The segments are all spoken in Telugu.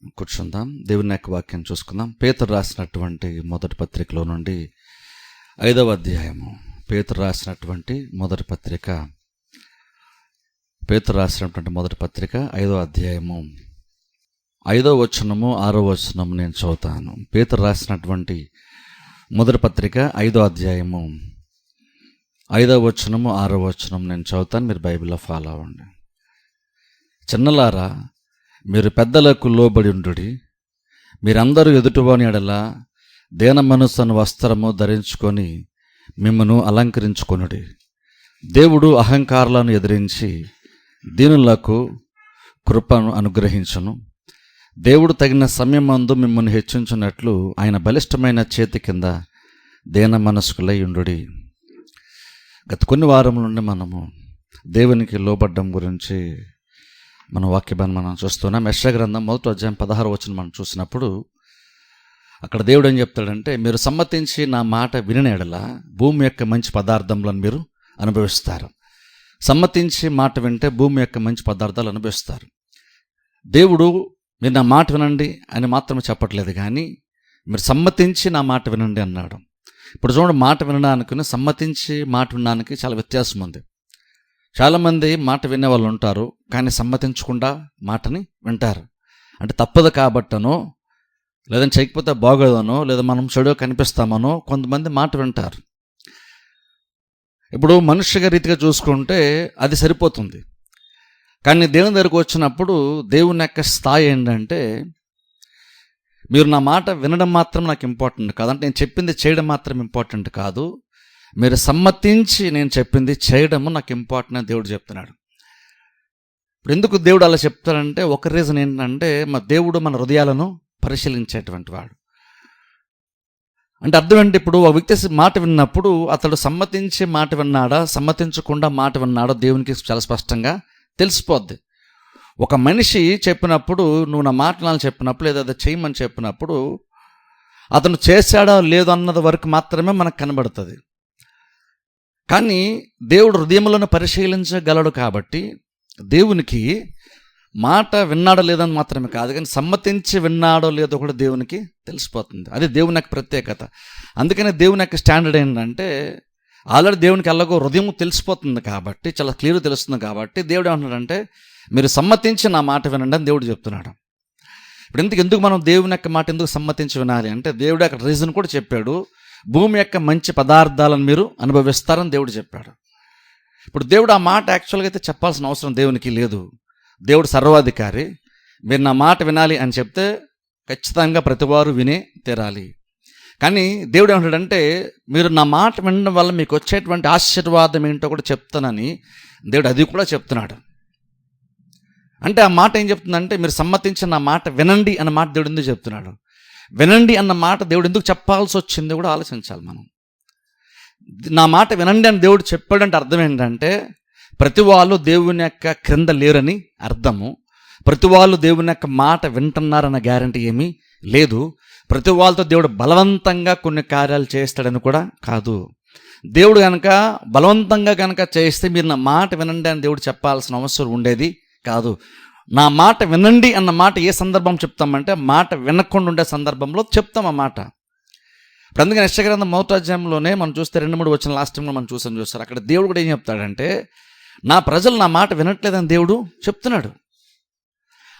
కూర్చుందాం. దేవుని యొక్క వాక్యం చూసుకుందాం. పేతురు రాసినటువంటి మొదటి పత్రికలో నుండి 5వ అధ్యాయము. పేతురు రాసినటువంటి మొదటి పత్రిక 5వ అధ్యాయము 5వ వచనము 6వ వచనము నేను చదువుతాను. పేతురు రాసినటువంటి మొదటి పత్రిక 5వ అధ్యాయము 5వ వచనము 6వ వచనం నేను చదువుతాను. మీరు బైబిల్లో ఫాలో అవ్వండి. చిన్నలారా, మీరు పెద్దలకు లోబడి ఉండుడి. మీరందరూ ఎదుటివాని ఎడల దీన మనస్సును వస్త్రము ధరించుకొని మిమ్మను అలంకరించుకొనుడి. దేవుడు అహంకారులను ఎదిరించి దీనులకు కృపను అనుగ్రహించును. దేవుడు తగిన సమయమందు మిమ్మల్ని హెచ్చించున్నట్లు ఆయన బలిష్టమైన చేతి కింద దీన మనస్కులై ఉండుడి. గత కొన్ని వారముల నుండి మనము దేవునికి లోబడ్డం గురించి మన వాక్యభాన్ని మనం చూస్తున్నాం. యెషయా గ్రంథం 1వ అధ్యాయం 16వ వచనం మనం చూసినప్పుడు అక్కడ దేవుడు ఏం చెప్తాడంటే, మీరు సమ్మతించి నా మాట వినిన ఎడల భూమి యొక్క మంచి పదార్థములను మీరు అనుభవిస్తారు. సమ్మతించి మాట వింటే భూమి యొక్క మంచి పదార్థాలు అనుభవిస్తారు. దేవుడు మీరు నా మాట వినండి అని మాత్రమే చెప్పట్లేదు, కానీ మీరు సమ్మతించి నా మాట వినండి అన్నాడు. ఇప్పుడు చూడండి, మాట వినడానికి సమ్మతించి మాట వినడానికి చాలా వ్యత్యాసం ఉంది. చాలామంది మాట వినే వాళ్ళు ఉంటారు, కానీ సమ్మతించకుండా మాటని వింటారు. అంటే తప్పదు కాబట్టనో, లేదని చేయకపోతే బాగోదనో, లేదా మనం చెడుగా కనిపిస్తామనో కొంతమంది మాట వింటారు. ఇప్పుడు మనుష్య రీతిగా చూసుకుంటే అది సరిపోతుంది. కానీ దేవుని దగ్గరకు వచ్చినప్పుడు దేవుని యొక్క స్థాయి ఏంటంటే, మీరు నా మాట వినడం మాత్రం నాకు ఇంపార్టెంట్ కాదు, అంటే నేను చెప్పింది చేయడం మాత్రం ఇంపార్టెంట్ కాదు, మీరు సమ్మతించి నేను చెప్పింది చేయడము నాకు ఇంపార్టెంట్ అని దేవుడు చెప్తున్నాడు. ఇప్పుడు ఎందుకు దేవుడు అలా చెప్తాడంటే, ఒక రీజన్ ఏంటంటే, దేవుడు మన హృదయాలను పరిశీలించేటువంటి వాడు. అంటే అర్థం ఏంటి, ఇప్పుడు ఒక వ్యక్తి మాట విన్నప్పుడు అతడు సమ్మతించి మాట విన్నాడా, సమ్మతించకుండా మాట విన్నాడో దేవునికి చాలా స్పష్టంగా తెలిసిపోద్ది. ఒక మనిషి చెప్పినప్పుడు, నువ్వు నా మాటలు చెప్పినప్పుడు, లేదా అది చేయమని చెప్పినప్పుడు అతను చేశాడో లేదో అన్నది వరకు మాత్రమే మనకు కనబడుతుంది. కానీ దేవుడు హృదయంలోనే పరిశీలించగలడు కాబట్టి దేవునికి మాట విన్నాడో లేదని మాత్రమే కాదు, కానీ సమ్మతించి విన్నాడో లేదో కూడా దేవునికి తెలిసిపోతుంది. అది దేవుని యొక్క ప్రత్యేకత. అందుకనే దేవుని యొక్క స్టాండర్డ్ ఏంటంటే, ఆల్రెడీ దేవునికి ఎలాగో హృదయం తెలిసిపోతుంది కాబట్టి, చాలా క్లియర్ తెలుస్తుంది కాబట్టి దేవుడు ఏమంటున్నాడంటే, మీరు సమ్మతించి నా మాట వినండి అని దేవుడు చెప్తున్నాడు. ఇప్పుడు ఎందుకు మనం దేవుని యొక్క మాట ఎందుకు సమ్మతించి వినాలి అంటే, దేవుడు యొక్క రీజన్ కూడా చెప్పాడు. భూమి యొక్క మంచి పదార్థాలను మీరు అనుభవిస్తారని దేవుడు చెప్పాడు. ఇప్పుడు దేవుడు ఆ మాట యాక్చువల్గా అయితే చెప్పాల్సిన అవసరం దేవునికి లేదు. దేవుడు సర్వాధికారి. మీరు నా మాట వినాలి అని చెప్తే ఖచ్చితంగా ప్రతివారు వినే తీరాలి. కానీ దేవుడు ఏమంటాడంటే, మీరు నా మాట వినడం వల్ల మీకు వచ్చేటువంటి ఆశీర్వాదం ఏంటో కూడా చెప్తానని దేవుడు అది కూడా చెప్తున్నాడు. అంటే ఆ మాట ఏం చెప్తుందంటే, మీరు సమ్మతించి నా మాట వినండి అన్న మాట దేవుడు ఎందుకు చెప్తున్నాడు? వినండి అన్న మాట దేవుడు ఎందుకు చెప్పాల్సి వచ్చింది కూడా ఆలోచించాలి మనం. నా మాట వినండి అని దేవుడు చెప్పాడంటే అర్థం ఏంటంటే, ప్రతి వాళ్ళు దేవుని యొక్క క్రింద లేరని అర్థము. ప్రతి వాళ్ళు దేవుని యొక్క మాట వింటున్నారన్న గ్యారంటీ ఏమీ లేదు. ప్రతి వాళ్ళతో దేవుడు బలవంతంగా కొన్ని కార్యాలు చేస్తాడని కూడా కాదు. దేవుడు కనుక బలవంతంగా కనుక చేస్తే మీరు నా మాట వినండి అని దేవుడు చెప్పాల్సిన అవసరం ఉండేది కాదు. నా మాట వినండి అన్న మాట ఏ సందర్భం చెప్తామంటే, మాట వినకుండా ఉండే సందర్భంలో చెప్తాం ఆ మాట. ఇప్పుడు అందుకని యెషయా గ్రంథం 1వ అధ్యాయంలోనే మనం చూస్తే 2-3 వచ్చిన లాస్ట్ టైంలో మనం చూస్తారు. అక్కడ దేవుడు కూడా ఏం చెప్తాడంటే, నా ప్రజలు నా మాట వినట్లేదని దేవుడు చెప్తున్నాడు.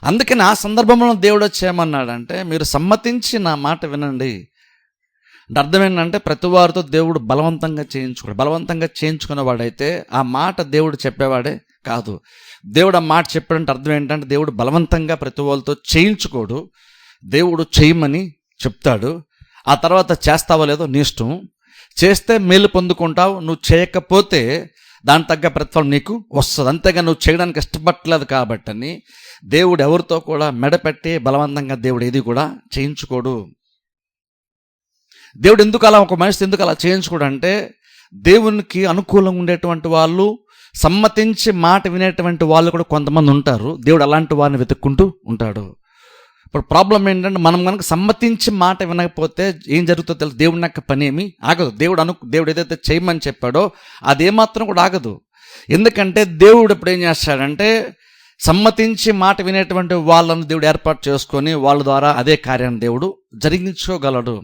అందుకని ఆ సందర్భంలో దేవుడు వచ్చి ఏమన్నాడంటే, మీరు సమ్మతించి నా మాట వినండి అంటే అర్థం ఏంటంటే, ప్రతి వారితో దేవుడు బలవంతంగా చేయించుకునేవాడైతే ఆ మాట దేవుడు చెప్పేవాడే కాదు. దేవుడు ఆ మాట చెప్పాడంటే అర్థం ఏంటంటే, దేవుడు బలవంతంగా ప్రతి వాళ్ళతో చేయించుకోడు. దేవుడు చేయమని చెప్తాడు. ఆ తర్వాత చేస్తావో లేదో నీ ఇష్టం. చేస్తే మేలు పొందుకుంటావు, నువ్వు చేయకపోతే దాని తగ్గ ప్రతిఫలం నీకు వస్తుంది. అంతేగా నువ్వు చేయడానికి ఇష్టపడలేదు కాబట్టని దేవుడు ఎవరితో కూడా మెడపెట్టి బలవంతంగా దేవుడు ఏది కూడా చేయించుకోడు. దేవుడు ఎందుకు అలా ఒక మనిషి ఎందుకు అలా చేయించుకోడు అంటే, దేవునికి అనుకూలంగా ఉండేటువంటి వాళ్ళు, సమ్మతించి మాట వినేటువంటి వాళ్ళు కూడా కొంతమంది ఉంటారు. దేవుడు అలాంటి వారిని వెతుక్కుంటూ ఉంటాడు. ఇప్పుడు ప్రాబ్లం ఏంటంటే, మనం కనుక సమ్మతించి మాట వినకపోతే ఏం జరుగుతుందో తెలుసు. దేవుని యొక్క పని ఏమి ఆగదు. దేవుడు ఏదైతే చేయమని చెప్పాడో అదేమాత్రం కూడా ఆగదు. ఎందుకంటే దేవుడు ఇప్పుడు ఏం చేస్తాడంటే, సమ్మతించి మాట వినేటువంటి వాళ్ళను దేవుడు ఏర్పాటు చేసుకొని వాళ్ళ ద్వారా అదే కార్యాన్ని దేవుడు జరిగించుకోగలడు.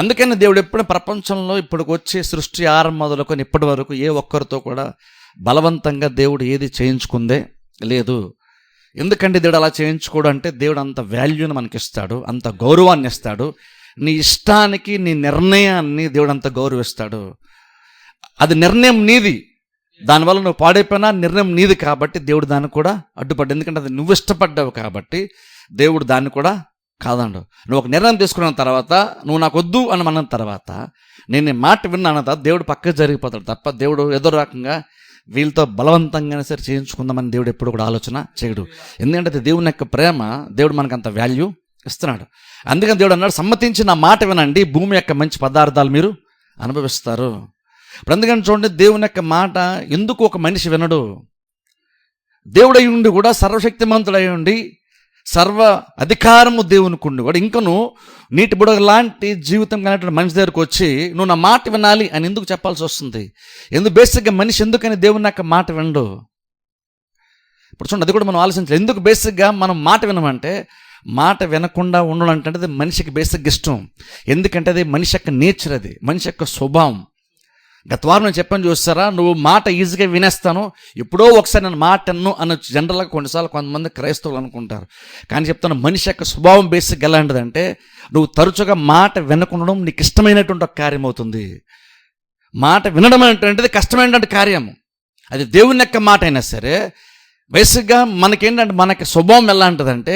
అందుకని దేవుడు ఎప్పుడు ప్రపంచంలో ఇప్పటికి వచ్చి సృష్టి ఆరంభం మొదలుకొని ఇప్పటి వరకు ఏ ఒక్కరితో కూడా బలవంతంగా దేవుడు ఏది చేయించుకుందే లేదు. ఎందుకంటే దేవుడు అలా చేయించుకోడు అంటే దేవుడు అంత వాల్యూని మనకిస్తాడు, అంత గౌరవాన్ని ఇస్తాడు. నీ ఇష్టానికి నీ నిర్ణయాన్ని దేవుడు అంత గౌరవిస్తాడు. అది నిర్ణయం నీది, దానివల్ల నువ్వు పాడైపోయినా నిర్ణయం నీది కాబట్టి దేవుడు దాన్ని కూడా అడ్డుపడ్డు. ఎందుకంటే అది నువ్వు ఇష్టపడ్డావు కాబట్టి దేవుడు దాన్ని కూడా కాదండు. నువ్వు ఒక నిర్ణయం తీసుకున్న తర్వాత నువ్వు నాకు వద్దు అని అన్న తర్వాత నేను మాట విన్నాను తర్వాత దేవుడు పక్కకు జరిగిపోతాడు తప్ప దేవుడు ఏదో రకంగా వీళ్ళతో బలవంతంగానే సరే చేయించుకుందామని దేవుడు ఎప్పుడు కూడా ఆలోచన చేయడు. ఎందుకంటే అది దేవుని యొక్క ప్రేమ, దేవుడు మనకు అంత వాల్యూ ఇస్తున్నాడు. అందుకని దేవుడు అన్నాడు, సమ్మతించి నా మాట వినండి, భూమి యొక్క మంచి పదార్థాలు మీరు అనుభవిస్తారు. ఇప్పుడు అందుకని చూడండి, దేవుని యొక్క మాట ఎందుకు ఒక మనిషి వినడు? దేవుడై ఉండి కూడా, సర్వశక్తిమంతుడై ఉండి, సర్వ అధికారము దేవునికి ఉండి కూడా ఇంకను నీటి బుడగ లాంటి జీవితం కలిగినటువంటి మనిషి దగ్గరకు వచ్చి నువ్వు నా మాట వినాలి అని ఎందుకు చెప్పాల్సి వస్తుంది? ఎందుకు బేసిక్గా మనిషి ఎందుకని దేవుని యొక్క మాట వినడు? ఇప్పుడు చూడండి, అది కూడా మనం ఆలోచించాలి. ఎందుకు బేసిక్గా మనం మాట వినమంటే, మాట వినకుండా ఉండడం అంటే అది మనిషికి బేసిక్గా ఇష్టం. ఎందుకంటే అది మనిషి యొక్క నేచర్, అది మనిషి యొక్క స్వభావం. గత వారం నేను చెప్పని చూస్తారా, నువ్వు మాట ఈజీగా వినేస్తాను, ఎప్పుడో ఒకసారి నేను మాట అన్ను అని జనరల్గా కొన్నిసార్లు కొంతమంది క్రైస్తవులు అనుకుంటారు. కానీ చెప్తాను, మనిషి యొక్క స్వభావం బేసిక్గా ఎలాంటిదంటే, నువ్వు తరచుగా మాట వినకుండడం నీకు ఇష్టమైనటువంటి ఒక కార్యం అవుతుంది. మాట వినడం అంటే కష్టమైనటువంటి కార్యము. అది దేవుని యొక్క మాట అయినా సరే బేసిక్గా మనకేంటంటే, మనకి స్వభావం ఎలాంటిదంటే,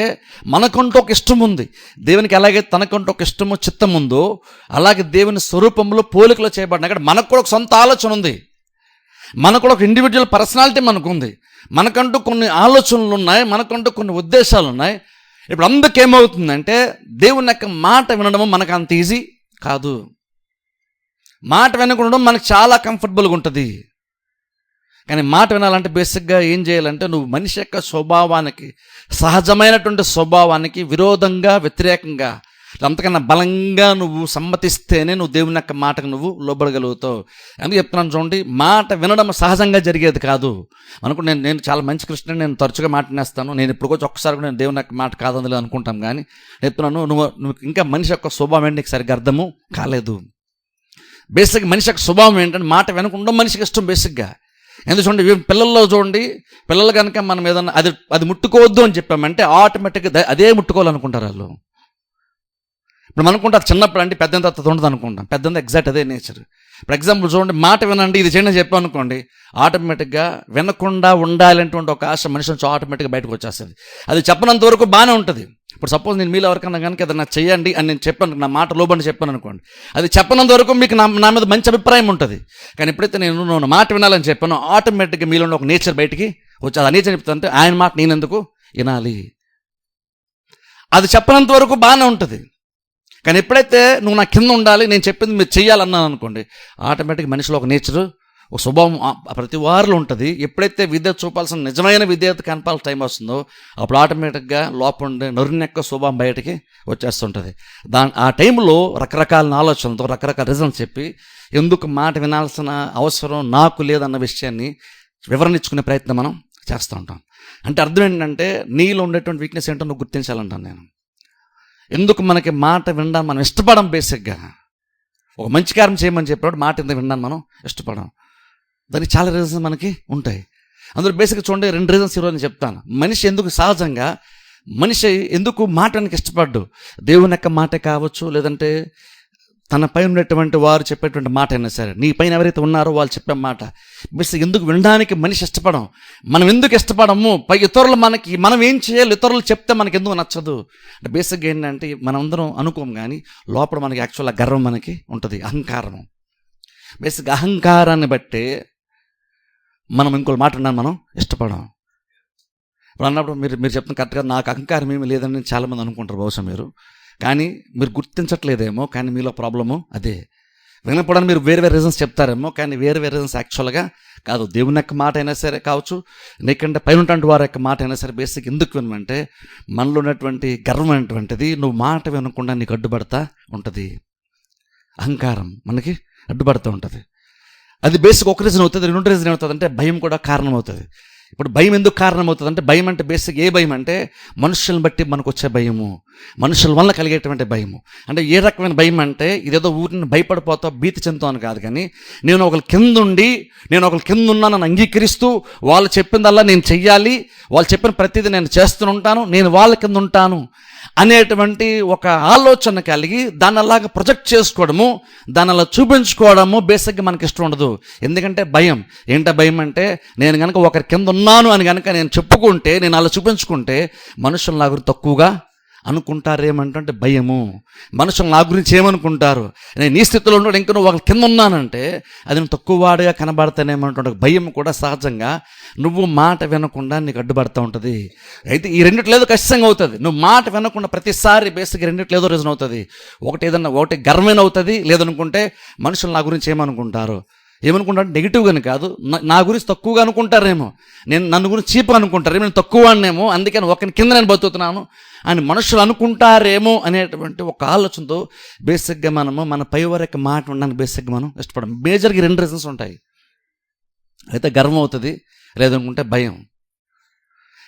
మనకంటూ ఒక ఇష్టం ఉంది. దేవునికి ఎలాగే తనకంటూ ఒక ఇష్టము చిత్తం ఉందో అలాగే దేవుని స్వరూపంలో పోలికలో చేయబడిన అక్కడ మనకు కూడా ఒక సొంత ఆలోచన ఉంది, మనకు కూడా ఒక ఇండివిజువల్ పర్సనాలిటీ మనకు ఉంది, మనకంటూ కొన్ని ఆలోచనలు ఉన్నాయి, మనకంటూ కొన్ని ఉద్దేశాలు ఉన్నాయి. ఇప్పుడు అందుకేమవుతుందంటే, దేవుని యొక్క మాట వినడము మనకు అంత ఈజీ కాదు. మాట వినకుండా మనకు చాలా కంఫర్టబుల్గా ఉంటుంది. కానీ మాట వినాలంటే బేసిక్గా ఏం చేయాలంటే, నువ్వు మనిషి యొక్క స్వభావానికి, సహజమైనటువంటి స్వభావానికి విరోధంగా, వ్యతిరేకంగా, అంతకన్నా బలంగా నువ్వు సమ్మతిస్తేనే నువ్వు దేవుని యొక్క మాటకు నువ్వు లోబడగలుగుతావు. అందుకే చెప్తున్నాను చూడండి, మాట వినడం సహజంగా జరిగేది కాదు. అనుకుంటే నేను చాలా మంచి క్రిస్టియన్, నేను తరచుగా మాట వినేస్తాను, నేను ఇప్పుడు వచ్చి ఒక్కసారి కూడా నేను దేవుని యొక్క మాట కాదని అనుకుంటాం. కానీ చెప్తున్నాను, నువ్వు ఇంకా మనిషి యొక్క స్వభావం ఏంటి నీకు సరిగ్గా అర్థము కాలేదు. బేసిక్గా మనిషి యొక్క స్వభావం ఏంటంటే, మాట వినకుండా మనిషికి ఇష్టం బేసిక్గా. ఎందుకు చూడండి, పిల్లల్లో చూడండి, పిల్లలు కనుక మనం ఏదన్నా అది ముట్టుకోవద్దు అని చెప్పామంటే ఆటోమేటిక్గా అదే ముట్టుకోవాలనుకుంటారు వాళ్ళు. ఇప్పుడు అనుకుంటారు చిన్నప్పుడు అంటే పెద్ద తర్వాత ఉండదు అనుకుంటాం, పెద్ద ఎగ్జాక్ట్ అదే నేచర్. ఇప్పుడు ఎగ్జాంపుల్ చూడండి, మాట వినండి ఇది చేయండి చెప్పాను అనుకోండి, ఆటోమేటిక్గా వినకుండా ఉండాలనేటువంటి ఒక ఆశ మనిషి నుంచి ఆటోమేటిక్గా బయటకు వచ్చేస్తుంది. అది చెప్పనంత వరకు బాగానే ఉంటుంది. ఇప్పుడు సపోజ్ నేను మీలో ఎవరికన్నా కనుక ఏదన్నా చేయండి అని నేను చెప్పాను, నా మాట లోబడి చెప్పాను అనుకోండి, అది చెప్పనంత వరకు మీకు నా మీద మంచి అభిప్రాయం ఉంటుంది. కానీ ఎప్పుడైతే నేను మాట వినాలని చెప్పానో ఆటోమేటిక్గా మీలో ఒక నేచర్ బయటికి వచ్చి, ఆ నేచర్ చెప్తానంటే ఆయన మాట నేను ఎందుకు వినాలి? అది చెప్పనంత వరకు బాగానే ఉంటుంది. కానీ ఎప్పుడైతే నువ్వు నా కింద ఉండాలి, నేను చెప్పింది మీరు చెయ్యాలన్నాను అనుకోండి, ఆటోమేటిక్గా మనిషిలో ఒక నేచరు, ఒక స్వభావం ప్రతి వారిలో ఉంటుంది. ఎప్పుడైతే విధేయత చూపాల్సిన నిజమైన విధేయత కనపాల్సిన టైం వస్తుందో అప్పుడు ఆటోమేటిక్గా లోపల ఉండే నొరినెక్క స్వభావం బయటికి వచ్చేస్తుంటుంది. ఆ టైంలో రకరకాల ఆలోచనలతో రకరకాల రీజన్స్ చెప్పి ఎందుకు మాట వినాల్సిన అవసరం నాకు లేదన్న విషయాన్ని వివరణ ఇచ్చుకునే ప్రయత్నం మనం చేస్తూ ఉంటాం. అంటే అర్థం ఏంటంటే, నీలో ఉండేటువంటి వీక్నెస్ ఏంటో నువ్వు గుర్తించాలంటాను నేను. ఎందుకు మనకి మాట వినడం మనం ఇష్టపడం? బేసిక్గా ఒక మంచి కార్యం చేయమని చెప్పినప్పుడు మాట ఎందుకు వినడం మనం ఇష్టపడం? దానికి చాలా రీజన్స్ మనకి ఉంటాయి. అందులో బేసిక్గా చూడండి, 2 రీజన్స్ ఈరోజు నేను చెప్తాను. మనిషి ఎందుకు సహజంగా మనిషి ఎందుకు మాట వెనక ఇష్టపడ్డు? దేవుని యొక్క మాట కావచ్చు, లేదంటే తన పైన ఉన్నటువంటి వారు చెప్పేటువంటి మాట అయినా సరే, నీ పైన ఎవరైతే ఉన్నారో వాళ్ళు చెప్పే మాట బేసిక్ ఎందుకు వినడానికి మనిషి ఇష్టపడం? మనం ఎందుకు ఇష్టపడము? పై ఇతరులు మనం ఏం చేయాలి, ఇతరులు చెప్తే మనకి ఎందుకు నచ్చదు అంటే బేసిక్గా ఏంటంటే, మనం అందరం అనుకోం కానీ లోపల మనకి యాక్చువల్గా గర్వం మనకి ఉంటుంది, అహంకారం. బేసిక్గా అహంకారాన్ని బట్టే మనం ఇంకోటి మాట విన్నాను మనం ఇష్టపడం. ఇప్పుడు అన్నప్పుడు మీరు చెప్తున్న కరెక్ట్గా నాకు అహంకారం ఏమీ లేదని చాలామంది అనుకుంటారు బహుశా మీరు, కానీ మీరు గుర్తించట్లేదేమో. కానీ మీలో ప్రాబ్లము అదే. వినపడానికి మీరు వేరే రీజన్స్ చెప్తారేమో, కానీ వేరే రీజన్స్ యాక్చువల్గా కాదు. దేవుని యొక్క మాట అయినా సరే కావచ్చు, నీకంటే పైన ఉన్నటువంటి వారి యొక్క మాట అయినా సరే, బేసిక్ ఎందుకు వినమంటే మనలో ఉన్నటువంటి గర్వం అనేటువంటిది నువ్వు మాట వినకుండా నీకు అడ్డుపడతా ఉంటుంది. అహంకారం మనకి అడ్డుపడుతూ ఉంటుంది. అది బేసిక్ ఒక రీజన్ అవుతుంది. 2 రీజన్ ఏమవుతుంది అంటే భయం కూడా కారణం అవుతుంది. ఇప్పుడు భయం ఎందుకు కారణమవుతుంది అంటే, భయం అంటే బేసిక్ ఏ భయం అంటే మనుషులను బట్టి మనకు వచ్చే భయము, మనుషుల వల్ల కలిగేటువంటి భయము. అంటే ఏ రకమైన భయం అంటే ఇదేదో ఊరిని భయపడిపోతావు భీతి చెందుతాను కాదు, కానీ నేను ఒకరి కింద ఉన్నానని అంగీకరిస్తూ వాళ్ళు చెప్పిందల్లా నేను చెయ్యాలి, వాళ్ళు చెప్పిన ప్రతిదీ నేను చేస్తూ ఉంటాను, నేను వాళ్ళ కింద ఉంటాను అనేటువంటి ఒక ఆలోచన కలిగి దాన్ని అలాగా ప్రొజెక్ట్ చేసుకోవడము, దాన్ని అలా చూపించుకోవడము బేసిక్గా మనకి ఇష్టం ఉండదు. ఎందుకంటే భయం భయం అంటే నేను కనుక ఒకరి కింద ఉన్నాను అని కనుక నేను చెప్పుకుంటే, నేను అలా చూపించుకుంటే మనుషులు నా గురించి తక్కువగా అనుకుంటారేమంటే భయము. మనుషులు నా గురించి ఏమనుకుంటారు, నేను ఈ స్థితిలో ఉన్నాడు ఇంకా నువ్వు ఒకరి కింద ఉన్నానంటే అది నువ్వు తక్కువ వాడిగా కనబడతానేమంటే భయం కూడా సహజంగా నువ్వు మాట వినకుండా నీకు అడ్డుపడుతూ ఉంటుంది. అయితే ఈ రెండిట్లేదో ఖచ్చితంగా అవుతుంది. నువ్వు మాట వినకుండా ప్రతిసారి బేసిక్గా రెండిట్లేదో రీజన్ అవుతుంది. ఒకటి గర్వమైన అవుతుంది, లేదనుకుంటే మనుషులు నా గురించి ఏమనుకుంటారు నెగిటివ్గా కాదు, నా గురించి తక్కువగా అనుకుంటారేమో, నన్ను గురించి చీప్గా అనుకుంటారేమో, నేను తక్కువ అన్నేమో, అందుకని ఒకరి కింద నేను బతుకుతున్నాను అని మనుషులు అనుకుంటారేమో అనేటువంటి ఒక ఆలోచనతో బేసిక్గా మన పైవరకు మాట ఉండడానికి బేసిక్గా మనం ఇష్టపడం. మేజర్గా 2 రీజన్స్ ఉంటాయి. అయితే గర్వం అవుతుంది, లేదనుకుంటే భయం.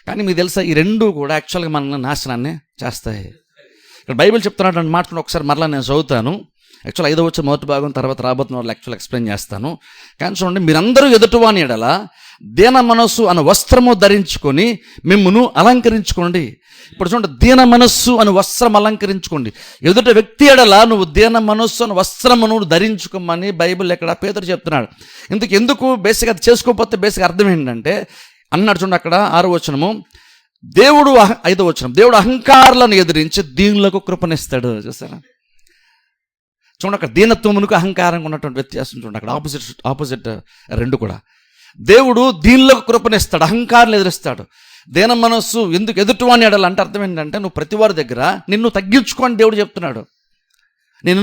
కానీ మీకు తెలుసా ఈ 2 కూడా యాక్చువల్గా మనల్ని నాశనాన్ని చేస్తాయి. ఇక్కడ బైబిల్ చెప్తున్నటువంటి మాటలు ఒకసారి మరలా నేను చదువుతాను. యాక్చువల్ 5వ వచ్చిన మొదటి భాగం తర్వాత రాబోతున్న వాళ్ళు యాక్చువల్ ఎక్స్ప్లెయిన్ చేస్తాను. కానీ చూడండి, మీరందరూ ఎదుటివాని ఎడల దీన మనస్సు అనే వస్త్రము ధరించుకొని మిమ్మును అలంకరించుకోండి. ఇప్పుడు చూడండి, దీన మనస్సు అని వస్త్రం అలంకరించుకోండి. ఎదుట వ్యక్తి ఎడల నువ్వు దీన మనస్సు అని వస్త్రమును ధరించుకోమని బైబిల్ ఇక్కడ పేతురు చెప్తున్నాడు. ఎందుకు బేసిక్ అది చేసుకోకపోతే బేసిక్ అర్థం ఏంటంటే అన్నాడు. చూడండి అక్కడ 6వ వచనము, 5వ వచనం, దేవుడు అహంకారులను ఎదిరించి దీనులకు కృపనిస్తాడు. చూస్తారా? చూడండి అక్కడ దీనత్వమునకు అహంకారంగా ఉన్నటువంటి వ్యత్యాసం చూడండి. అక్కడ ఆపోజిట్ 2 కూడా. దేవుడు దీనులకు కృపనిస్తాడు, అహంకారులు ఎదిరిస్తాడు. దీన మనస్సు ఎందుకు ఎదుటివాని ఎడలంటే అర్థం ఏంటంటే నువ్వు ప్రతి వారి దగ్గర నిన్ను తగ్గించుకో అని దేవుడు చెప్తున్నాడు.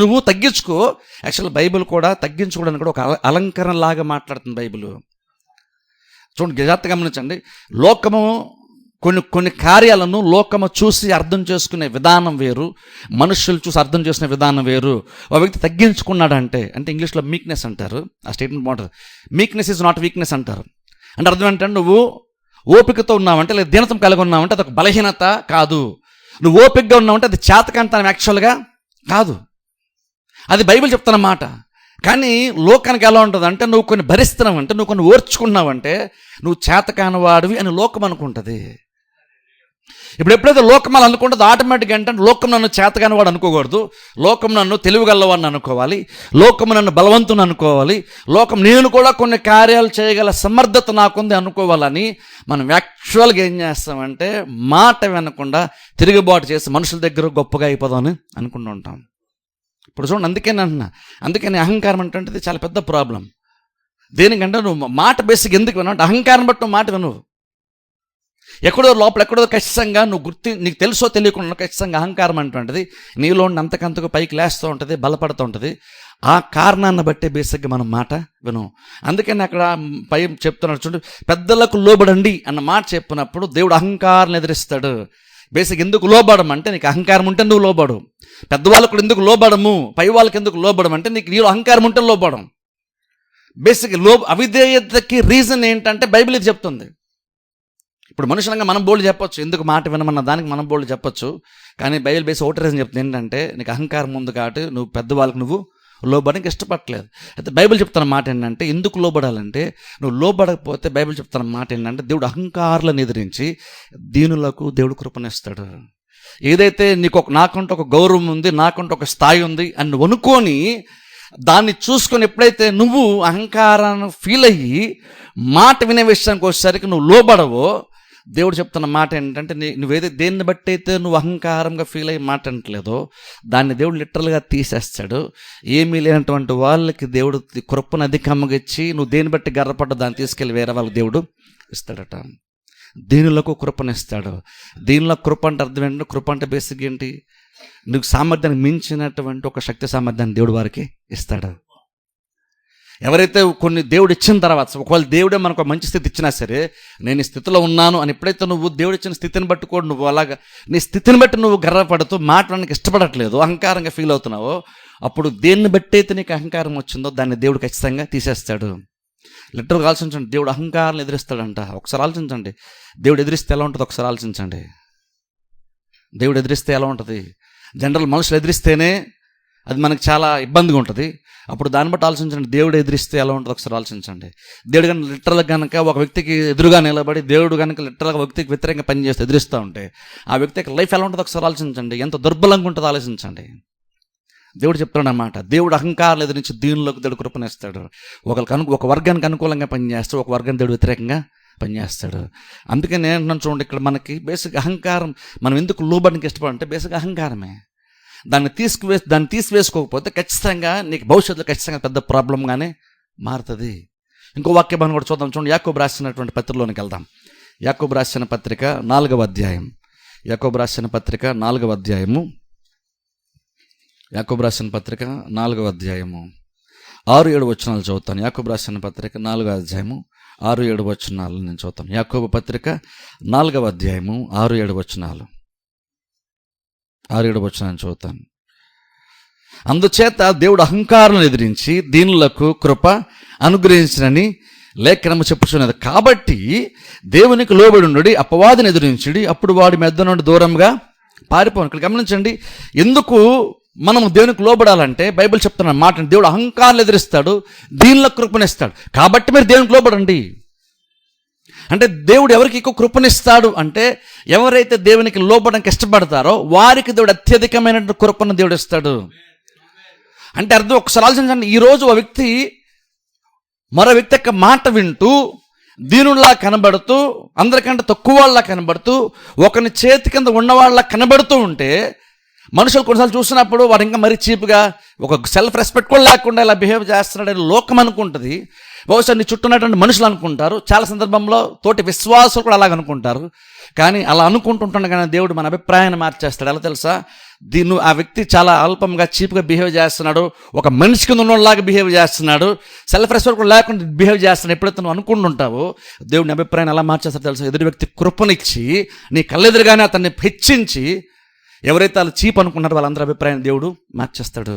నువ్వు తగ్గించుకో. యాక్చువల్ బైబిల్ కూడా తగ్గించుకోవడానికి కూడా ఒక అలంకరణ లాగా మాట్లాడుతుంది బైబిల్. చూడండి, జాగ్రత్తగా గమనించండి. లోకము కొన్ని కార్యాలను లోకము చూసి అర్థం చేసుకునే విధానం వేరు, మనుషులు చూసి అర్థం చేసుకునే విధానం వేరు. ఒక వ్యక్తి తగ్గించుకున్నాడంటే అంటే ఇంగ్లీష్లో మీక్నెస్ అంటారు. ఆ స్టేట్మెంట్ బాగుంటుంది. మీక్నెస్ ఈజ్ నాట్ వీక్నెస్ అంటారు. అంటే అర్థం ఏంటంటే నువ్వు ఓపికతో ఉన్నావంటే లేదా దీనత్వం కలిగి ఉన్నావంటే అదొక బలహీనత కాదు. నువ్వు ఓపికగా ఉన్నావంటే అది చేతకాంతనం యాక్చువల్గా కాదు. అది బైబిల్ చెప్తున్న మాట. కానీ లోకానికి ఎలా ఉంటుంది అంటే నువ్వు కొన్ని భరిస్తున్నావంటే, నువ్వు కొన్ని ఓర్చుకున్నావంటే నువ్వు చేతకానివాడివి అని లోకం అనుకుంటుంది. ఇప్పుడు ఎప్పుడైతే లోకం అలా అనుకుంటుంది ఆటోమేటిక్గా అంటే లోకం నన్ను చేతకాని వాడు అనుకోకూడదు, లోకం నన్ను తెలివిగలవాడిని అనుకోవాలి, లోకం నన్ను బలవంతుని అనుకోవాలి, లోకం నేను కూడా కొన్ని కార్యాలు చేయగల సమర్థత నాకుంది అనుకోవాలని మనం యాక్చువల్గా ఏం చేస్తామంటే మాట వినకుండా తిరుగుబాటు చేసి మనుషుల దగ్గర గొప్పగా అయిపోదామని అనుకుంటూ ఉంటాం. ఇప్పుడు చూడండి, అందుకని అహంకారం అంటే చాలా పెద్ద ప్రాబ్లం. దేనికంటే నువ్వు మాట బేసిక్ ఎందుకు విన్నావు అంటే అహంకారం బట్టి నువ్వు మాట వినవు. ఎక్కడో ఖచ్చితంగా నీకు తెలుసో తెలియకుండా ఖచ్చితంగా అహంకారం అంటుంటుంది నీలో అంతకంతకు పైకి లేస్తూ ఉంటుంది, బలపడుతూ ఉంటుంది. ఆ కారణాన్ని బట్టే బేసిక్గా మనం మాట వినం. అందుకని అక్కడ పై చెప్తున్నాడు చూడండి, పెద్దలకు లోబడండి అన్న మాట చెప్పినప్పుడు దేవుడు అహంకారాన్ని ఎదిరిస్తాడు. బేసిక్ ఎందుకు లోబడమంటే నీకు అహంకారం ఉంటే నువ్వు లోబడు. పెద్దవాళ్ళకు కూడా ఎందుకు లోబడము, పై వాళ్ళకి ఎందుకు లోబడమంటే నీలో అహంకారం ఉంటే లోబడం. బేసిక్ అవిధేయతకి రీజన్ ఏంటంటే బైబిల్ ఇది చెప్తుంది. ఇప్పుడు మనుషులంగా మనం బోల్డ్ చెప్పొచ్చు, ఎందుకు మాట వినమన్న దానికి మనం బోల్డ్ చెప్పొచ్చు. కానీ బైబిల్ బేస్ ఒకటి రీజన్ చెప్తుంది ఏంటంటే నీకు అహంకారం ఉంది కాబట్టి నువ్వు పెద్దవాళ్ళకి నువ్వు లోబడడానికి ఇష్టపడలేదు. అయితే బైబిల్ చెప్తున్న మాట ఏంటంటే ఎందుకు లోబడాలంటే నువ్వు లోబడకపోతే బైబిల్ చెప్తున్న మాట ఏంటంటే దేవుడు అహంకారులను ఎదిరించి దీనులకు దేవుడు కృపనిస్తాడు. ఏదైతే నాకంటూ ఒక గౌరవం ఉంది, నాకంటూ ఒక స్థాయి ఉంది అని నువ్వు అనుకొని దాన్ని చూసుకొని ఎప్పుడైతే నువ్వు అహంకారాన్ని ఫీల్ అయ్యి మాట వినే విషయానికి వచ్చేసరికి నువ్వు లోబడవో దేవుడు చెప్తున్న మాట ఏంటంటే నువ్వేదైతే దేన్ని బట్టి అయితే నువ్వు అహంకారంగా ఫీల్ అయ్యి మాట అంటలేదో దాన్ని దేవుడు లిటరల్గా తీసేస్తాడు. ఏమీ లేనటువంటి వాళ్ళకి దేవుడు కృపను అధికంగా ఇచ్చి నువ్వు దేన్ని బట్టి గర్వపడ్డా దాన్ని తీసుకెళ్ళి వేరే వాళ్ళకి దేవుడు ఇస్తాడట. దీనులకు కృపనిస్తాడు. దీనిలో కృప అంటే అర్థం ఏంటంటే కృప అంటే బేసిక్ ఏంటి, నీకు సామర్థ్యానికి మించినటువంటి ఒక శక్తి సామర్థ్యాన్ని దేవుడు వారికి ఇస్తాడు. ఎవరైతే కొన్ని దేవుడు ఇచ్చిన తర్వాత ఒకవేళ దేవుడే మనకు మంచి స్థితి ఇచ్చినా సరే నేను ఈ స్థితిలో ఉన్నాను అని ఎప్పుడైతే నువ్వు దేవుడు ఇచ్చిన స్థితిని బట్టి కూడా నువ్వు అలాగా నీ స్థితిని బట్టి నువ్వు గర్వపడుతూ మాట్లాడడానికి ఇష్టపడట్లేదు, అహంకారంగా ఫీల్ అవుతున్నావో అప్పుడు దేన్ని బట్టి అయితే నీకు అహంకారం వచ్చిందో దాన్ని దేవుడు ఖచ్చితంగా తీసేస్తాడు. లిటరల్గా ఆలోచించండి, దేవుడు అహంకారాన్ని ఎదిరిస్తాడంట. ఒకసారి ఆలోచించండి, దేవుడు ఎదిరిస్తే ఎలా ఉంటుంది ఒకసారి ఆలోచించండి. దేవుడు ఎదిరిస్తే ఎలా ఉంటుంది? జనరల్ మనుషులు ఎదిరిస్తేనే అది మనకు చాలా ఇబ్బందిగా ఉంటుంది. అప్పుడు దాన్ని బట్టి ఆలోచించండి, దేవుడు ఎదిరిస్తే ఎలా ఉంటుంది ఒకసారి ఆలోచించండి. దేవుడు కనుక లిటరల్గా కనుక ఒక వ్యక్తికి ఎదురుగా నిలబడి దేవుడు కనుక లిటరల్గా వ్యక్తికి వ్యతిరేకంగా పనిచేస్తే ఎదిరిస్తూ ఉంటే ఆ వ్యక్తికి లైఫ్ ఎలా ఉంటుంది ఒకసారి ఆలోచించండి. ఎంత దుర్బలంగా ఉంటుందో ఆలోచించండి. దేవుడు చెప్తున్నాడు అన్నమాట, దేవుడు అహంకారాలు ఎదిరించి దీనిలోకి దేవుడు కృపణిస్తాడు. ఒక వర్గానికి అనుకూలంగా పనిచేస్తాడు, ఒక వర్గాన్ని దేవుడు వ్యతిరేకంగా పనిచేస్తాడు. అందుకే నేను అంటున్నాను చూడండి, ఇక్కడ మనకి బేసిక్ అహంకారం, మనం ఎందుకు లోబడికి ఇష్టపడంటే బేసిక్ అహంకారమే. దాన్ని తీసివేసుకోకపోతే ఖచ్చితంగా నీకు భవిష్యత్తులో ఖచ్చితంగా పెద్ద ప్రాబ్లంగానే మారుతుంది. ఇంకో వాక్యభాగం కూడా చూద్దాం చూడండి. యాకోబు రాసినటువంటి పత్రికలోనికి వెళ్దాం. యాకోబు రాసిన పత్రిక 4వ అధ్యాయం. యాకోబు రాసిన పత్రిక 4వ అధ్యాయము. యాకోబు రాసిన పత్రిక 4వ అధ్యాయము 6-7 వచనాలు చదువుతాను. యాకోబు రాసిన పత్రిక 4వ అధ్యాయము 6-7 వచనాలు నేను చదువుతాను. యాకోబు పత్రిక 4వ అధ్యాయము 6-7 వచనాలు. 6-7 వచనాలు చదువుతాను. అందుచేత దేవుడు అహంకారం ఎదిరించి దీనులకు కృప అనుగ్రహించినని లేఖనము చెప్పుచున్నది. కాబట్టి దేవునికి లోబడి ఉండి అపవాదిని ఎదిరించుడి, అప్పుడు వాడి మెద్ద నుండి దూరంగా పారిపోను. ఇక్కడ గమనించండి, ఎందుకు మనము దేవునికి లోబడాలంటే బైబిల్ చెప్తున్న మాట, దేవుడు అహంకారాలు ఎదిరిస్తాడు, దీనిలకు కృపనిస్తాడు. కాబట్టి మీరు దేవునికి లోబడండి. అంటే దేవుడు ఎవరికి ఎక్కువ కృపనిస్తాడు అంటే ఎవరైతే దేవునికి లోబడడానికి ఇష్టపడతారో వారికి దేవుడు అత్యధికమైనటువంటి కృపను దేవుడు ఇస్తాడు. అంటే అర్థం ఒకసారి ఆలోచించండి, ఈరోజు ఒక వ్యక్తి మరో వ్యక్తి యొక్క మాట వింటూ దీనుల్లా కనబడుతూ, అందరికంటే తక్కువ వాళ్ళ కనబడుతూ, ఒకని చేతి కింద ఉన్నవాళ్ళ కనబడుతూ ఉంటే మనుషులు కొన్నిసార్లు చూసినప్పుడు వాడు ఇంకా మరీ చీప్గా, ఒక సెల్ఫ్ రెస్పెక్ట్ కూడా లేకుండా ఇలా బిహేవ్ చేస్తున్నాడని లోకం అనుకుంటుంది. బహుశా నీ చుట్టూ ఉన్నటువంటి మనుషులు అనుకుంటారు. చాలా సందర్భంలో తోటి విశ్వాసులు కూడా అలాగ అనుకుంటారు. కానీ అలా అనుకుంటుండగానే దేవుడు మన అభిప్రాయాన్ని మార్చేస్తాడు. ఎలా తెలుసా? ఆ వ్యక్తి చాలా అల్పంగా చీప్గా బిహేవ్ చేస్తున్నాడు, ఒక మనిషి కింద ఉన్నలాగా బిహేవ్ చేస్తున్నాడు, సెల్ఫ్ రెస్పెక్ట్ కూడా లేకుండా బిహేవ్ చేస్తున్నాడు. ఎప్పుడైతే నువ్వు అనుకుంటుంటావో దేవుడిని అభిప్రాయాన్ని ఎలా మార్చేస్తాడు తెలుసా? ఎదురు వ్యక్తి కృపనిచ్చి నీ కళ్ళెదురుగానే అతన్ని హెచ్చించి, ఎవరైతే వాళ్ళు చీప్ అనుకుంటారో వాళ్ళందరి అభిప్రాయం దేవుడు మార్చేస్తాడు.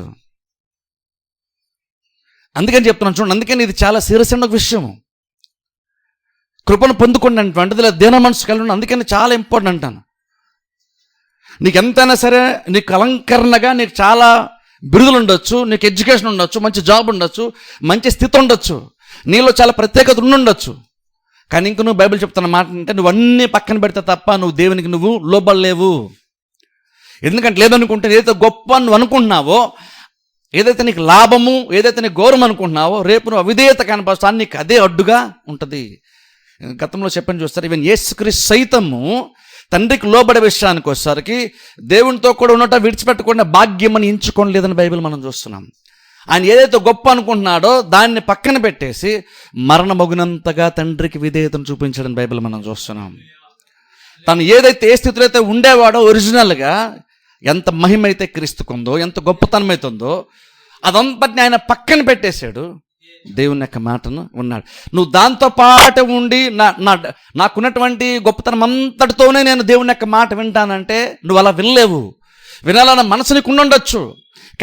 అందుకని చెప్తున్నాను చూడండి, అందుకని ఇది చాలా సీరియస్ అయిన ఒక విషయం. కృపను పొందుకోండి అంటే దేన మనసు కలిగి. అందుకని చాలా ఇంపార్టెంట్ అంటాను. నీకు ఎంతైనా సరే, నీకు అలంకరణగా నీకు చాలా బిరుదులు ఉండొచ్చు, నీకు ఎడ్యుకేషన్ ఉండొచ్చు, మంచి జాబ్ ఉండొచ్చు, మంచి స్థితి ఉండొచ్చు, నీలో చాలా ప్రత్యేకత ఉండుండొచ్చు. కానీ ఇంక నువ్వు బైబిల్ చెప్తున్న మాట అంటే నువ్వు అన్నీ పక్కన పెడితే తప్ప నువ్వు దేవునికి నువ్వు లోబడలేవు. ఎందుకంటే లేదనుకుంటే ఏదైతే గొప్ప నువ్వు అనుకుంటున్నావో, ఏదైతే నీకు లాభము, ఏదైతే నీకు గౌరవం అనుకుంటున్నావో, రేపు నువ్వు అవిధేయత కనపరుస్తాను, నీకు అదే అడ్డుగా ఉంటుంది. గతంలో చెప్పని చూస్తారు, ఈవెన్ యేసుక్రీస్తు సైతము తండ్రికి లోబడే విషయానికి వచ్చేసరికి దేవునితో కూడా ఉన్నట్టు విడిచిపెట్టకుండా భాగ్యమని ఎంచుకొని లేదని బైబిల్ మనం చూస్తున్నాం. ఆయన ఏదైతే గొప్ప అనుకుంటున్నాడో దాన్ని పక్కన పెట్టేసి మరణమగునంతగా తండ్రికి విధేయతను చూపించడం బైబిల్ మనం చూస్తున్నాం. తను ఏదైతే ఏ స్థితిలో అయితే ఉండేవాడో ఒరిజినల్గా, ఎంత మహిమ అయితే క్రీస్తుకుందో, ఎంత గొప్పతనం అవుతుందో అదంతటిని ఆయన పక్కన పెట్టేశాడు, దేవుని యొక్క మాటను ఉన్నాడు. నువ్వు దాంతో పాటు ఉండి నాకున్నటువంటి గొప్పతనం అంతటితోనే నేను దేవుని యొక్క మాట వింటానంటే నువ్వు అలా వినలేవు. వినాలన్న మనసు నీకు ఉండొచ్చు,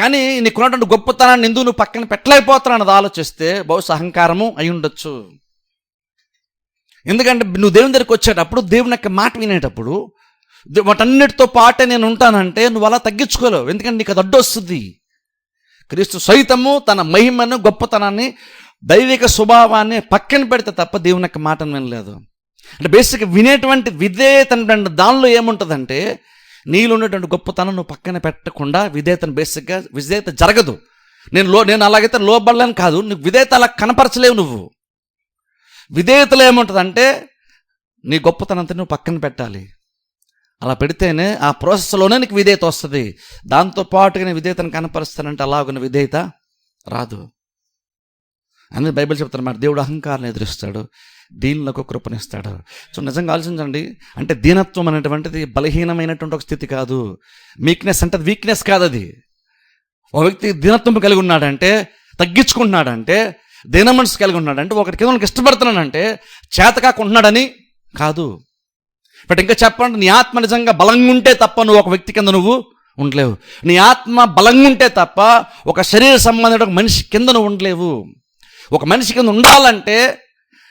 కానీ నీకున్నటువంటి గొప్పతనాన్ని ఎందుకు నువ్వు పక్కన పెట్టలేకపోతున్నావు అన్నది ఆలోచిస్తే బహుశా అహంకారము అయి ఉండొచ్చు. ఎందుకంటే నువ్వు దేవుని దగ్గరికి వచ్చేటప్పుడు, దేవుని యొక్క మాట వినేటప్పుడు వాటన్నిటితో పాటే నేను ఉంటానంటే నువ్వు అలా తగ్గించుకోలేవు. ఎందుకంటే నీకు అది అడ్డు వస్తుంది. క్రీస్తు సైతము తన మహిమను, గొప్పతనాన్ని, దైవిక స్వభావాన్ని పక్కన పెడితే తప్ప దేవుని యొక్క మాటను వినలేదు. అంటే బేసిక్గా వినేటువంటి విధేయత దానిలో ఏముంటుందంటే, నీలో ఉన్నటువంటి గొప్పతనం నువ్వు పక్కన పెట్టకుండా విధేయత జరగదు. నేను అలాగైతే లోబడలేను కాదు, నువ్వు విధేయత అలా కనపరచలేవు. నువ్వు విధేయతలో ఏముంటుందంటే నీ గొప్పతనంతా నువ్వు పక్కన పెట్టాలి. అలా పెడితేనే ఆ ప్రాసెస్లోనే నీకు విధేయత వస్తుంది. దాంతోపాటుగా నేను విధేయతను కనపరుస్తానంటే అలాగున్న విధేయత రాదు. అనేది బైబిల్ చెప్తున్నమాట. దేవుడు అహంకారాన్ని ఎదురిస్తాడు, దీనులకు కృపనిస్తాడు. సో నిజంగా ఆలోచించండి, అంటే దీనత్వం అనేటువంటిది బలహీనమైనటువంటి ఒక స్థితి కాదు. వీక్నెస్ అంటే వీక్నెస్ కాదు. అది ఒక వ్యక్తి దీనత్వం కలిగి ఉన్నాడంటే, తగ్గించుకుంటున్నాడంటే, దీన మనసు కలిగి ఉన్నాడంటే, ఒకటి కింద ఇష్టపడుతున్నాడంటే చేతకాకుంటున్నాడని కాదు. బట్ ఇంకా చెప్పాలంటే నీ ఆత్మ నిజంగా బలంగా ఉంటే తప్ప నువ్వు ఒక వ్యక్తి కింద నువ్వు ఉండలేవు. నీ ఆత్మ బలంగా ఉంటే తప్ప ఒక శరీర సంబంధమైన ఒక మనిషి కింద నువ్వు ఉండలేవు. ఒక మనిషి కింద ఉండాలంటే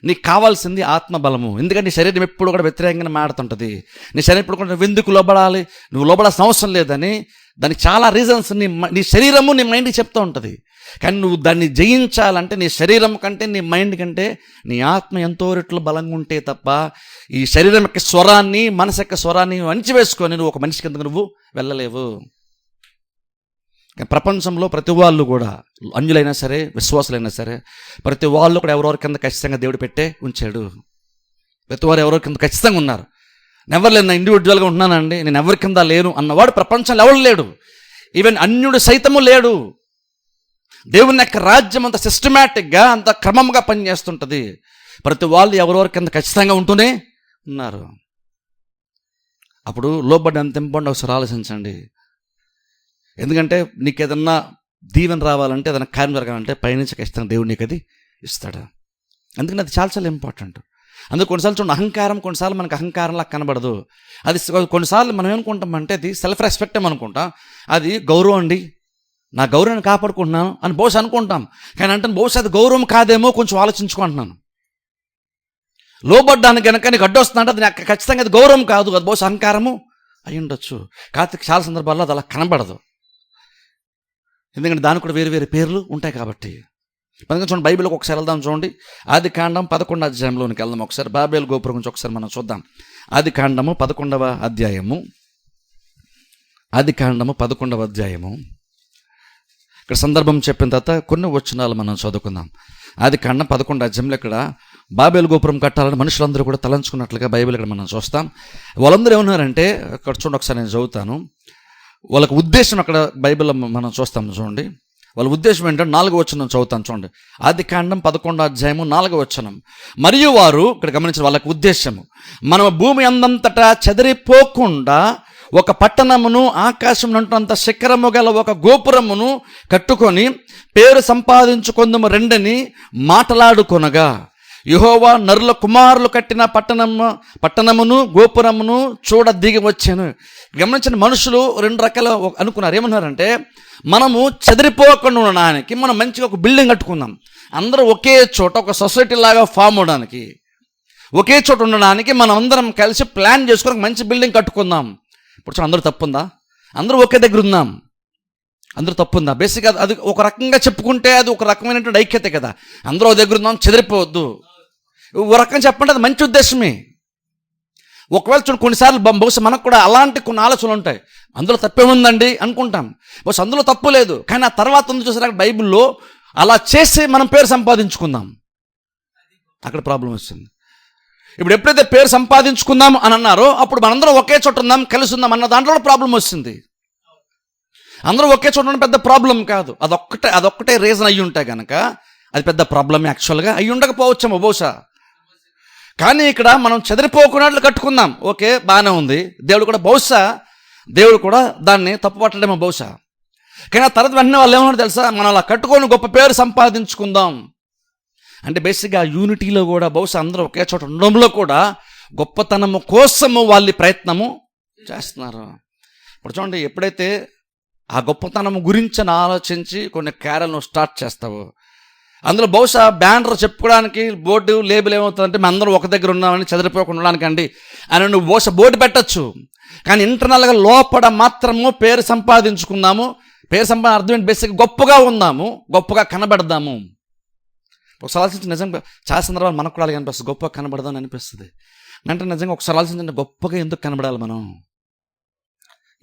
నీకు కావాల్సింది ఆత్మబలము. ఎందుకంటే నీ శరీరం ఎప్పుడు కూడా వ్యతిరేకంగా మాడుతుంటుంది. నీ శరీరం ఎప్పుడు కూడా నువ్వు ఎందుకు లోబడాలి, నువ్వు లోబడాల్సిన అవసరం లేదని దానికి చాలా రీజన్స్ నీ శరీరము నీ మైండ్కి చెప్తూ ఉంటుంది. కానీ నువ్వు దాన్ని జయించాలంటే నీ శరీరం కంటే నీ మైండ్ కంటే నీ ఆత్మ ఎంతో రెట్లు బలంగా ఉంటే తప్ప ఈ శరీరం యొక్క స్వరాన్ని, మనసు యొక్క స్వరాన్ని అణిచివేసుకొని నువ్వు ఒక మనిషి కిందకు నువ్వు వెళ్ళలేవు. ప్రపంచంలో ప్రతి వాళ్ళు కూడా, అన్యులైనా సరే విశ్వాసులైనా సరే, ప్రతి వాళ్ళు కూడా ఎవరెవరి కింద ఖచ్చితంగా దేవుడు పెట్టే ఉంచాడు. ప్రతి వారు ఎవరెవరి కింద ఖచ్చితంగా ఉన్నారు. ఎవరు లేను, నేను ఇండివిజువల్గా ఉంటున్నానండి, నేను ఎవరి కింద లేను అన్నవాడు ప్రపంచంలో ఎవరు లేడు. ఈవెన్ అన్యుడు సైతము లేడు. దేవుని యొక్క రాజ్యం అంత సిస్టమేటిక్గా, అంత క్రమంగా పనిచేస్తుంటుంది. ప్రతి వాళ్ళు ఎవరెవరి కింద ఖచ్చితంగా ఉంటూనే ఉన్నారు. అప్పుడు లోబడి అంత ఇంపార్టెంట్ ఒకసారి ఆలోచించండి. ఎందుకంటే నీకు ఏదన్నా దీవెన రావాలంటే, ఏదైనా కార్యం జరగాలంటే పైనుంచి ఖచ్చితంగా దేవుడు నీకు అది ఇస్తాడు. అందుకని అది చాలా చాలా ఇంపార్టెంట్. అందుకు కొన్నిసార్లు చూడండి, అహంకారం కొన్నిసార్లు మనకు అహంకారంలా కనబడదు. అది కొన్నిసార్లు మనం ఏమనుకుంటామంటే అది సెల్ఫ్ రెస్పెక్ట్ ఏమనుకుంటాం. అది గౌరవం అండి, నా గౌరవాన్ని కాపాడుకుంటున్నాను అని బహుశా అనుకుంటాం. కానీ అంటే బహుశా అది గౌరవం కాదేమో కొంచెం ఆలోచించుకుంటున్నాను. లోబడ్డానికి కనుక నీకు అడ్డొస్తుందంటే అది నాకు ఖచ్చితంగా అది గౌరవం కాదు, అది బహుశా అహంకారము అయి ఉండొచ్చు. కాకపోతే చాలా సందర్భాల్లో అది అలా కనబడదు. ఎందుకంటే దానికి కూడా వేరు వేరు పేర్లు ఉంటాయి కాబట్టి. చూడండి, బైబిల్కి ఒకసారి వెళ్దాం. చూడండి, ఆదికాండం 11వ అధ్యాయంలోనికి వెళ్దాం. ఒకసారి బాబేలు గోపురం గురించి ఒకసారి మనం చూద్దాం. ఆదికాండము 11వ అధ్యాయము. ఆదికాండము 11వ అధ్యాయము. ఇక్కడ సందర్భం చెప్పిన తర్వాత కొన్ని వచనాలు మనం చదువుకుందాం. ఆదికాండం 11వ అధ్యాయంలో ఇక్కడ బాబేలు గోపురం కట్టాలని మనుషులందరూ కూడా తలంచుకున్నట్లుగా బైబిల్ ఇక్కడ మనం చూస్తాం. వాళ్ళందరూ ఏమన్నారంటే, అక్కడ చూడండి ఒకసారి నేను చదువుతాను. వాళ్ళకి ఉద్దేశం అక్కడ బైబిల్లో మనం చూస్తాం. చూడండి, వాళ్ళ ఉద్దేశం ఏంటంటే 4వ వచనం చదువుతాను. చూడండి, ఆదికాండం 11వ అధ్యాయము 4వ వచనం. మరియు వారు ఇక్కడ గమనించిన వాళ్ళకి ఉద్దేశము, మన భూమి అందంతటా చెదిరిపోకుండా ఒక పట్టణమును, ఆకాశం నంటంత శిఖరము గల ఒక గోపురమును కట్టుకొని పేరు సంపాదించుకుందాము రెండని మాటలాడుకొనగా, యెహోవా నరుల కుమారులు కట్టిన పట్టణమును గోపురమును చూడ దిగి వచ్చాను. గమనించిన మనుషులు రెండు రకాల అనుకున్నారు. ఏమన్నారంటే, మనము చెదిరిపోకుండా ఉండడానికి మనం మంచిగా ఒక బిల్డింగ్ కట్టుకుందాం, అందరూ ఒకే చోట ఒక సొసైటీ లాగా ఫామ్ అవడానికి, ఒకే చోట ఉండడానికి మనం అందరం కలిసి ప్లాన్ చేసుకొని మంచి బిల్డింగ్ కట్టుకుందాం. ఇప్పుడు అందరూ తప్పుందా? అందరూ ఒకే దగ్గర ఉందాం, అందరూ తప్పుందా? బేసిక్గా అది ఒక రకంగా చెప్పుకుంటే అది ఒక రకమైనటువంటి ఐక్యత కదా. అందరూ ఒక దగ్గర ఉందాం, చెదిరిపోవద్దు. ఒక రకంగా చెప్పండి అది మంచి ఉద్దేశమే. ఒకవేళ చూడండి, కొన్నిసార్లు బహుశా మనకు కూడా అలాంటి కొన్ని ఆలోచనలు ఉంటాయి. అందులో తప్పేముందండి అనుకుంటాం, బహుశా అందులో తప్పు లేదు. కానీ ఆ తర్వాత ఉంది చూసారా బైబిల్లో, అలా చేసి మనం పేరు సంపాదించుకుందాం, అక్కడ ప్రాబ్లం వస్తుంది. ఇప్పుడు ఎప్పుడైతే పేరు సంపాదించుకుందాం అని అన్నారో అప్పుడు మనందరం ఒకే చోట ఉందాం, కలిసి ఉందాం అన్న దాంట్లో ప్రాబ్లం వస్తుంది. అందరూ ఒకే చోట ఉండడం పెద్ద ప్రాబ్లం కాదు, అదొక్కటే రీజన్ అయ్యి ఉంటాయి కనుక అది పెద్ద ప్రాబ్లం యాక్చువల్గా అయ్యి ఉండకపోవచ్చేమో బహుశా. కానీ ఇక్కడ మనం చెదిరిపోకున్నట్లు కట్టుకుందాం, ఓకే బాగానే ఉంది. దేవుడు కూడా దాన్ని తప్పు పట్టడమో బహుశా. కానీ ఆ తర్వాత వెంటనే వాళ్ళు ఏమన్నా తెలుసా, మనం అలా కట్టుకొని గొప్ప పేరు సంపాదించుకుందాం అంటే బేసిక్గా యూనిటీలో కూడా బహుశా అందరూ ఒకే చోట ఉండడంలో కూడా గొప్పతనము కోసము వాళ్ళు ప్రయత్నము చేస్తున్నారు. ఇప్పుడు చూడండి, ఎప్పుడైతే ఆ గొప్పతనము గురించి ఆలోచించి కొన్ని క్యారల్ను స్టార్ట్ చేస్తావు, అందులో బహుశా బ్యానర్ చెప్పుకోవడానికి బోర్డు లేబుల్ ఏమవుతుందంటే మేము అందరూ ఒక దగ్గర ఉన్నామని చెదిరిపోకుండా ఉండడానికండి అని నువ్వు బహుశా బోర్డు పెట్టచ్చు. కానీ ఇంటర్నల్గా లోపల మాత్రము పేరు సంపాదించుకుందాము. పేరు సంపాదన అర్థం ఏంటి? బేసిక్గా గొప్పగా ఉందాము, గొప్పగా కనబడదాము. ఒకసారి ఆలోచించి, నిజంగా చాలా సందర్భాలు మనకు కూడా అలాగే అనిపిస్తుంది, గొప్పగా కనబడదామని అనిపిస్తుంది. అంటే నిజంగా ఒకసారి ఆలోచించండి, గొప్పగా ఎందుకు కనబడాలి? మనం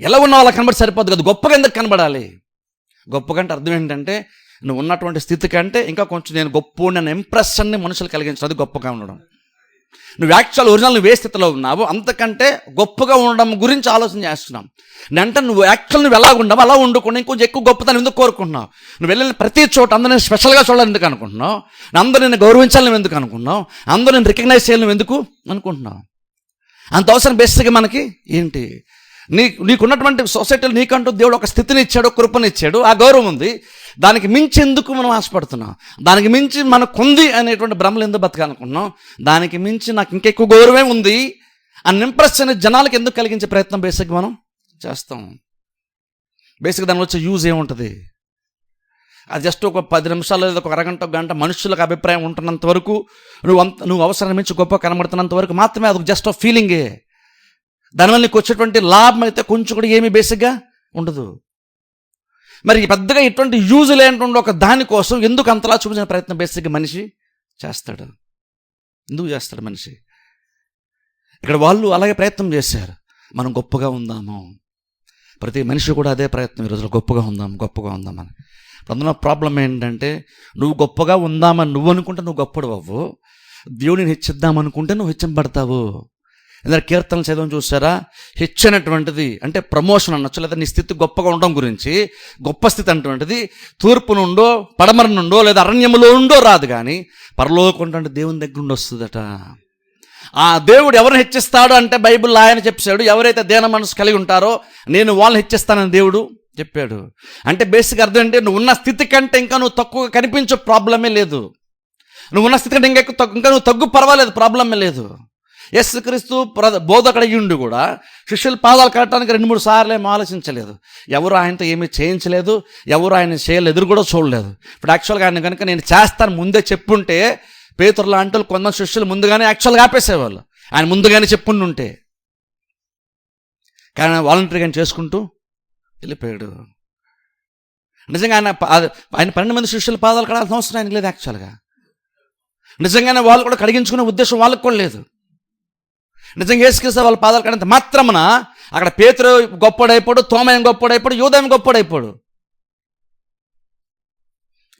ఎలా ఉన్నా అలా కనబడి సరిపోద్దు కదా, గొప్పగా ఎందుకు కనబడాలి? గొప్పగా అంటే అర్థం ఏంటంటే నువ్వు ఉన్నటువంటి స్థితి కంటే ఇంకా కొంచెం నేను గొప్ప అనే ఇంప్రెషన్ని మనుషులు కలిగించడం, అది గొప్పగా ఉండడం. నువ్వు యాక్చువల్ ఒరిజినల్ నువ్వు ఏ స్థితిలో ఉన్నావు అంతకంటే గొప్పగా ఉండడం గురించి ఆలోచన చేస్తున్నాం. అంటే నువ్వు యాక్చువల్ నువ్వు ఎలా ఉండవు అలా ఉండకుండా ఇంకొంచెం ఎక్కువ గొప్పతనం ఎందుకు కోరుకుంటున్నావు? నువ్వు వెళ్ళిన ప్రతి చోట అందరూ నేను స్పెషల్గా చూడాలని ఎందుకు అనుకుంటున్నావు? అందరూ నేను గౌరవించాలని ఎందుకు అనుకుంటున్నావు? అందరూ నేను రికగ్నైజ్ చేయాలని ఎందుకు అనుకుంటున్నావు? అంత అవసరం బేసిక్గా మనకి ఏంటి? నీకున్నటువంటి సొసైటీలో నీకంటూ దేవుడు ఒక స్థితిని ఇచ్చాడు, కృపనిచ్చాడు, ఆ గౌరవం ఉంది. దానికి మించి ఎందుకు మనం ఆశపడుతున్నాం? దానికి మించి మనకు ఉంది అనేటువంటి భ్రమలు ఎందుకు బతకాలనుకుంటున్నాం? దానికి మించి నాకు ఇంకెక్కువ గౌరవమే ఉంది అని ఇంప్రెస్ అనే జనాలకు ఎందుకు కలిగించే ప్రయత్నం బేసిక్గా మనం చేస్తాం. బేసిక్గా దానిలో వచ్చే యూజ్ ఏముంటుంది? అది జస్ట్ ఒక 10 నిమిషాలు లేదా ఒక అరగంట గంట మనుషులకు అభిప్రాయం ఉంటున్నంత వరకు నువ్వు అవసరం మించి గొప్ప కనబడుతున్నంత వరకు మాత్రమే అది జస్ట్ ఆఫ్ ఫీలింగే. దానివల్ల నీకు వచ్చేటువంటి లాభం అయితే కొంచెం కూడా ఏమీ బేసిక్గా ఉండదు. మరి పెద్దగా ఎటువంటి యూజ్ లేనటువంటి ఒక దానికోసం ఎందుకు అంతలా చూపించిన ప్రయత్నం బేసిక్గా మనిషి చేస్తాడు? ఎందుకు చేస్తాడు మనిషి? ఇక్కడ వాళ్ళు అలాగే ప్రయత్నం చేశారు, మనం గొప్పగా ఉందాము. ప్రతి మనిషి కూడా అదే ప్రయత్నం ఈ రోజులో, గొప్పగా ఉందామని. అందులో ప్రాబ్లం ఏంటంటే, నువ్వు గొప్పగా ఉందామని నువ్వు అనుకుంటే నువ్వు గొప్పడు అవ్వు, దేవుడిని హెచ్చిద్దామనుకుంటే నువ్వు హెచ్చింపడతావు. ఎందుకంటే కీర్తనలు చదవని చూసారా, హెచ్చనటువంటిది అంటే ప్రమోషన్ అనొచ్చు, లేదా నీ స్థితి గొప్పగా ఉండడం గురించి. గొప్ప స్థితి అటువంటిది తూర్పు నుండో పడమర నుండో లేదా అరణ్యములో ఉండో రాదు, కానీ పరలోకం అంటే దేవుని దగ్గర నుండి వస్తుందట. ఆ దేవుడు ఎవరిని హెచ్చిస్తాడు అంటే బైబిల్ ఆయన చెప్పాడు, ఎవరైతే దేన మనసు కలిగి ఉంటారో నేను వాళ్ళని హెచ్చిస్తానని దేవుడు చెప్పాడు. అంటే బేసిక్ అర్థం అంటే నువ్వు ఉన్న స్థితి కంటే ఇంకా నువ్వు తక్కువ కనిపించే ప్రాబ్లమే లేదు. నువ్వు ఉన్న స్థితి కంటే ఇంకా నువ్వు తగ్గు పర్వాలేదు, ప్రాబ్లమే లేదు. యేసుక్రీస్తు బోధకుడయ్యుండి కూడా శిష్యుల పాదాలు కట్టడానికి 2-3 సార్లు ఏమీ ఆలోచించలేదు. ఎవరు ఆయనతో ఏమీ చేయించలేదు, ఎవరు ఆయన చేయలేదు, ఎదురు కూడా చూడలేదు. ఇప్పుడు యాక్చువల్గా ఆయన కనుక నేను చేస్తాను ముందే చెప్పుంటే పేతురు లాంటి కొంతమంది శిష్యులు ముందుగానే యాక్చువల్గా ఆపేసేవాళ్ళు, ఆయన ముందుగానే చెప్పుంటే. కానీ వాలంటరీగా ఆయన చేసుకుంటూ వెళ్ళిపోయాడు. నిజంగా ఆయన 12 మంది శిష్యుల పాదాలు కడాల్సిన అవసరం ఆయనకు లేదు. యాక్చువల్గా నిజంగానే వాళ్ళు కూడా కడిగించుకునే ఉద్దేశం వాళ్ళకు కూడా లేదు. నిజంగా యేసుక్రీస్తు వాళ్ళ పాదాలు కడిగినంత మాత్రమున అక్కడ పేతురు గొప్పడైపోడు, తోమయం గొప్పడైపోడు, యూదాయం గొప్పడైపోడు.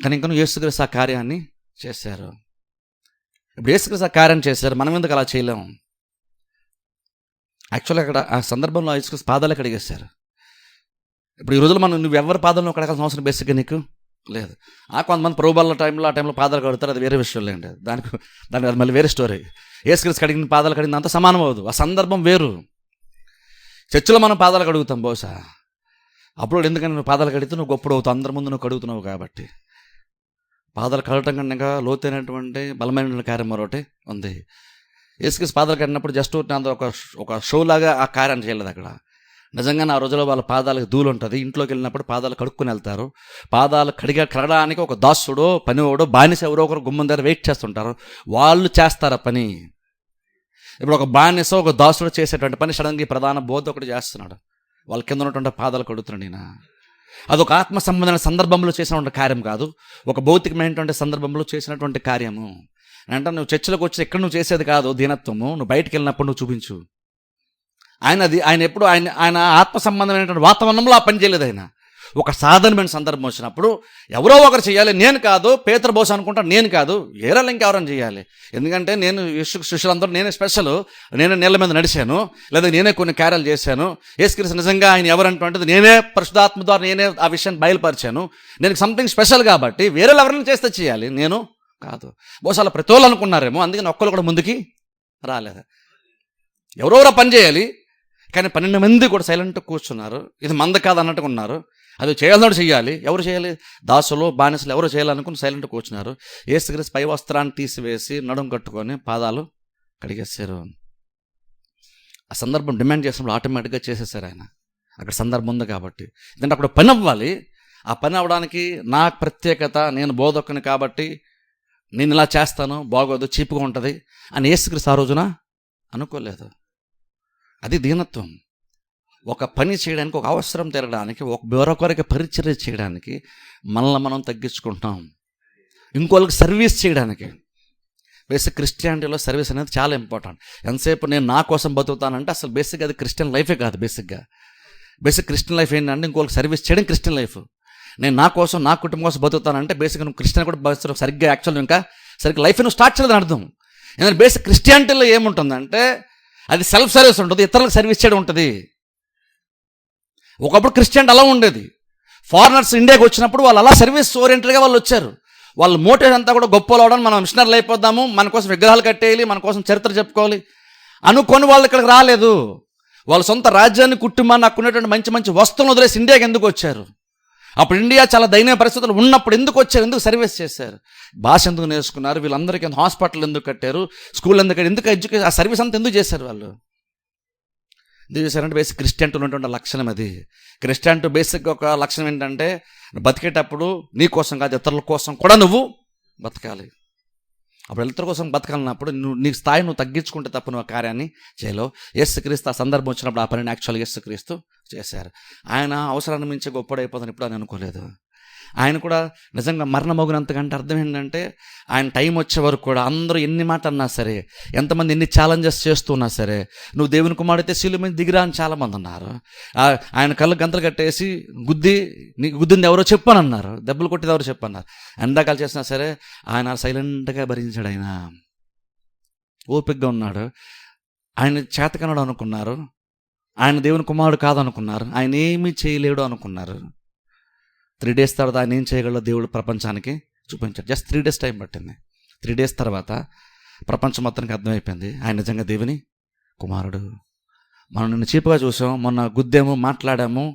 కానీ ఇంకా యేసుక్రీస్తు ఆ కార్యాన్ని చేశారు. ఇప్పుడు యేసుక్రీస్తు ఆ కార్యాన్ని చేశారు, మనం ఎందుకు అలా చేయలేము? యాక్చువల్గా అక్కడ ఆ సందర్భంలో యేసుక్రీస్తు పాదాలే కడిగేశారు. ఇప్పుడు ఈ రోజుల్లో నువ్వు ఎవరి పాదాలను కడగాల్సిన అవసరం బేసిక్గా నీకు లేదు. కొంతమంది ప్రభుబాల ఆ టైంలో పాదాలు కడుగుతారు, అది వేరే విషయం లేండి. దానికి అది మళ్ళీ వేరే స్టోరీ. యేసుక్రీస్తు కడిగిన పాదాలు కడిగిన అంత సమానం అవ్వదు, ఆ సందర్భం వేరు. చర్చిలో మనం పాదాలు కడుగుతాం బహుశా, అప్పుడు ఎందుకని నువ్వు పాదాలు కడిగితే నువ్వు గొప్పడు అవుతావు, అందరి ముందు నువ్వు కడుగుతున్నావు కాబట్టి. పాదాలు కడగటం కన్నా లోతైనటువంటి బలమైన కార్యం మరొకటి ఉంది. యేసుక్రీస్తు పాదాలు కడిగినప్పుడు జస్ట్ ఒక షో లాగా ఆ కార్యాన్ని చేయలేదు. అక్కడ నిజంగా ఆ రోజులో వాళ్ళ పాదాలకు ధూళి ఉంటుంది. ఇంట్లోకి వెళ్ళినప్పుడు పాదాలు కడుక్కుని వెళ్తారు. పాదాలు కడగడానికి ఒక దాసుడో పనివాడో బానిస ఎవరో ఒకరు గుమ్మం దగ్గర వెయిట్ చేస్తుంటారు, వాళ్ళు చేస్తారు ఆ పని. ఇప్పుడు ఒక బానిస ఒక దాసుడు చేసేటువంటి పని సడన్గా ప్రధాన బోధకుడు చేస్తున్నాడు, వాళ్ళ కింద ఉన్నటువంటి పాదాలు కడుగుతున్నాడు. నేను అదొక ఆత్మ సంబంధమైన సందర్భంలో చేసినటువంటి కార్యం కాదు, ఒక భౌతికమైనటువంటి సందర్భంలో చేసినటువంటి కార్యము. అంటే నువ్వు చర్చలకు వచ్చి ఎక్కడ నువ్వు చేసేది కాదు దీనత్వము, నువ్వు బయటికి వెళ్ళినప్పుడు నువ్వు చూపించు. ఆయన ఎప్పుడు ఆయన ఆత్మ సంబంధమైనటువంటి వాతావరణంలో ఆ పని చేయలేదు. ఆయన ఒక సాధారణమైన సందర్భం వచ్చినప్పుడు ఎవరో ఒకరు చేయాలి, నేను కాదు. పేతురు బహుశా అనుకుంటా నేను కాదు, వేరే ఇంకెవరైనా చేయాలి. ఎందుకంటే నేను శిష్యులందరూ నేనే స్పెషల్, నేనే నీళ్ళ మీద నడిచాను, లేదా నేనే కొన్ని కార్యాలు చేశాను. యేసుక్రీస్తు నిజంగా ఆయన ఎవరంటువంటిది నేనే పరిశుద్ధాత్మ ద్వారా నేనే ఆ విషయాన్ని బయలుపరిచాను. నేను సంథింగ్ స్పెషల్ కాబట్టి వేరే ఎవరైనా చేస్తే చేయాలి, నేను కాదు. బహుశా అలా ప్రతి వాళ్ళు అనుకున్నారేమో, అందుకని ఒక్కరు కూడా ముందుకి రాలేదు. ఎవరెవరో పని చేయాలి, కానీ 12 మంది కూడా సైలెంట్గా కూర్చున్నారు. ఇది మంద కాదు అన్నట్టుగా ఉన్నారు. అది చేయాలన్నట్టు చేయాలి. ఎవరు చేయాలి? దాసులు బానిసలు ఎవరు చేయాలనుకుని సైలెంట్గా కూర్చున్నారు. యేసుక్రీస్తు పై వస్త్రాన్ని తీసివేసి నడుం కట్టుకొని పాదాలు కడిగేశారు. ఆ సందర్భం డిమాండ్ చేసినప్పుడు ఆటోమేటిక్గా చేసేసారు ఆయన. అక్కడ సందర్భం ఉంది కాబట్టి. ఎందుకంటే అక్కడ పని అవ్వాలి. ఆ పని అవ్వడానికి నా ప్రత్యేకత, నేను బోధకుని కాబట్టి నేను ఇలా చేస్తాను, బాగోదు, చీపుగా ఉంటుంది అని యేసుక్రీస్తు ఆ రోజున అనుకోలేదు. అది దీనత్వం. ఒక పని చేయడానికి, ఒక అవసరం తీరడానికి, మరొకరికి పరిచర్య చేయడానికి మనల్ని మనం తగ్గించుకుంటాం, ఇంకోళ్ళకి సర్వీస్ చేయడానికి. బేసిక్ క్రిస్టియానిటీలో సర్వీస్ అనేది చాలా ఇంపార్టెంట్. ఎంతసేపు నేను నా కోసం బతుకుతానంటే అసలు బేసిక్గా అది క్రిస్టియన్ లైఫే కాదు. బేసిక్ క్రిస్టియన్ లైఫ్ ఏంటంటే ఇంకోళ్ళకి సర్వీస్ చేయడం క్రిస్టియన్ లైఫ్. నేను నా కోసం, నా కుటుంబం కోసం బతుకుతానంటే బేసిక్గా నువ్వు క్రిస్టియన్ కూడా బతుకు సరిగ్గా యాక్చువల్గా ఇంకా సరిగ్గా లైఫ్ నువ్వు స్టార్ట్ చేయలేదని అర్థం. ఎందుకంటే బేసిక్ క్రిస్టియానిటీలో ఏముంటుందంటే అది సెల్ఫ్ సర్వీస్ ఉంటుంది, ఇతరులకు సర్వీస్ చేయడం ఉంటుంది. ఒకప్పుడు క్రిస్టియానిటీ అలా ఉండేది. ఫారినర్స్ ఇండియాకి వచ్చినప్పుడు వాళ్ళు అలా సర్వీస్ ఓరియంటెడ్గా వాళ్ళు వచ్చారు. వాళ్ళ మోటివ్ అంతా కూడా గొప్పలు అవడం, మనం మిషనరీలు అయిపోద్దాము, మన కోసం విగ్రహాలు కట్టేయాలి, మన కోసం చరిత్ర చెప్పుకోవాలి అనుకొని వాళ్ళు ఇక్కడికి రాలేదు. వాళ్ళ సొంత రాజ్యాన్ని, కుటుంబాన్ని, అక్కున్నటువంటి మంచి మంచి వస్తువులను వదిలేసి ఇండియాకి ఎందుకు వచ్చారు? అప్పుడు ఇండియా చాలా దయనీయ పరిస్థితులు ఉన్నప్పుడు ఎందుకు వచ్చారు? ఎందుకు సర్వీస్ చేశారు? భాష ఎందుకు నేర్చుకున్నారు? వీళ్ళందరికీ హాస్పిటల్ ఎందుకు కట్టారు? స్కూల్ ఎందుకు ఎడ్యుకేషన్, ఆ సర్వీస్ అంతా ఎందుకు చేశారు వాళ్ళు? ఎందుకు చేశారంటే బేసిక్ క్రిస్టియన్టీలో ఉన్నటువంటి లక్షణం అది. క్రిస్టియన్టీ బేసిక్ ఒక లక్షణం ఏంటంటే బతికేటప్పుడు నీ కోసం కాదు, ఇతరుల కోసం కూడా నువ్వు బతకాలి. అప్పుడు ఇతరుల కోసం బతకాలన్నప్పుడు నీ స్థాయి నువ్వు తగ్గించుకుంటే తప్ప నువ్వు ఆ కార్యాన్ని చేయలేవు. యేసుక్రీస్తు ఆ సందర్భం వచ్చినప్పుడు ఆ పనిని యాక్చువల్గా యేసుక్రీస్తు చేశారు. ఆయన అవసరాన్ని మించి గొప్పడైపోతాను ఇప్పుడు అని అనుకోలేదు. ఆయన కూడా నిజంగా మరణమోగినంతకంటే అర్థం ఏంటంటే ఆయన టైం వచ్చే వరకు కూడా అందరూ ఎన్ని మాట అన్నా సరే, ఎంతమంది ఎన్ని ఛాలెంజెస్ చేస్తున్నా సరే, నువ్వు దేవుని కుమారుడైతే శిలువ మీద దిగిరా అని చాలామంది అన్నారు. ఆయన కళ్ళు గంతలు కట్టేసి నీకు గుద్దింది ఎవరో చెప్పానన్నారు, దెబ్బలు కొట్టింది ఎవరో చెప్పన్నారు. ఎండాకాలు చేసినా సరే ఆయన సైలెంట్గా భరించాడు. ఆయన ఓపికగా ఉన్నాడు. ఆయన చేతకనడు అనుకున్నారు, ఆయన దేవుని కుమారుడు కాదనుకున్నారు, ఆయన ఏమీ చేయలేడు అనుకున్నారు. 3 days తర్వాత ఆయన ఏం చేయగలడో దేవుడు ప్రపంచానికి చూపించాడు. జస్ట్ 3 days టైం పట్టింది. 3 days తర్వాత ప్రపంచం మొత్తానికి అర్థమైపోయింది ఆయన నిజంగా దేవుని కుమారుడు. మనం నిన్ను చీపుగా చూసాం, మొన్న గుద్దాము, మాట్లాడాము,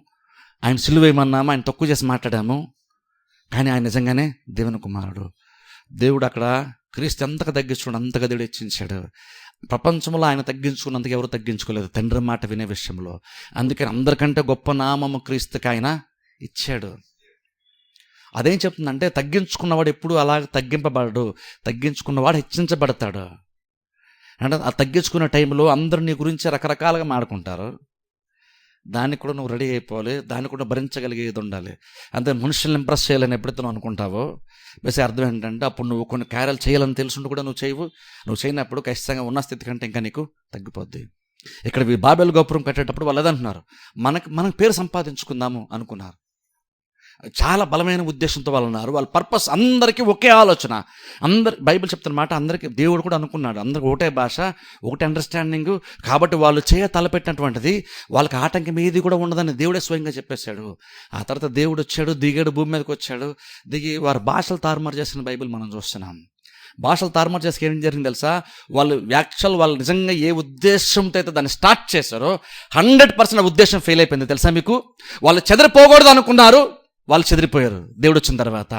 ఆయన సిలువేయమన్నాము, ఆయన తక్కువ చేసి మాట్లాడాము, కానీ ఆయన నిజంగానే దేవుని కుమారుడు. దేవుడు అక్కడ క్రీస్తు ఎంతగా తగ్గించుకున్నాడు అంతగా దేవుడు హెచ్చించాడు. ప్రపంచంలో ఆయన తగ్గించుకున్నందుకు ఎవరు తగ్గించుకోలేదు తండ్రి మాట వినే విషయంలో. అందుకని అందరికంటే గొప్ప నామము క్రీస్తుకి ఆయన ఇచ్చాడు. అదేం చెప్తుందంటే తగ్గించుకున్నవాడు ఎప్పుడు అలా తగ్గింపబడడు, తగ్గించుకున్నవాడు హెచ్చించబడతాడు. అంటే ఆ తగ్గించుకునే టైంలో అందరూ నీ గురించి రకరకాలుగా మాడుకుంటారు. దానికి కూడా నువ్వు రెడీ అయిపోవాలి, దాన్ని కూడా భరించగలిగేది ఉండాలి. అంతే మనుషుల్ని ఇంప్రెస్ చేయాలని ఎప్పుడైతే నువ్వు అనుకుంటావో బేసి అర్థం ఏంటంటే అప్పుడు నువ్వు కొన్ని కార్యాలు చేయాలని తెలుసుంటూ కూడా నువ్వు చేయవు. నువ్వు చేయనప్పుడు ఖచ్చితంగా ఉన్న స్థితి కంటే ఇంకా నీకు తగ్గిపోద్ది. ఇక్కడ బాబెల్ గోపురం కట్టేటప్పుడు వాళ్ళు అదంటున్నారు, మనకు పేరు సంపాదించుకుందాము అనుకున్నారు. చాలా బలమైన ఉద్దేశంతో వాళ్ళు ఉన్నారు. వాళ్ళ పర్పస్ అందరికీ ఒకే ఆలోచన. బైబిల్ చెప్తున్న మాట అందరికీ దేవుడు కూడా అనుకున్నాడు, అందరికి ఒకటే భాష, ఒకటే అండర్స్టాండింగ్. కాబట్టి వాళ్ళు తలపెట్టినటువంటిది వాళ్ళకి ఆటంకం ఏది కూడా ఉండదని దేవుడే స్వయంగా చెప్పేశాడు. ఆ తర్వాత దేవుడు వచ్చాడు, దిగాడు, భూమి మీదకి వచ్చాడు, దిగి వారి భాషలు తారుమారు చేసిన బైబిల్ మనం చూస్తున్నాం. భాషలు తారుమారు చేసి ఏం జరిగింది తెలుసా? వాళ్ళు నిజంగా ఏ ఉద్దేశంతో అయితే దాన్ని స్టార్ట్ చేశారో 100% ఉద్దేశం ఫెయిల్ అయిపోయింది తెలుసా మీకు? వాళ్ళు చెదిరిపోకూడదు అనుకున్నారు, వాళ్ళు చెదిరిపోయారు. దేవుడు వచ్చిన తర్వాత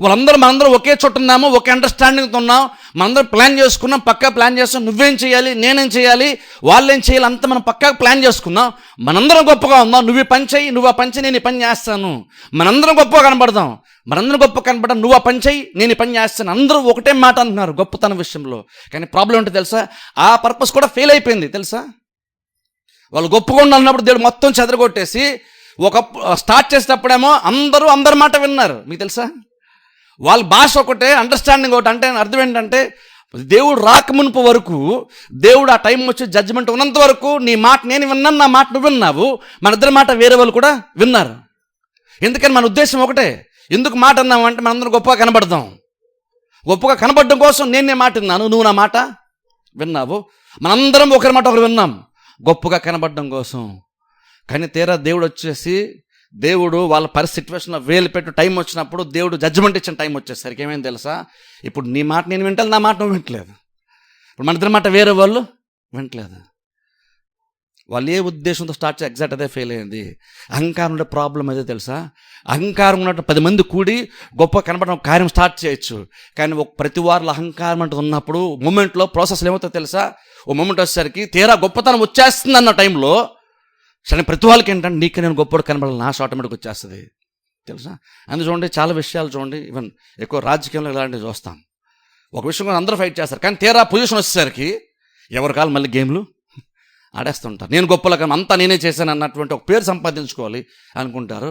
మనందరం ఒకే చోట ఉన్నాము, ఒకే అండర్స్టాండింగ్తో ఉన్నాం, మనందరం ప్లాన్ చేసుకున్నాం, పక్కా ప్లాన్ చేస్తాం. నువ్వేం చేయాలి, నేనేం చేయాలి, వాళ్ళేం చేయాలి, అంతా మనం పక్కా ప్లాన్ చేసుకున్నాం. మనందరం గొప్పగా ఉందాం, నువ్వు ఈ పని చేయి, నువ్వు ఆ పని చేయి, నేను ఈ పని చేస్తాను. మనందరం గొప్పగా కనబడదాం, మనందరం గొప్ప కనబడడం, నువ్వు ఆ పని చేయి, నేను ఈ పని చేస్తాను. అందరూ ఒకటే మాట అంటున్నారు గొప్పతనం విషయంలో. కానీ ప్రాబ్లం ఏంటో తెలుసా? ఆ పర్పస్ కూడా ఫెయిల్ అయిపోయింది తెలుసా? వాళ్ళు గొప్పగా ఉండాలన్నప్పుడు దేవుడు మొత్తం చెదరగొట్టేసి స్టార్ట్ చేసేటప్పుడేమో అందరి మాట విన్నారు. మీకు తెలుసా? వాళ్ళ భాష ఒకటే, అండర్స్టాండింగ్ ఒకటి. అంటే అర్థం ఏంటంటే దేవుడు రాకమునుపు వరకు, దేవుడు ఆ టైం వచ్చి జడ్జిమెంట్ ఉన్నంత వరకు నీ మాట నేను విన్నాను, నా మాట నువ్వు విన్నావు, మన ఇద్దరి మాట వేరే వాళ్ళు కూడా విన్నారు. ఎందుకని మన ఉద్దేశం ఒకటే. ఎందుకు మాట అన్నాము అంటే మనందరం గొప్పగా కనబడదాం. గొప్పగా కనబడడం కోసం నేను మాట విన్నాను, నువ్వు నా మాట విన్నావు, మనందరం ఒకరి మాట ఒకరు విన్నాం గొప్పగా కనబడడం కోసం. కానీ తీరా దేవుడు వచ్చేసి వాళ్ళ సిచ్యువేషన్లో వేలు పెట్టు టైం వచ్చినప్పుడు దేవుడు జడ్జిమెంట్ ఇచ్చిన టైం వచ్చేసరికి ఏమైంది తెలుసా? ఇప్పుడు నీ మాట నేను వింటాను, నా మాట నువ్వు వింటలేదు. ఇప్పుడు మన ఇద్దరి మాట వేరే వాళ్ళు వింటలేదు. వాళ్ళు ఏ ఉద్దేశంతో స్టార్ట్ చేసి ఎగ్జాక్ట్ అదే ఫెయిల్ అయింది. అహంకారం ఉండే ప్రాబ్లం అదే తెలుసా? అహంకారం ఉన్నట్టు 10 మంది కూడి గొప్ప కనబడడం కార్యం స్టార్ట్ చేయొచ్చు. కానీ ప్రతి వారిలో అహంకారం అంటూ ఉన్నప్పుడు మూమెంట్లో ప్రాసెస్లు ఏమవుతుందో తెలుసా? ఓ మూమెంట్ వచ్చేసరికి తీరా గొప్పతనం వచ్చేస్తుంది అన్న టైంలో సరే ప్రతి వాళ్ళకి ఏంటంటే నీకు నేను గొప్పడు కనబడాలి, నా ఆటోమేటిక్ వచ్చేస్తుంది తెలుసా? అందుకు చూడండి, చాలా విషయాలు చూడండి, ఈవెన్ ఎక్కువ రాజకీయంలో ఇలాంటివి చూస్తాం. ఒక విషయం కూడా అందరూ ఫైట్ చేస్తారు, కానీ తీరా పొజిషన్ వచ్చేసరికి ఎవరి కాలం మళ్ళీ గేమ్లు ఆడేస్తుంటారు. నేను గొప్పలో కానీ అంతా నేనే చేశాను అన్నటువంటి ఒక పేరు సంపాదించుకోవాలి అనుకుంటారు.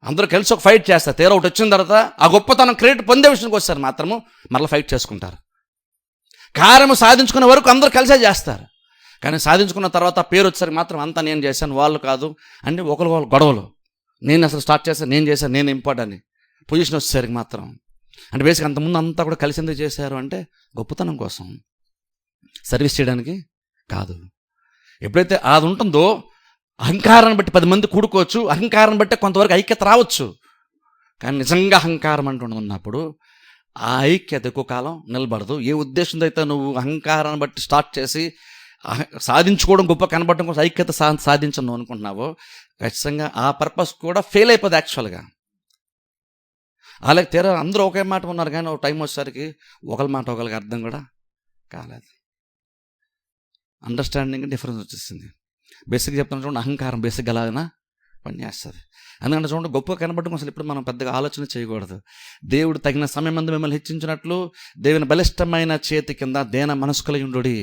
అందరూ కలిసి ఒక ఫైట్ చేస్తారు. తీరా ఒకటి వచ్చిన తర్వాత ఆ గొప్పతనం క్రెడిట్ పొందే విషయానికి వస్తారు మాత్రము మళ్ళీ ఫైట్ చేసుకుంటారు. కార్యము సాధించుకునే వరకు అందరూ కలిసే చేస్తారు. కానీ సాధించుకున్న తర్వాత పేరు వచ్చేసరికి మాత్రం అంతా నేను చేశాను, వాళ్ళు కాదు అంటే ఒకరు గొడవలు. నేను అసలు స్టార్ట్ చేశాను, నేను చేశాను, నేను ఇంపార్టెంట్ అని పొజిషన్ వచ్చేసరికి మాత్రం అంటే బేసిక్ అంతకుముందు అంతా కూడా కలిసి ఎందుకు చేశారు అంటే గొప్పతనం కోసం, సర్వీస్ చేయడానికి కాదు. ఎప్పుడైతే అది ఉంటుందో అహంకారాన్ని బట్టి 10 మంది కూడుకోవచ్చు, అహంకారాన్ని బట్టి కొంతవరకు ఐక్యత రావచ్చు. కానీ నిజంగా అహంకారం అంటూ ఉన్నప్పుడు ఆ ఐక్యత ఎక్కువ కాలం నిలబడదు. ఏ ఉద్దేశంతో అయితే నువ్వు అహంకారాన్ని బట్టి స్టార్ట్ చేసి సాధించుకోవడం, గొప్ప కనబడడం కోసం ఐక్యత సాధించను అనుకుంటున్నావో ఖచ్చితంగా ఆ పర్పస్ కూడా ఫెయిల్ అయిపోతుంది యాక్చువల్గా. అలాగే తీరా అందరూ ఒకే మాట ఉన్నారు, కానీ ఒక టైం వచ్చేసరికి ఒకరి మాట ఒకరికి అర్థం కూడా కాలేదు. అండర్స్టాండింగ్ డిఫరెన్స్ వచ్చేసింది. బేసిక్గా చెప్తాను చూడండి, అహంకారం బేసిక్గా అలాగనా పనిచేస్తుంది. ఎందుకంటే చూడండి, గొప్ప కనబడడం అసలు ఇప్పుడు మనం పెద్దగా ఆలోచన చేయకూడదు. దేవుడు తగిన సమయం మందు మిమ్మల్ని హెచ్చించినట్లు దేవుని బలిష్టమైన చేతి కింద దేన మనసు కలిగి ఉండుడి.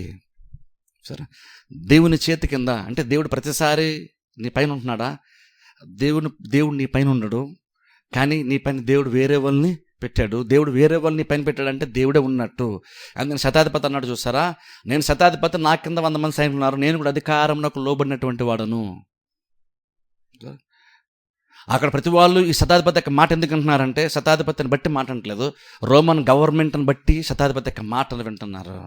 సరే, దేవుని చేతి కింద అంటే దేవుడు ప్రతిసారి నీ పైన ఉంటున్నాడా? దేవుడు నీ పైన ఉండడు, కానీ నీ పైన దేవుడు వేరే వాళ్ళని పెట్టాడు. దేవుడు వేరే వాళ్ళని పైన పెట్టాడంటే దేవుడే ఉన్నట్టు. అందుకని శతాధిపతి అన్నాడు చూసారా, నేను శతాధిపతి, నా కింద 100 మంది సైనికులు ఉన్నారు, నేను కూడా అధికారంలోకి లోబడినటువంటి వాడను. అక్కడ ప్రతి వాళ్ళు ఈ శతాధిపతి యొక్క మాట ఎందుకు అంటున్నారంటే శతాధిపతిని బట్టి మాట అంటలేదు, రోమన్ గవర్నమెంట్ని బట్టి శతాధిపతి యొక్క మాటలు వింటున్నారు.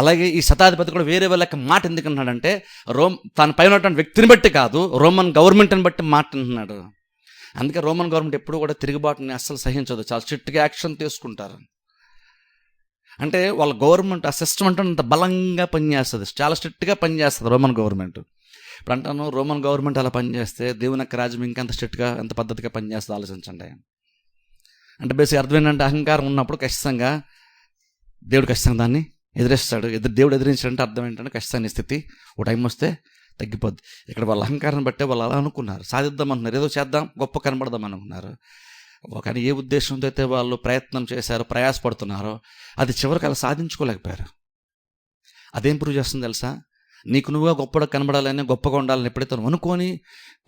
అలాగే ఈ శతాధిపతి కూడా వేరే వాళ్ళ యొక్క మాట ఎందుకు అంటున్నాడంటే తన పైన ఉన్నటువంటి వ్యక్తిని బట్టి కాదు, రోమన్ గవర్నమెంట్ని బట్టి మాట అంటున్నాడు. అందుకే రోమన్ గవర్నమెంట్ ఎప్పుడు కూడా తిరుగుబాటుని అస్సలు సహించదు, చాలా స్ట్రిక్ట్గా యాక్షన్ తీసుకుంటారు. అంటే వాళ్ళ గవర్నమెంట్ ఆ సిస్టమ్ అంటే అంత బలంగా పనిచేస్తుంది, చాలా స్ట్రిక్ట్గా పనిచేస్తుంది రోమన్ గవర్నమెంట్. ఇప్పుడు అంటాను, రోమన్ గవర్నమెంట్ అలా పనిచేస్తే దేవుని యొక్క రాజ్యం ఇంకెంత స్ట్రిక్ట్గా ఎంత పద్ధతిగా పనిచేస్తుంది ఆలోచించండి. అంటే బేసిక్ అర్థం ఏంటంటే అహంకారం ఉన్నప్పుడు ఖచ్చితంగా దేవుడు ఖచ్చితంగా దాన్ని ఎదిరిస్తాడు. దేవుడు ఎదిరించాడంటే అర్థం ఏంటంటే ఖచ్చితంగా స్థితి ఓ టైం వస్తే తగ్గిపోద్ది. ఇక్కడ వాళ్ళ అహంకారాన్ని బట్టే వాళ్ళు అలా అనుకున్నారు, సాధిద్దాం అనుకున్నారు, ఏదో చేద్దాం, గొప్ప కనబడదాం అనుకున్నారు. కానీ ఏ ఉద్దేశంతో అయితే వాళ్ళు ప్రయత్నం చేశారో, ప్రయాసపడుతున్నారో, అది చివరికి అలా సాధించుకోలేకపోయారు. అదేం ప్రూవ్ చేస్తుంది తెలుసా? నీకు నువ్వుగా గొప్పగా కనబడాలని, గొప్పగా ఉండాలని ఎప్పుడైతే అనుకొని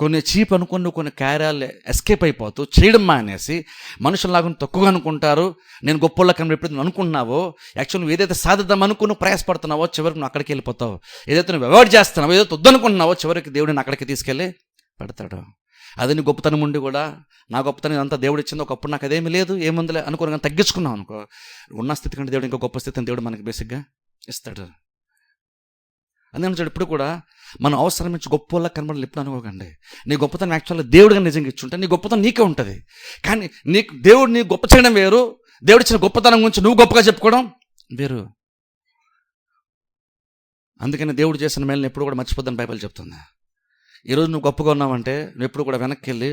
కొన్ని చీప్ అనుకుని నువ్వు కొన్ని కార్యాలు ఎస్కేప్ అయిపోతూ చేయడం మానేసి మనుషుల్లాగా తక్కువగా అనుకుంటారు, నేను గొప్పలా కనబడి ఎప్పుడైతే నువ్వు అనుకున్నావో, యాక్చువల్ నువ్వు ఏదైతే సాధిద్దాం అనుకుని ప్రయాసపడుతున్నావో చివరికి నువ్వు అక్కడికి వెళ్ళిపోతావు. ఏదైతే నువ్వు అవాయిడ్ చేస్తున్నావో, ఏదైతే వద్దనుకుంటున్నావో చివరికి దేవుడిని అక్కడికి తీసుకెళ్ళి పెడతాడు. అది నీ గొప్పతనం ఉండి కూడా నా గొప్పతనం అంతా దేవుడు ఇచ్చింది, ఒకప్పుడు నాకు అదేమి లేదు, ఏముందిలే అనుకోని కానీ తగ్గించుకున్నావు అనుకో, ఉన్న స్థితి కంటే దేవుడు ఇంకో గొప్ప స్థితిని దేవుడు మనకి బేసిక్గా ఇస్తాడు. అందుకని ఇప్పుడు కూడా మనం అవసరం ఇచ్చి గొప్ప వాళ్ళ కనబడాలి ఎప్పుడు అనుకోకండి. నీ గొప్పతనం యాక్చువల్గా దేవుడిగా నిజంగా ఇచ్చుంటే నీ గొప్పతనం నీకే ఉంటుంది. కానీ దేవుడు నీ గొప్ప చేయడం వేరు, దేవుడు ఇచ్చిన గొప్పతనం గురించి నువ్వు గొప్పగా చెప్పుకోవడం వేరు. అందుకని దేవుడు చేసిన మేలుని ఎప్పుడు కూడా మర్చిపోద్దని బైబిల్ చెప్తుంది. ఈరోజు నువ్వు గొప్పగా ఉన్నావంటే నువ్వు ఎప్పుడు కూడా వెనక్కి వెళ్ళి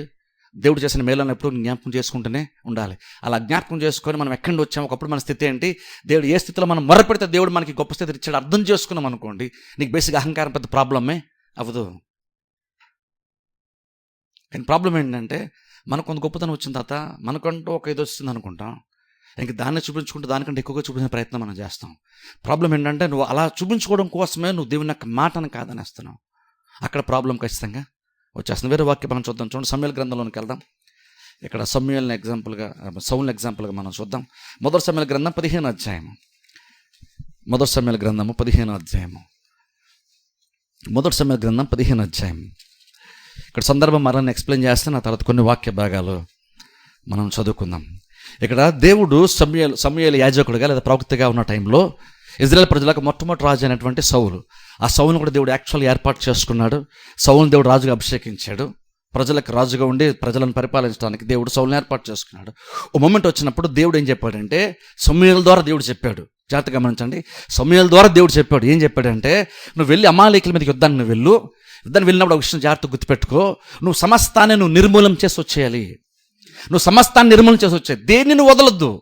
దేవుడు చేసిన మేలుని ఎప్పుడు జ్ఞాపకం చేసుకుంటూనే ఉండాలి. అలా జ్ఞాపకం చేసుకొని మనం ఎక్కడి నుంచి వచ్చాము, ఒకప్పుడు మన స్థితి ఏంటి, దేవుడు ఏ స్థితిలో మనం మొరపెడితే దేవుడు మనకి గొప్ప స్థితి ఇచ్చాడు అర్థం చేసుకున్నాం అనుకోండి, నీకు బేసిక్ అహంకారం పెద్ద ప్రాబ్లమే అవ్వదు. కానీ ప్రాబ్లం ఏంటంటే మనకు కొంత గొప్పతనం వచ్చిన తర్వాత మనకంటూ ఒక ఇది వస్తుంది అనుకుంటాం, ఇంక దాన్ని చూపించుకుంటూ దానికంటే ఎక్కువగా చూపించే ప్రయత్నం మనం చేస్తాం. ప్రాబ్లం ఏంటంటే నువ్వు అలా చూపించుకోవడం కోసమే నువ్వు దేవుని యొక్క మాటను కాదనేస్తున్నావు. అక్కడ ప్రాబ్లం ఖచ్చితంగా వచ్చేస్తుంది. వేరే వాక్యం మనం చూద్దాం. చూడండి, సమూయేలు గ్రంథంలోనికి వెళ్దాం. ఇక్కడ సమూయేలుని ఎగ్జాంపుల్గా, సౌలుని ఎగ్జాంపుల్గా మనం చూద్దాం. మొదటి సమూయేలు గ్రంథం 15వ అధ్యాయము. మొదటి సమూయేలు గ్రంథము 15వ అధ్యాయము. మొదటి సమూయేలు గ్రంథం 15వ అధ్యాయం. ఇక్కడ సందర్భం మరన్ని ఎక్స్ప్లెయిన్ చేస్తే నా తర్వాత కొన్ని వాక్య భాగాలు మనం చదువుకుందాం. ఇక్కడ దేవుడు సమూయేలు యాజకుడిగా లేదా ప్రవక్తగా ఉన్న టైంలో ఇజ్రాయెల్ ప్రజలకు మొట్టమొదటి రాజు అయినటువంటి సౌలు, ఆ సౌలును కూడా దేవుడు యాక్చువల్గా ఏర్పాటు చేసుకున్నాడు. సౌలును దేవుడు రాజుగా అభిషేకించాడు. ప్రజలకు రాజుగా ఉండి ప్రజలను పరిపాలించడానికి దేవుడు సౌలును ఏర్పాటు చేసుకున్నాడు. ఓ మొమెంట్ వచ్చినప్పుడు దేవుడు ఏం చెప్పాడంటే సమూయేలు ద్వారా దేవుడు చెప్పాడు. జాగ్రత్తగా గమనించండి, సమూయేలు ద్వారా దేవుడు చెప్పాడు. ఏం చెప్పాడంటే నువ్వు వెళ్ళి అమాలేకుల మీదకి యుద్ధాన్ని నువ్వు యుద్ధాన్ని వెళ్ళినప్పుడు ఒక విషయం జాగ్రత్త గుర్తుపెట్టుకో, నువ్వు సమస్తాన్ని నువ్వు నిర్మూలం చేసి వచ్చేయాలి. నువ్వు సమస్తాన్ని నిర్మూలం చేసి వచ్చేయాలి, దేన్ని నువ్వు వదలొద్దు.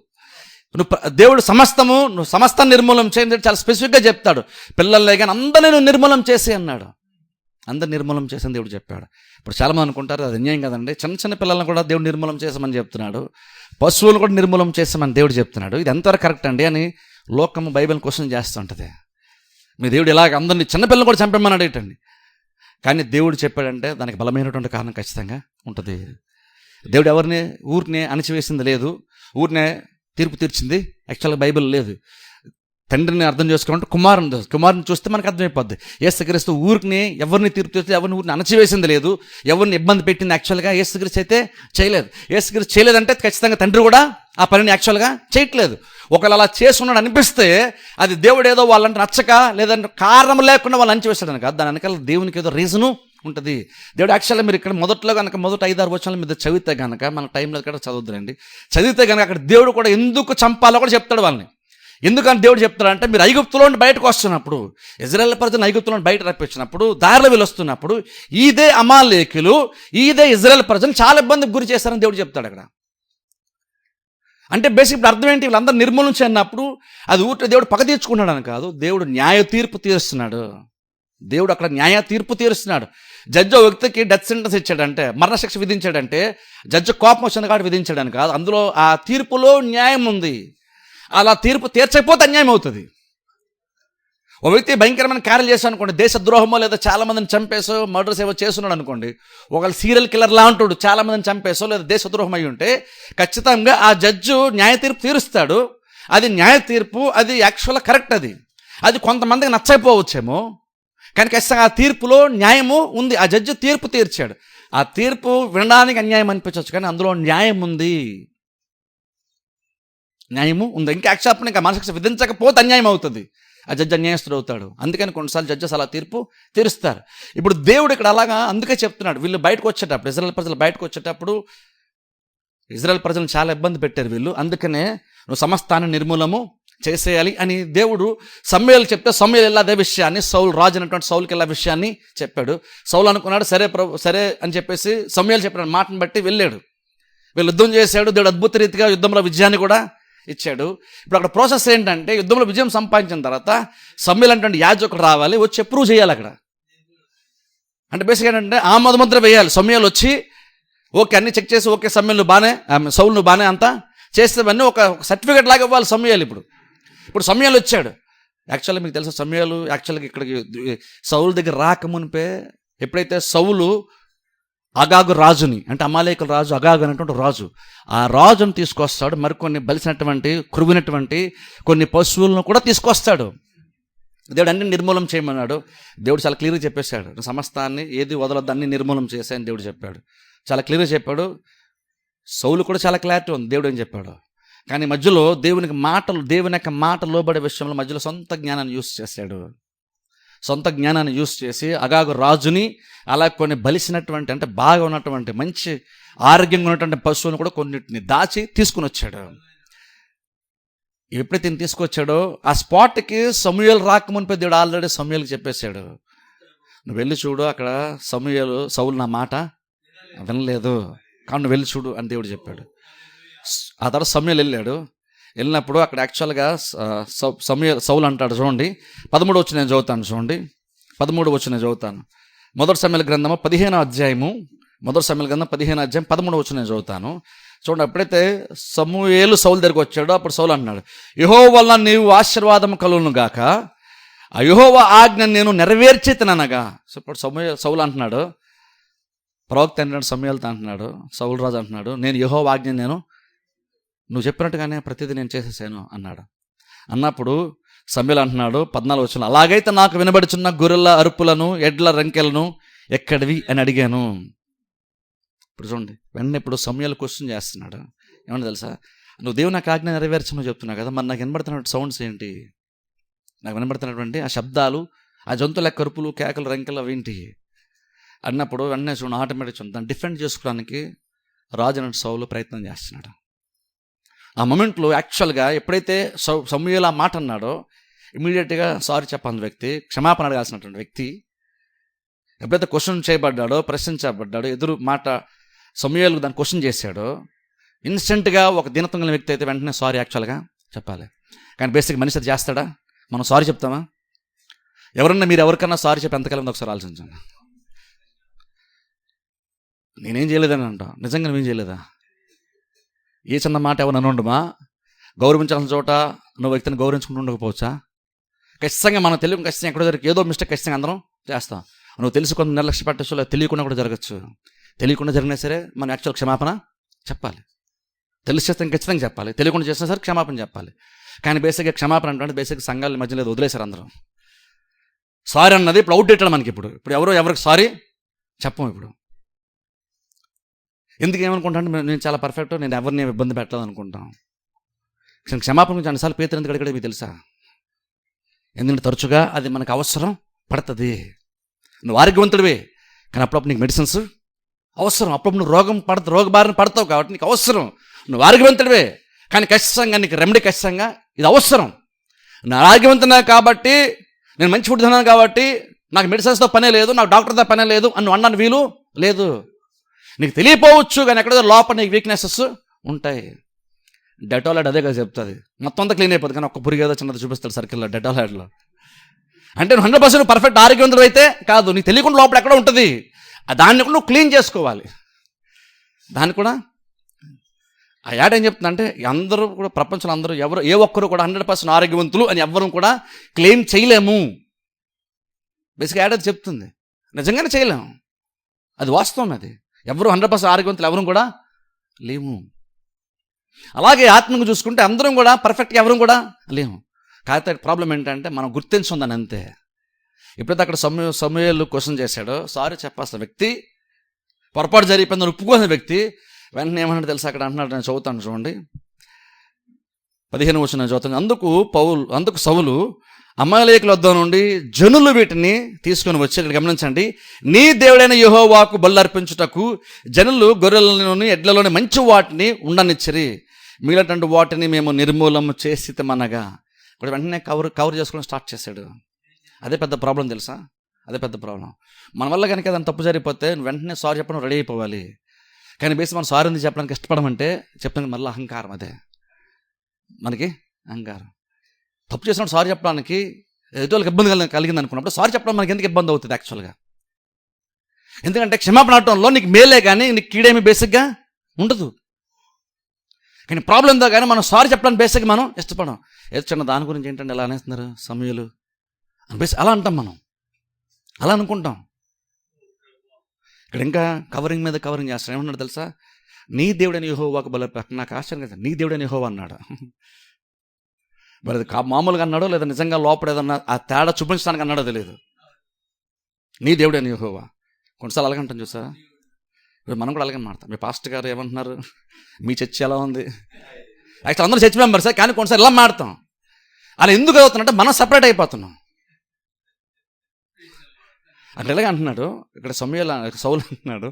దేవుడు నువ్వు సమస్తాన్ని నిర్మూలం చేయండి చాలా స్పెసిఫిక్గా చెప్తాడు. పిల్లలే కానీ అందరినీ నువ్వు నిర్మూలం చేసి అన్నాడు. అందరు నిర్మూలం చేసని దేవుడు చెప్పాడు. ఇప్పుడు చాలామంది అనుకుంటారు అది అన్యాయం కదండి, చిన్న చిన్న పిల్లలను కూడా దేవుడు నిర్మూలం చేసామని చెప్తున్నాడు, పశువులు కూడా నిర్మూలం చేసామని దేవుడు చెప్తున్నాడు, ఇది ఎంతవరకు కరెక్ట్ అండి అని లోకము బైబిల్ క్వశ్చన్ చేస్తుంటుంది. మీ దేవుడు ఇలాగ అందరినీ చిన్నపిల్లలు కూడా చంపేమని అడిగటండి. కానీ దేవుడు చెప్పాడంటే దానికి బలమైనటువంటి కారణం ఖచ్చితంగా ఉంటుంది. దేవుడు ఎవరిని ఊరినే అణిచివేసింది లేదు, ఊరినే తీర్పు తీర్చింది యాక్చువల్గా బైబిల్ లేదు. తండ్రిని అర్థం చేసుకోవాలంటే కుమారుని చూస్తే మనకు అర్థమైపోద్ది. యేసుక్రీస్తు ఊరికి ఎవరిని తీర్పు తీర్చి ఎవరిని ఊరిని అణచివేసింది లేదు, ఎవరిని ఇబ్బంది పెట్టింది యాక్చువల్గా యేసుక్రీస్తు అయితే చేయలేదు. యేసుక్రీస్తు చేయలేదంటే ఖచ్చితంగా తండ్రి కూడా ఆ పనిని యాక్చువల్గా చేయట్లేదు. ఒకవేళ అలా చేస్తున్నాడు అనిపిస్తే అది దేవుడు ఏదో వాళ్ళంటే నచ్చక లేదంటే కారణం లేకుండా వాళ్ళు అణచివేస్తాడని కాదు, దాని వెనకాల దేవునికి ఏదో రీజను ఉంటుంది. దేవుడు యాక్చువల్గా మీరు ఇక్కడ మొదట్లో కనుక మొదటి 5-6 వచనాల మీద చదివితే కనుక మన టైంలో కూడా చదువుతుందండి, చదివితే కనుక అక్కడ దేవుడు కూడా ఎందుకు చంపాలో కూడా చెప్తాడు వాళ్ళని. ఎందుకని దేవుడు చెప్తాడంటే మీరు ఐగుప్తులో బయటకు వస్తున్నప్పుడు, ఇజ్రాయెల్ ప్రజలను ఐగుప్తులో బయట రప్పించినప్పుడు, దారిలో వీళ్ళు వస్తున్నప్పుడు ఇదే అమాలేకులు ఇదే ఇజ్రాయెల్ ప్రజలను చాలా ఇబ్బందికి గురి చేస్తారని దేవుడు చెప్తాడు అక్కడ. అంటే బేసిక్ ఇప్పుడు అర్థం ఏంటి, వీళ్ళందరూ నిర్మూలించి అన్నప్పుడు అది ఊరికే దేవుడు పగ తీర్చుకున్నాడని కాదు, దేవుడు న్యాయ తీర్పు తీరుస్తున్నాడు. దేవుడు అక్కడ న్యాయ తీర్పు తీరుస్తున్నాడు. జడ్జి ఒక వ్యక్తికి డెత్ సెంటెన్స్ ఇచ్చాడంటే, మరణశిక్ష విధించాడంటే జడ్జి కోపం వచ్చింది కాబట్టి విధించాడని కాదు, అందులో ఆ తీర్పులో న్యాయం ఉంది. అలా తీర్పు తీర్చకపోతే అన్యాయం అవుతుంది. ఒక వ్యక్తి భయంకరమైన కార్యాలు చేశాడు అనుకోండి, దేశద్రోహమో లేదా చాలా మందిని చంపేసో మర్డర్స్ ఏవో చేస్తున్నాడు అనుకోండి, ఒకళ్ళు సీరియల్ కిల్లర్ లా అంటాడు, చాలా మందిని చంపేసో లేదా దేశద్రోహం అయి ఉంటే ఖచ్చితంగా ఆ జడ్జు న్యాయ తీర్పు తీరుస్తాడు. అది న్యాయ తీర్పు, అది యాక్చువల్గా కరెక్ట్. అది కొంతమందికి నచ్చకపోవచ్చేమో, కానీ ఖచ్చితంగా ఆ తీర్పులో న్యాయము ఉంది. ఆ జడ్జి తీర్పు తీర్చాడు. ఆ తీర్పు వినడానికి అన్యాయం అనిపించవచ్చు, కానీ అందులో న్యాయం ఉంది. న్యాయము ఉంది. ఇంకా యాక్చువల్ ఇంకా మరణశిక్ష విధించకపోతే అన్యాయం అవుతుంది, ఆ జడ్జి అన్యాయస్తుడు అవుతాడు. అందుకని కొన్నిసార్లు జడ్జెస్ అలా తీర్పు తీరుస్తారు. ఇప్పుడు దేవుడు ఇక్కడ అలాగా అందుకే చెప్తున్నాడు, వీళ్ళు బయటకు వచ్చేటప్పుడు, ఇజ్రాయెల్ ప్రజలు బయటకు వచ్చేటప్పుడు ఇజ్రాయెల్ ప్రజలను చాలా ఇబ్బంది పెట్టారు వీళ్ళు, అందుకనే నువ్వు సమస్తాన్ని నిర్మూలము చేసేయాలి అని దేవుడు సమూయేలు చెప్తే, సమూయేలు వెళ్ళి అదే విషయాన్ని సౌలు రాజు అనేటువంటి సౌలుకి వెళ్ళే విషయాన్ని చెప్పాడు. సౌలు అనుకున్నాడు సరే ప్రభు సరే అని చెప్పేసి సమూయేలు చెప్పిన మాటను బట్టి వెళ్ళాడు. వీళ్ళు యుద్ధం చేశాడు. దేవుడు అద్భుత రీతిగా యుద్ధంలో విజయాన్ని కూడా ఇచ్చాడు. ఇప్పుడు అక్కడ ప్రాసెస్ ఏంటంటే, యుద్ధంలో విజయం సంపాదించిన తర్వాత సమూయేలు అంటే యాజకుడు రావాలి, వచ్చి అప్రూవ్ చేయాలి అక్కడ. అంటే బేసిక్ ఏంటంటే ఆమోదముద్ర వేయాలి. సమూయేలు వచ్చి ఓకే అన్ని చెక్ చేసి ఓకే సమూయేలు బాగానే, సౌలు నువ్వు బాగానే అంతా చేసేవన్నీ ఒక సర్టిఫికేట్ లాగా ఇవ్వాలి సమూయేలు. ఇప్పుడు సమూయేలు వచ్చాడు. యాక్చువల్గా మీకు తెలుసా, సమూయేలు యాక్చువల్గా ఇక్కడికి సౌలు దగ్గర రాకమునిపే, ఎప్పుడైతే సౌలు అగాగు రాజుని, అంటే అమాలేకుల రాజు అగాగు అనేటువంటి రాజు, ఆ రాజును తీసుకొస్తాడు. మరికొన్ని బలిసినటువంటి కురువినటువంటి కొన్ని పశువులను కూడా తీసుకొస్తాడు. దేవుడు అన్ని నిర్మూలం చేయమన్నాడు. దేవుడు చాలా క్లియర్గా చెప్పేశాడు, సమస్తాన్ని ఏది వదలొద్దు అన్ని నిర్మూలం చేశాయని దేవుడు చెప్పాడు. చాలా క్లియర్గా చెప్పాడు. సౌలు కూడా చాలా క్లారిటీ ఉంది దేవుడు ఏం చెప్పాడు. కానీ మధ్యలో దేవుని యొక్క మాట లోబడే విషయంలో మధ్యలో సొంత జ్ఞానాన్ని యూస్ చేశాడు. సొంత జ్ఞానాన్ని యూస్ చేసి అగాగు రాజుని, అలా కొన్ని బలిసినటువంటి అంటే బాగా ఉన్నటువంటి మంచి ఆరోగ్యంగా ఉన్నటువంటి పశువులను కూడా కొన్నిటిని దాచి తీసుకుని వచ్చాడు. ఎప్పుడైతే ఈయన తీసుకొచ్చాడో ఆ స్పాట్కి సమూయేలు రాకమునిపై దేవుడు ఆల్రెడీ సమూయేలుకి చెప్పేశాడు, నువ్వు వెళ్ళి చూడు, అక్కడ సౌలు నా మాట వినలేదు, కానీ నువ్వు వెళ్ళి చూడు అని దేవుడు చెప్పాడు. ఆ తర్వాత సమూయేలు వెళ్ళినప్పుడు అక్కడ యాక్చువల్గా సౌలు అంటాడు చూడండి, 13 వచ్చి నేను చదువుతాను చూడండి, 13 వచ్చి నేను చదువుతాను. మొదటి సమూయేలు గ్రంథము 15వ అధ్యాయము, మొదటి సమూయేలు గ్రంథం 15వ అధ్యాయం 13 వచ్చి నేను చదువుతాను చూడండి. ఎప్పుడైతే సమూయేలు సౌలు దగ్గరికి వచ్చాడో అప్పుడు సౌలు అన్నాడు, యెహోవా వలన నీవు ఆశీర్వాదం కలుగును గాక, ఆ యెహోవా ఆజ్ఞ నేను నెరవేర్చితననగా. సో ఇప్పుడు సౌలు అంటున్నాడు, ప్రవక్త అంటున్నాడు, సమూయేలుతో అంటున్నాడు, సౌలు రాజు అంటున్నాడు, నేను యెహోవా ఆజ్ఞ నేను నువ్వు చెప్పినట్టుగానే ప్రతిదీ నేను చేసేసాను అన్నాడు. అన్నప్పుడు సమూయేలు అంటున్నాడు 14 వచనం, అలాగైతే నాకు వినబడుచున్న గొర్రెల అరుపులను ఎడ్ల రంకెలను ఎక్కడివి అని అడిగాను. ఇప్పుడు చూడండి, వెంటనే ఇప్పుడు సమూయేలు క్వశ్చన్ చేస్తున్నాడు, ఏమన్నా తెలుసా, నువ్వు దేవుని నాకు ఆజ్ఞ నెరవేర్చమని చెప్తున్నావు కదా, మరి నాకు వినబడుతున్నటువంటి సౌండ్స్ ఏంటి, నాకు వినబడుతున్నటువంటి ఆ శబ్దాలు, ఆ జంతువుల యొక్క అరుపులు కేకలు రంకెలు అవేంటి అన్నప్పుడు వెంటనే చూడండి ఆటోమేటిక్ దాన్ని డిఫెండ్ చేసుకోవడానికి రాజు అనే సౌలు ప్రయత్నం చేస్తున్నాడు. ఆ మొమెంట్లో యాక్చువల్గా ఎప్పుడైతే సమూయేలు ఆ మాట అన్నాడో ఇమీడియట్గా సారీ చెప్పాల్సిన వ్యక్తి, క్షమాపణ అడగాల్సినటువంటి వ్యక్తి ఎప్పుడైతే క్వశ్చన్ చేయబడ్డాడో, ప్రశ్నించబడ్డాడో, ఎదురు మాట సమూయేలు దాన్ని క్వశ్చన్ చేశాడో, ఇన్స్టెంట్గా ఒక దీనత్వం కలిగిన వ్యక్తి అయితే వెంటనే సారీ యాక్చువల్గా చెప్పాలి. కానీ బేసిక్ మనిషి అది చేస్తాడా? మనం సారీ చెప్తామా? మీరు ఎవరికన్నా సారీ చెప్పి ఎంతకాలం ఒకసారి ఆలోచించండి. నేనేం చేయలేదని అంటాం, నిజంగా నువ్వేం చేయలేదా? ఏ చిన్న మాట ఎవరు ఉండమా? గౌరవించాల్సిన చోట నువ్వు వ్యక్తిని గౌరవించుకుంటూ ఉండకపోవచ్చా? ఖచ్చితంగా మనం తెలియక ఖచ్చితంగా ఎక్కడో జరిగి ఏదో మిస్టేక్ ఖచ్చితంగా అందరం చేస్తాం. నువ్వు తెలిసి కొంత నిర్లక్ష్య పట్టచ్చు, లేదా తెలియకుండా కూడా జరగచ్చు. తెలియకుండా జరిగినా సరే మనం యాక్చువల్ క్షమాపణ చెప్పాలి. తెలిసి చేస్తే ఖచ్చితంగా చెప్పాలి, తెలియకుండా చేసినా సరే క్షమాపణ చెప్పాలి. కానీ బేసిక్గా క్షమాపణ అంటే బేసిక్ సంఘాల మధ్యలో వదిలేశారు అందరూ. సారీ అన్నది ఇప్పుడు అవుట్డేటెడ్ మనకి. ఇప్పుడు ఎవరికి సారీ చెప్పం. ఇప్పుడు ఎందుకు ఏమనుకుంటాను, నేను చాలా పర్ఫెక్ట్, నేను ఎవరిని ఇబ్బంది పెట్టలేదు అనుకుంటాం. క్షమాపణ గురించి అన్నిసార్లు పేతురు ఎందుకు అడిగాడో మీకు తెలుసా? ఎందుకంటే తరచుగా అది మనకు అవసరం పడుతుంది. నువ్వు ఆరోగ్యవంతుడివే, కానీ అప్పుడప్పుడు నీకు మెడిసిన్స్ అవసరం. అప్పుడు నువ్వు రోగ బారిన పడతావు కాబట్టి నీకు అవసరం. నువ్వు ఆరోగ్యవంతుడివే, కానీ ఖచ్చితంగా నీకు రెమెడీ ఖచ్చితంగా ఇది అవసరం. నేను ఆరోగ్యవంతున్నా కాబట్టి, నేను మంచి ఫుడ్ తిన్నాను కాబట్టి నాకు మెడిసిన్స్తో పనే లేదు, నాకు డాక్టర్తో పనే లేదు అని అన్నాను వీలు లేదు. నీకు తెలియపోవచ్చు, కానీ ఎక్కడో లోపల నీకు వీక్నెసెస్ ఉంటాయి. డెటాల్ యాడ్ అదే కదా చెప్తుంది, మొత్తం అంతా క్లీన్ అయిపోతుంది. కానీ ఒక్క పురుగు ఏదో చిన్నది చూపిస్తాడు సర్కిల్లో, డెటాల్ యాడ్లో అంటే నువ్వు 100% పర్ఫెక్ట్ ఆరోగ్యవంతుడు అయితే కాదు, నీకు తెలియకుండా లోపల ఎక్కడ ఉంటుంది, దాన్ని కూడా నువ్వు క్లీన్ చేసుకోవాలి. దాన్ని కూడా ఆ యాడ్ ఏం చెప్తుందంటే అందరూ కూడా ప్రపంచంలో అందరూ ఎవరు ఏ ఒక్కరు కూడా 100% ఆరోగ్యవంతులు అని ఎవ్వరూ కూడా క్లెయిమ్ చేయలేము. బేసిక్గా యాడ్ అది చెప్తుంది. నిజంగానే చేయలేము, అది వాస్తవం. అది ఎవరు 100% ఆరోగ్యవంతులు ఎవరు కూడా లేము. అలాగే ఆత్మకు చూసుకుంటే అందరం కూడా పర్ఫెక్ట్గా ఎవరు కూడా లేము. కాకపోతే ప్రాబ్లం ఏంటంటే మనం గుర్తించుందని అంతే. ఎప్పుడైతే అక్కడ సమూయేలు క్వశ్చన్ చేశాడో సారీ చెప్పాల్సిన వ్యక్తి, పొరపాటు జరిగిపోయిందని ఒప్పుకోసిన వ్యక్తి వెంటనే ఏమన్నాడు తెలుసా? అక్కడ అంటున్నాడు, నేను చదువుతాను చూడండి, 15 వచనం చదువుతాను. అందుకు సౌలు అమాలేకుల వద్ద నుండి జనులు వీటిని తీసుకొని వచ్చి, ఇక్కడ గమనించండి, నీ దేవుడైన యెహోవాకు బలులు అర్పించుటకు జనులు గొర్రెలలోని ఎడ్లలోని మంచి వాటిని ఉండనిచ్చిరి, మిగిలినటువంటి వాటిని మేము నిర్మూలన చేసితమనగా. ఇప్పుడు వెంటనే కవర్ చేసుకోవడం స్టార్ట్ చేశాడు. అదే పెద్ద ప్రాబ్లం తెలుసా? అదే పెద్ద ప్రాబ్లం. మన వల్ల కనుక ఏదైనా తప్పు జరిగిపోతే వెంటనే సారీ చెప్పడం రెడీ అయిపోవాలి. కానీ బేసి మనం సారీ ఎందుకు చెప్పడానికి ఇష్టపడమంటే చెప్తాను మళ్ళీ అహంకారం. అదే మనకి అహంకారం. తప్పు చేసినప్పుడు సారీ చెప్పడానికి ఎదుటికి ఇబ్బంది కలిగింది అనుకున్నప్పుడు సారీ చెప్పడం మనకి ఎందుకు ఇబ్బంది అవుతుంది యాక్చువల్గా? ఎందుకంటే క్షమాపణ అడటంలో నీకు మేలే కానీ నీకు కీడేమి బేసిక్గా ఉండదు. కానీ ప్రాబ్లం ఉందో కానీ మనం సారీ చెప్పడానికి బేసిక్గా మనం ఇష్టపడం. ఏదో చిన్న దాని గురించి ఏంటంటే ఎలా అనేస్తున్నారు సమూయేలు అని బేసి అలా అంటాం, మనం అలా అనుకుంటాం. ఇక్కడ ఇంకా కవరింగ్ మీద కవరింగ్ చేస్తాను. ఏమన్నాడు తెలుసా? నీ దేవుడైన యెహోవాకు బలి అర్పించుట. నాకు ఆశ్చర్యం కదా, నీ దేవుడైన యెహోవా అన్నాడు. మరి అది మామూలుగా అన్నాడో లేదా నిజంగా లోపల ఏదన్నా ఆ తేడా చూపించడానికి అన్నాడో తెలియదు. నీ దేవుడైన యెహోవా. కొన్నిసార్లు అలాగంటాం చూసారా? మనం కూడా అలాగే మాడతాం. మీ పాస్టర్ గారు ఏమంటున్నారు, మీ చర్చి ఎలా ఉంది? యాక్చువల్ అందరూ చర్చి మెంబర్సే, కానీ కొన్నిసార్లు ఇలా మాడతాం. అలా ఎందుకు అవుతుందంటే మనం సపరేట్ అయిపోతున్నాం. అంటే ఎలాగ అంటున్నాడు ఇక్కడ సౌలు అంటున్నాడు,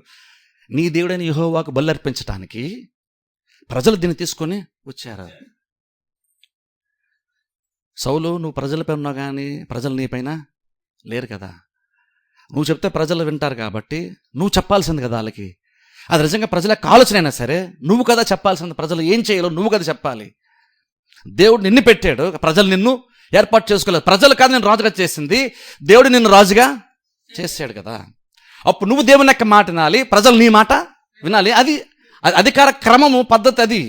నీ దేవుడైన యెహోవాకు బలి అర్పించటానికి ప్రజలు దీన్ని తీసుకొని వచ్చారు. సౌలు, నువ్వు ప్రజలపై ఉన్నావు కానీ ప్రజలు నీ పైన లేరు కదా. నువ్వు చెప్తే ప్రజలు వింటారు కాబట్టి నువ్వు చెప్పాల్సింది కదా వాళ్ళకి. అది నిజంగా ప్రజలకు ఆలోచనైనా సరే నువ్వు కదా చెప్పాల్సింది. ప్రజలు ఏం చేయాలో నువ్వు కదా చెప్పాలి. దేవుడు నిన్ను పెట్టాడు, ప్రజలు నిన్ను ఏర్పాటు చేసుకోలేదు. ప్రజలు కాదు నేను రాజుగా చేసింది, దేవుడు నిన్ను రాజుగా చేశాడు కదా. అప్పుడు నువ్వు దేవుని యొక్క మాట వినాలి, ప్రజలు నీ మాట వినాలి. అది అధికార క్రమము, పద్ధతి అది.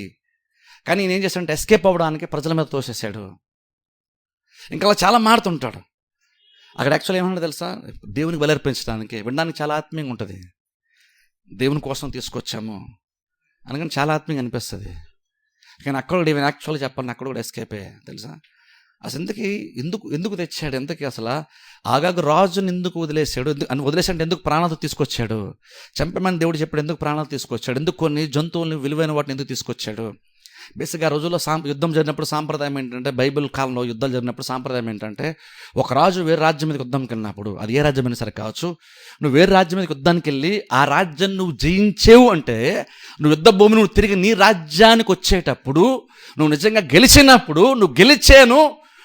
కానీ నేను ఏం చేశాడంటే ఎస్కేప్ అవ్వడానికి ప్రజల మీద తోసేశాడు. ఇంకా అలా చాలా మాడుతుంటాడు. అక్కడ యాక్చువల్ ఏమన్నా తెలుసా? దేవునికి బలి అర్పించడానికి వినడానికి చాలా ఆత్మీయంగా ఉంటుంది. దేవుని కోసం తీసుకొచ్చాము అనగానే చాలా ఆత్మీయంగా అనిపిస్తుంది. కానీ అక్కడ కూడా యాక్చువల్గా చెప్పాలని అక్కడ కూడా ఎస్కేపే తెలుసా? అసలు ఎందుకు తెచ్చాడు? ఎందుకు అసలు ఆగాగు రాజుని ఎందుకు వదిలేశాడు? వదిలేసాడు ఎందుకు ప్రాణాలు తీసుకొచ్చాడు? చంపమని దేవుడు చెప్పాడు, ఎందుకు ప్రాణాలు తీసుకొచ్చాడు? ఎందుకు కొన్ని జంతువుల్ని విలువైన వాటిని ఎందుకు తీసుకొచ్చాడు? బేసిక్గా ఆ రోజుల్లో యుద్ధం జరిగినప్పుడు సాంప్రదాయం ఏంటంటే, బైబిల్ కాలంలో యుద్ధాలు జరిగినప్పుడు సాంప్రదాయం ఏంటంటే, ఒక రాజు వేరే రాజ్యం మీదకి యుద్ధంకి వెళ్ళినప్పుడు, అది ఏ రాజ్యమైనా సరే కావచ్చు, నువ్వు వేరే రాజ్యం మీదకి యుద్ధానికి వెళ్ళి ఆ రాజ్యాన్ని నువ్వు జయించేవు అంటే, నువ్వు యుద్ధ భూమి నువ్వు తిరిగి నీ రాజ్యానికి వచ్చేటప్పుడు, నువ్వు నిజంగా గెలిచినప్పుడు, నువ్వు గెలిచాను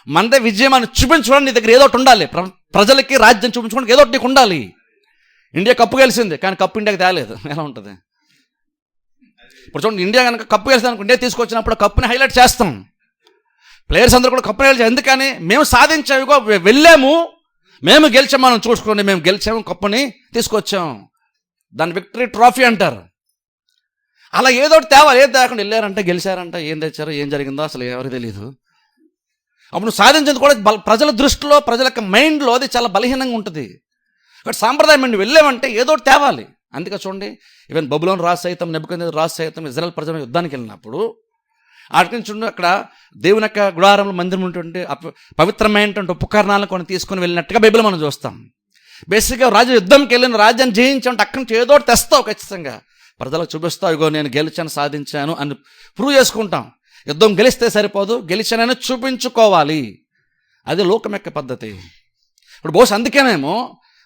మనదే విజయం అని చూపించుకోవడానికి నీ దగ్గర ఏదో ఒకటి ఉండాలి. ప్రజలకి రాజ్యం చూపించుకోవడానికి ఏదో ఒకటి నీకు ఉండాలి. ఇండియా కప్పు గెలిచింది కానీ కప్పు ఇండియాకి తేలేదు, ఎలా ఉంటుంది? ఇప్పుడు చూడండి, ఇండియా కనుక కప్పు గెలిచింది ఇండియా తీసుకొచ్చినప్పుడు కప్పుని హైలైట్ చేస్తాం. ప్లేయర్స్ అందరూ కూడా కప్పుని హైలైట్. ఎందుకని? మేము సాధించాము, వెళ్ళాము, మేము గెలిచాము, మనం చూసుకోండి, మేము గెలిచాము, కప్పుని తీసుకొచ్చాం. దాన్ని విక్టరీ ట్రోఫీ అంటారు. అలా ఏదో ఒకటి తేవాలి. ఏది తేకుండా వెళ్ళారంటే గెలిచారంట, ఏం తెచ్చారో ఏం జరిగిందో అసలు ఎవరికి తెలియదు. అప్పుడు నువ్వు సాధించేది కూడా ప్రజల దృష్టిలో, ప్రజల యొక్క మైండ్లో అది చాలా బలహీనంగా ఉంటుంది. కాబట్టి సాంప్రదాయం నువ్వు వెళ్ళామంటే ఏదో ఒకటి తేవాలి. అందుకే చూడండి, ఈవెన్ బబులోను రాజు సైతం, నెబుకద్నెజరు రాజు సైతం ఇజ్రాయెల్ ప్రజల యుద్ధానికి వెళ్ళినప్పుడు అక్కడి నుంచి అక్కడ దేవుని యొక్క గుడారంలో మందిరం ఉన్నటువంటి పవిత్రమైనటువంటి ఉపకరణాలను కొన్ని తీసుకొని వెళ్ళినట్టుగా బైబిల్ మనం చూస్తాం. బేసిక్గా రాజు యుద్ధంకి వెళ్ళిన రాజ్యాన్ని జయించామంటే అక్కడి నుంచి ఏదో ఒకటి తెస్తావు ఖచ్చితంగా. ప్రజలకు చూపిస్తావు, ఇగో నేను గెలిచాను, సాధించాను అని ప్రూవ్ చేసుకుంటాం. యుద్ధం గెలిస్తే సరిపోదు, గెలిచానని చూపించుకోవాలి. అది లోకం యొక్క పద్ధతి. ఇప్పుడు బహుశా అందుకేనేమో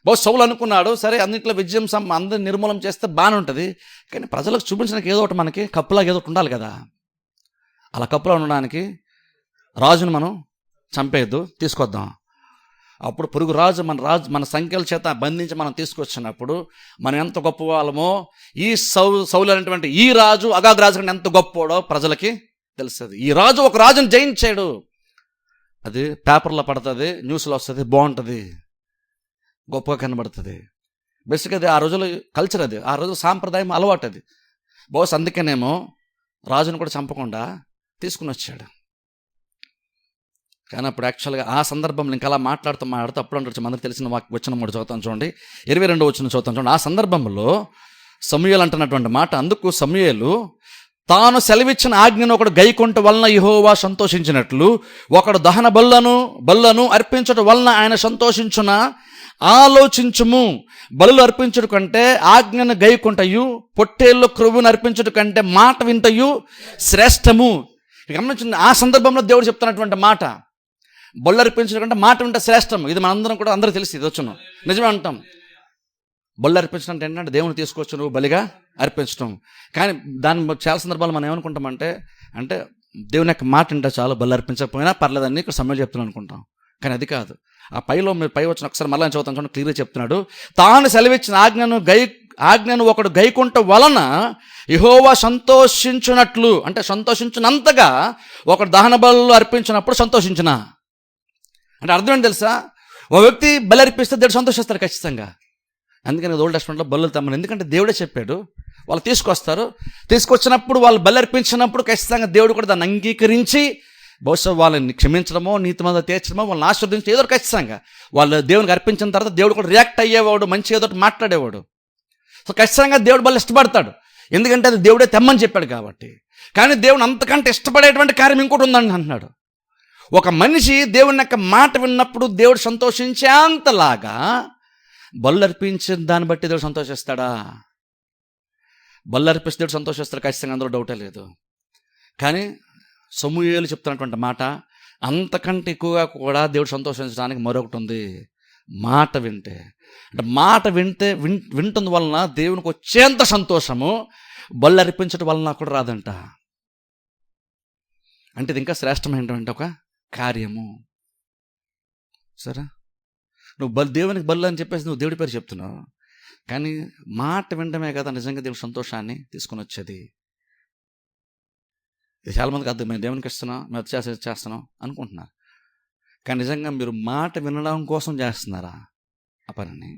సౌలు అనుకున్నాడు, సరే అన్నింటిలో విజయం అందరిని నిర్మూలన చేస్తే బాగానే ఉంటుంది, కానీ ప్రజలకు చూపించడానికి ఏదో ఒకటి మనకి కప్పులాగా ఏదో ఒకటి ఉండాలి కదా. అలా కప్పులో ఉండడానికి రాజును మనం చంపేయద్దు, తీసుకొద్దాం. అప్పుడు పొరుగు రాజు మన సంఖ్యల చేత బంధించి మనం తీసుకొచ్చినప్పుడు మనం ఎంత గొప్ప వాళ్ళమో, ఈ సౌలు అనేటువంటి ఈ రాజు అగాగ్ రాజు కంటే ఎంత గొప్పవాడో ప్రజలకి తెలుస్తుంది. ఈ రాజు ఒక రాజును జయించాడు. అది పేపర్లో పడుతుంది, న్యూస్లో వస్తుంది, బాగుంటుంది, గొప్పగా కనబడుతుంది. బేసిక్గా అది ఆ రోజుల కల్చర్, అది ఆ రోజుల సాంప్రదాయం, అలవాటు అది. బహుశా అందుకనేమో రాజును కూడా చంపకుండా తీసుకుని వచ్చాడు. కానీ అప్పుడు యాక్చువల్గా ఆ సందర్భంలో ఇంకా అలా మాట్లాడుతూ అప్పుడు అంటే మనకు తెలిసిన వచ్చిన మూడు చదువుతాను చూడండి, 22 వచ్చిన చదువుతాను చూడండి. ఆ సందర్భంలో సమూయేలు అంటున్నటువంటి మాట, అందుకు సమూయేలు, తాను సెలవిచ్చిన ఆజ్ఞను ఒకడు గైకొంట వలన యెహోవా సంతోషించినట్లు ఒకడు దహన బలులను అర్పించడం వలన ఆయన సంతోషించున ఆలోచించుము. బలులు అర్పించడం కంటే ఆజ్ఞను గైకొంటయు, పొట్టేళ్ళు క్రొవ్వును అర్పించడం కంటే మాట వింటయు శ్రేష్టము. గమనించండి, ఆ సందర్భంలో దేవుడు చెప్తున్నటువంటి మాట, బలు అర్పించడం కంటే మాట వింటే శ్రేష్టం. ఇది మనందరం కూడా అందరూ తెలిసి ఇది వచ్చును, నిజమే అంటాం. బలు అర్పించడం అంటే ఏంటంటే దేవుని తీసుకొచ్చు నువ్వు బలిగా అర్పించడం. కానీ దాని చాలా సందర్భాలు మనం ఏమనుకుంటామంటే, అంటే దేవుని యొక్క మాట వింటే చాలు, బలు అర్పించకపోయినా పర్లేదని ఇక్కడ సమయం చెప్తున్నాను అనుకుంటాం. కానీ అది కాదు. ఆ పైలో మీరు పై వచ్చిన ఒకసారి మళ్ళీ చదువుతాను చూడండి, క్లియర్గా చెప్తున్నాడు. తాను సెలవిచ్చిన ఆజ్ఞను ఒకడు గైకొంట వలన యెహోవా సంతోషించున్నట్లు, అంటే సంతోషించినంతగా ఒకడు దహన బలులు అర్పించినప్పుడు సంతోషించిన అంటే అర్థం ఏంటి తెలుసా? ఓ వ్యక్తి బలి అర్పిస్తే దేవుడు సంతోషిస్తారు ఖచ్చితంగా. అందుకని ఓల్డ్ టెస్ట్మెంట్లో బలులు తెమ్మని, ఎందుకంటే దేవుడే చెప్పాడు. వాళ్ళు తీసుకొస్తారు, తీసుకొచ్చినప్పుడు వాళ్ళు బలి అర్పించినప్పుడు ఖచ్చితంగా దేవుడు కూడా దాన్ని అంగీకరించి బహుశా వాళ్ళని క్షమించడమో, నీతి మీద తీర్చడమో, వాళ్ళని ఆశీర్వదించడం ఏదో ఖచ్చితంగా వాళ్ళు దేవునికి అర్పించిన తర్వాత దేవుడు కూడా రియాక్ట్ అయ్యేవాడు, మంచి ఏదో మాట్లాడేవాడు. సో ఖచ్చితంగా దేవుడు బలి ఇష్టపడతాడు, ఎందుకంటే అది దేవుడే తెమ్మని చెప్పాడు కాబట్టి. కానీ దేవుడు అంతకంటే ఇష్టపడేటువంటి కార్యం ఇంకోటి ఉందని అంటున్నాడు. ఒక మనిషి దేవుని యొక్క మాట విన్నప్పుడు దేవుడు సంతోషించేంతలాగా బలు అర్పించిన దాన్ని బట్టి దేవుడు సంతోషిస్తాడా? బలు అర్పిస్తే దేవుడు సంతోషిస్తాడు ఖచ్చితంగా, అందులో డౌటే లేదు. కానీ సమూయేలు చెప్తున్నటువంటి మాట, అంతకంటే ఎక్కువగా కూడా దేవుడు సంతోషించడానికి మరొకటి ఉంది, మాట వింటే. అంటే మాట వింటుంది వలన దేవునికి వచ్చేంత సంతోషము బలు అర్పించడం వలన కూడా రాదంట. అంటే ఇది ఇంకా శ్రేష్టమైనటువంటి ఒక కార్యము. సరే, నువ్వు దేవునికి బలు అని చెప్పేసి నువ్వు దేవుడి పేరు చెప్తున్నావు, కానీ మాట వినడమే కదా నిజంగా దేవుడి సంతోషాన్ని తీసుకొని వచ్చేది. ఇది చాలామందికి అర్థం, మేము దేవునికి ఇస్తున్నాం, మేము చేస్తున్నాం అనుకుంటున్నారు. కానీ నిజంగా మీరు మాట వినడం కోసం చేస్తున్నారా ఆ పనిని?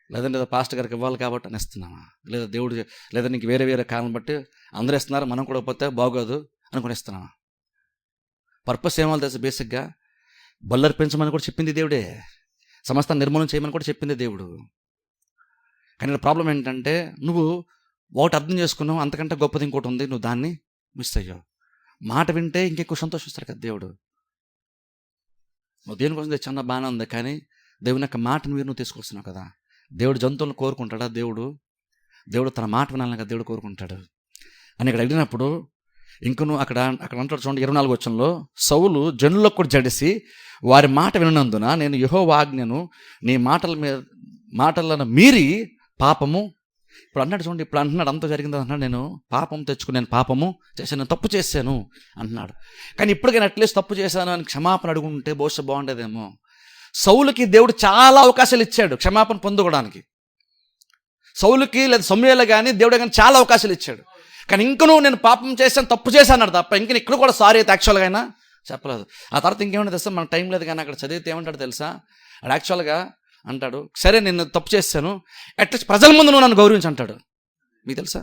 లేదంటే పాస్టర్ గారికి ఇవ్వాలి కాబట్టి అని ఇస్తున్నామా? లేదా దేవుడు, లేదా నీకు వేరే వేరే కారణం బట్టి అందరూ ఇస్తున్నారు, మనం కూడా పోతే బాగోదు అనుకుని ఇస్తున్నామా? పర్పస్ ఏమో తెలుసు, బేసిక్గా బలు అర్పించమని కూడా చెప్పింది దేవుడే, సమస్త నిర్మూలన చేయమని కూడా చెప్పింది దేవుడు. కానీ ప్రాబ్లం ఏంటంటే నువ్వు ఒకటి అర్థం చేసుకున్నావు, అంతకంటే గొప్పది ఇంకోటి ఉంది, నువ్వు దాన్ని మిస్ అయ్యావు. మాట వింటే ఇంకెక్కువ సంతోషిస్తారు కదా దేవుడు. నువ్వు దేనికోసం తెచ్చన్న బాగానే ఉంది, కానీ దేవుని యొక్క మాటను నువ్వు తీసుకొస్తున్నావు కదా. దేవుడు జంతువులను కోరుకుంటాడా? దేవుడు తన మాట వినాలని కదా దేవుడు కోరుకుంటాడు అని ఇక్కడ అడిగినప్పుడు, ఇంకను అక్కడ అంటాడు చూడండి 24 వచనంలో, సౌలు జనులకు కూడా జడిసి వారి మాట వినందున నేను యెహోవా ఆజ్ఞను నీ మాటలను మీరి పాపము, ఇప్పుడు అన్నాడు చూడండి, ఇప్పుడు అంటున్నాడు అంత జరిగింది అంటున్నాడు, నేను పాపం తెచ్చుకుని నేను పాపము చేశాను, నేను తప్పు చేశాను అంటున్నాడు. కానీ ఇప్పటికైనా అట్లీస్ట్ తప్పు చేశాను అని క్షమాపణ అడుగుంటే బహుశా బాగుండేదేమో. సౌలుకి దేవుడు చాలా అవకాశాలు ఇచ్చాడు క్షమాపణ పొందుకోవడానికి. సౌలుకి లేదా సమూయేలు కానీ దేవుడు కానీ చాలా అవకాశాలు ఇచ్చాడు. కానీ ఇంకను నేను పాపం చేశాను, తప్పు చేశాను తప్ప ఇంక ఇక్కడ కూడా సారీ అయితే యాక్చువల్గా అయినా చెప్పలేదు. ఆ తర్వాత ఇంకేమంటే తెలుసా, మన టైం లేదు కానీ అక్కడ చదివితే ఏమంటాడు తెలుసా, అది యాక్చువల్గా అంటాడు, సరే నేను తప్పు చేశాను, అట్లీస్ట్ ప్రజల ముందు నువ్వు నన్ను గౌరవించి అంటాడు. మీకు తెలుసా,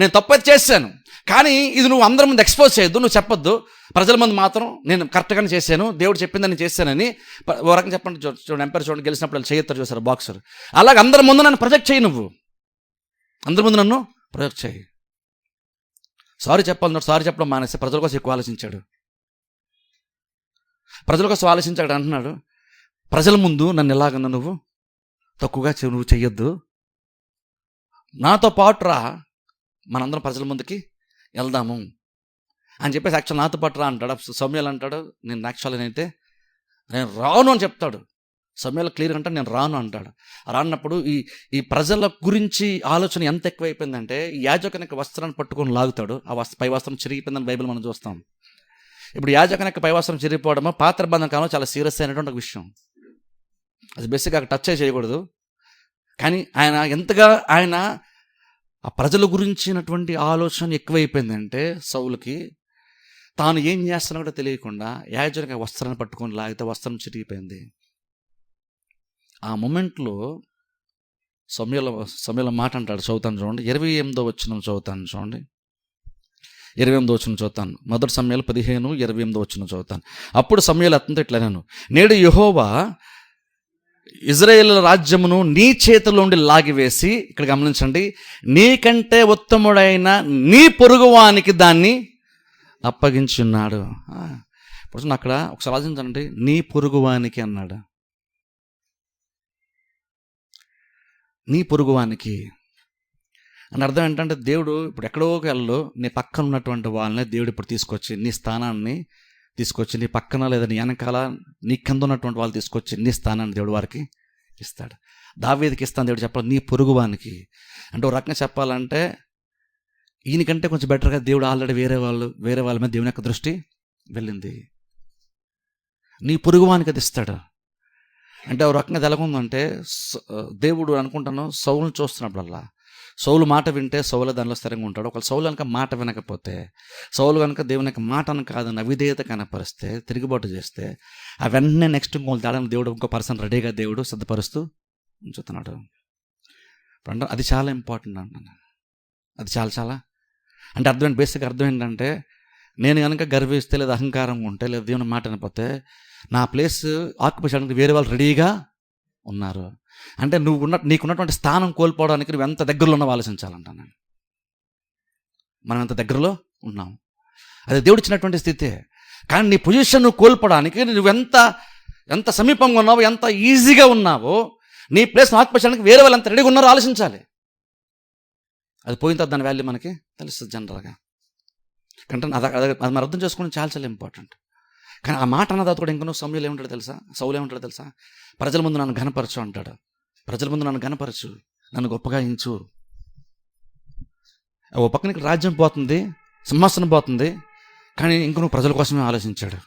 నేను తప్పు అయితే చేశాను, కానీ ఇది నువ్వు అందరి ముందు ఎక్స్పోజ్ చేయొద్దు, నువ్వు చెప్పొద్దు, ప్రజల ముందు మాత్రం నేను కరెక్ట్గానే చేశాను, దేవుడు చెప్పిందని చేశానని ఓ రకంగా చెప్పండి. చూడండి ఎంపైర్ చూడండి, గెలిచినప్పుడు వాళ్ళు చేయొత్తారు చూసారు బాక్సర్, అలాగే అందరి ముందు నన్ను ప్రొజెక్ట్ చేయి, నువ్వు అందరి ముందు నన్ను ప్రొజెక్ట్ చేయి. సారీ చెప్పాలి, సారీ చెప్పడం మానేస్తే ప్రజల కోసం ఎక్కువ ఆలోచించాడు. ప్రజల కోసం ఆలోచించాడు అంటున్నాడు, ప్రజల ముందు నన్ను ఎలాగన్నా నువ్వు తక్కువగా నువ్వు చెయ్యొద్దు, నాతో పాటు రా, మనందరం ప్రజల ముందుకి వెళ్దాము అని చెప్పేసి యాక్చువల్ నాతో పాటు రా అంటాడు. సమూయేలు అంటాడు, నేను యాక్చువల్గా అయితే నేను రాను అని చెప్తాడు. సమూయేలు క్లియర్ అంటే నేను రాను అంటాడు. రానప్పుడు ఈ ప్రజల గురించి ఆలోచన ఎంత ఎక్కువైపోయిందంటే, యాజకుని వస్త్రాన్ని పట్టుకొని లాగుతాడు, ఆ పై వస్త్రం చిరిగిపోయిందని బైబిల్ మనం చూస్తాం. ఇప్పుడు యాజకుని పై వస్త్రం చిరిగిపోవడము పాత్ర బంధం కాలంలో చాలా సీరియస్ అయినటువంటి ఒక విషయం. అది బేసిక్గా టచ్ చేయకూడదు. కానీ ఎంతగా ఆ ప్రజల గురించినటువంటి ఆలోచన ఎక్కువైపోయిందంటే సౌలుకి, తాను ఏం చేస్తానో కూడా తెలియకుండా యాజకునికి వస్త్రాన్ని పట్టుకొని లాగితే వస్త్రం చిరిగిపోయింది. ఆ మొమెంట్లో సమయంలో మాట అంటాడు, చదువుతాను చూడండి, 28వ వచనం చదువుతాను చూడండి, 28వ వచనం చదువుతాను. మొదటి సమయాలు 15:28 వచనం చదువుతాను. అప్పుడు సమయాలు అతనితో ఇట్లా, నేను నేడు యెహోవా ఇజ్రాయేల్ రాజ్యమును నీ చేతిలో ఉండి లాగివేసి, ఇక్కడ గమనించండి, నీకంటే ఉత్తముడైన నీ పొరుగువానికి దాన్ని అప్పగించి ఉన్నాడు. ఇప్పుడు అక్కడ ఒకసారి ఆలోచించండి, నీ పొరుగువానికి అన్నాడు. నీ పొరుగువానికి అని అర్థం ఏంటంటే, దేవుడు ఇప్పుడు ఎక్కడో వెళ్ళలో నీ పక్కన ఉన్నటువంటి వాళ్ళని దేవుడు ఇప్పుడు తీసుకొచ్చి నీ స్థానాన్ని తీసుకొచ్చి, నీ పక్కన లేదా నీ వెనకాల నీ కింద ఉన్నటువంటి వాళ్ళు తీసుకొచ్చి నీ స్థానాన్ని దేవుడు వారికి ఇస్తాడు. దావీదుకి ఇస్తాను దేవుడు చెప్పాలి, నీ పొరుగువానికి అంటే ఒక రకంగా చెప్పాలంటే ఈయనకంటే కొంచెం బెటర్గా దేవుడు ఆల్రెడీ వేరే వాళ్ళ మీద దేవుని యొక్క దృష్టి వెళ్ళింది. నీ పొరుగువానికి అది ఇస్తాడు అంటే ఒక రకంగా తెలకుందంటే, దేవుడు అనుకుంటాను సౌలుని చూస్తున్నప్పుడల్లా సౌలు మాట వింటే సౌలు దానిలో స్థిరంగా ఉంటాడు. ఒకవేళ సౌలు కనుక మాట వినకపోతే, సౌలు కనుక దేవుని యొక్క మాటను కాదని అవిధేయత కనపరిస్తే, తిరుగుబాటు చేస్తే, ఆ వెంటనే నెక్స్ట్ ఇంకో తేడాన్ని దేవుడు ఇంకో పర్సన్ రెడీగా దేవుడు సిద్ధపరుస్తూ ఉంచుతున్నాడు. అంటే అది చాలా ఇంపార్టెంట్ అంటున్నాను. అది చాలా అంటే అర్థం, బేసిక్ అర్థం ఏంటంటే, నేను కనుక గర్విస్తే లేదా అహంకారంగా ఉంటే లేదా దేవుని మాట వినకపోతే, నా ప్లేస్ ఆక్యుపై చేయడానికి వేరే వాళ్ళు రెడీగా ఉన్నారు. అంటే నీకున్నటువంటి స్థానం కోల్పోవడానికి నువ్వు ఎంత దగ్గరలో ఉన్నావు ఆలోచించాలంటాను నేను. మనం ఎంత దగ్గరలో ఉన్నాం, అది దేవుడు ఇచ్చినటువంటి స్థితే. కానీ నీ పొజిషన్ నువ్వు కోల్పోవడానికి నువ్వు ఎంత సమీపంగా ఉన్నావో, ఎంత ఈజీగా ఉన్నావో, నీ ప్లేస్ ఆక్యుపై చేయడానికి వేరే వాళ్ళు ఎంత రెడీగా ఉన్నారో ఆలోచించాలి. అది పోయిన తర్వాత దాని వాల్యూ మనకి తెలుస్తుంది జనరల్గా. అంటే అది మనం అర్థం చేసుకోవడం చాలా ఇంపార్టెంట్. కానీ ఆ మాట అన్న తర్వాత కూడా ఇంకా సమయంలో ఏమంటాడు తెలుసా, సౌలు ఏమంటాడు తెలుసా, ప్రజల ముందు నన్ను ఘనపరచు అంటాడు. ప్రజల ముందు నన్ను ఘనపరచు, నన్ను గొప్పగా ఎంచు. ఓ పక్కన ఇక్కడ రాజ్యం పోతుంది, సింహాసనం పోతుంది, కానీ ఇంక నువ్వు ప్రజల కోసమే ఆలోచించాడు.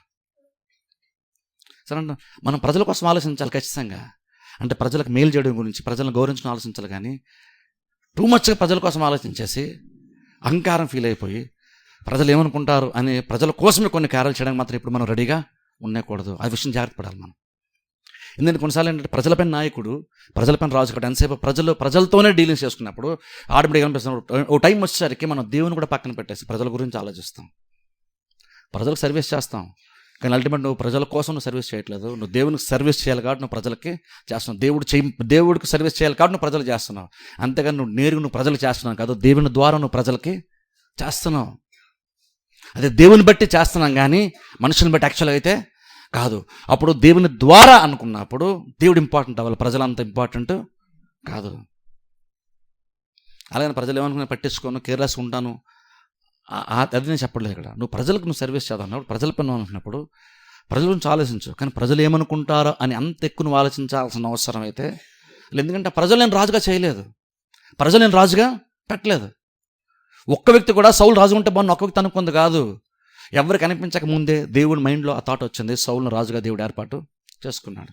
సరే, మనం ప్రజల కోసం ఆలోచించాలి ఖచ్చితంగా. అంటే ప్రజలకు మేలు చేయడం గురించి, ప్రజలను గౌరవించుకుని ఆలోచించాలి. కానీ టూ మచ్గా ప్రజల కోసం ఆలోచించేసి అహంకారం ఫీల్ అయిపోయి ప్రజలు ఏమనుకుంటారు అని ప్రజల కోసమే కొన్ని కార్యాలు చేయడానికి మాత్రం ఇప్పుడు మనం రెడీగా ఉండకూడదు. ఆ విషయం జాగ్రత్త పడాలి మనం. ఎందుకంటే కొన్నిసార్లు ఏంటంటే ప్రజలపైన నాయకుడు, ప్రజలపైన రాజు కాబట్టి ఎంతసేపు ప్రజలతోనే డీలింగ్స్ చేసుకున్నప్పుడు ఆటోమేటిక్గా అనిపిస్తున్నప్పుడు ఓ టైం వచ్చేసరికి మనం దేవుని కూడా పక్కన పెట్టేసి ప్రజల గురించి ఆలోచిస్తాం. ప్రజలకు సర్వీస్ చేస్తాం, కానీ అల్టిమేట్ నువ్వు ప్రజల కోసం నువ్వు సర్వీస్ చేయట్లేదు. నువ్వు దేవునికి సర్వీస్ చేయాలి కాబట్టి నువ్వు ప్రజలకి చేస్తున్నావు. దేవుడికి సర్వీస్ చేయాలి కాబట్టి నువ్వు ప్రజలు చేస్తున్నావు. అంతేగాని నువ్వు ప్రజలకు చేస్తున్నావు కాదు, దేవుని ద్వారా నువ్వు ప్రజలకి చేస్తున్నావు. అదే దేవుని బట్టి చేస్తున్నాం కానీ మనుషుని బట్టి యాక్చువల్గా అయితే కాదు. అప్పుడు దేవుని ద్వారా అనుకున్నప్పుడు దేవుడు ఇంపార్టెంట్ అవ్వాలి, ప్రజలు అంత ఇంపార్టెంట్ కాదు. అలాగే ప్రజలు ఏమనుకున్నా పట్టించుకోను, కేర్లెస్ ఉంటాను, అది నేను చెప్పట్లేదు. ఇక్కడ నువ్వు ప్రజలకు నువ్వు సర్వీస్ చేద్దాం, ప్రజల పని అనుకున్నప్పుడు ప్రజల గురించి ఆలోచించు. కానీ ప్రజలు ఏమనుకుంటారో అని అంత ఎక్కువ నువ్వు ఆలోచించాల్సిన అవసరం అయితే, ఎందుకంటే ప్రజలు నేను రాజుగా చేయలేదు, ప్రజలు నేను రాజుగా పెట్టలేదు. ఒక్క వ్యక్తి కూడా సౌలు రాజు ఉంటే బాగుంది ఒక్క వ్యక్తి అనుకుంది కాదు. ఎవరికి అనిపించక ముందే దేవుడి మైండ్లో ఆ థాట్ వచ్చింది, సౌలును రాజుగా దేవుడు ఏర్పాటు చేసుకున్నాడు.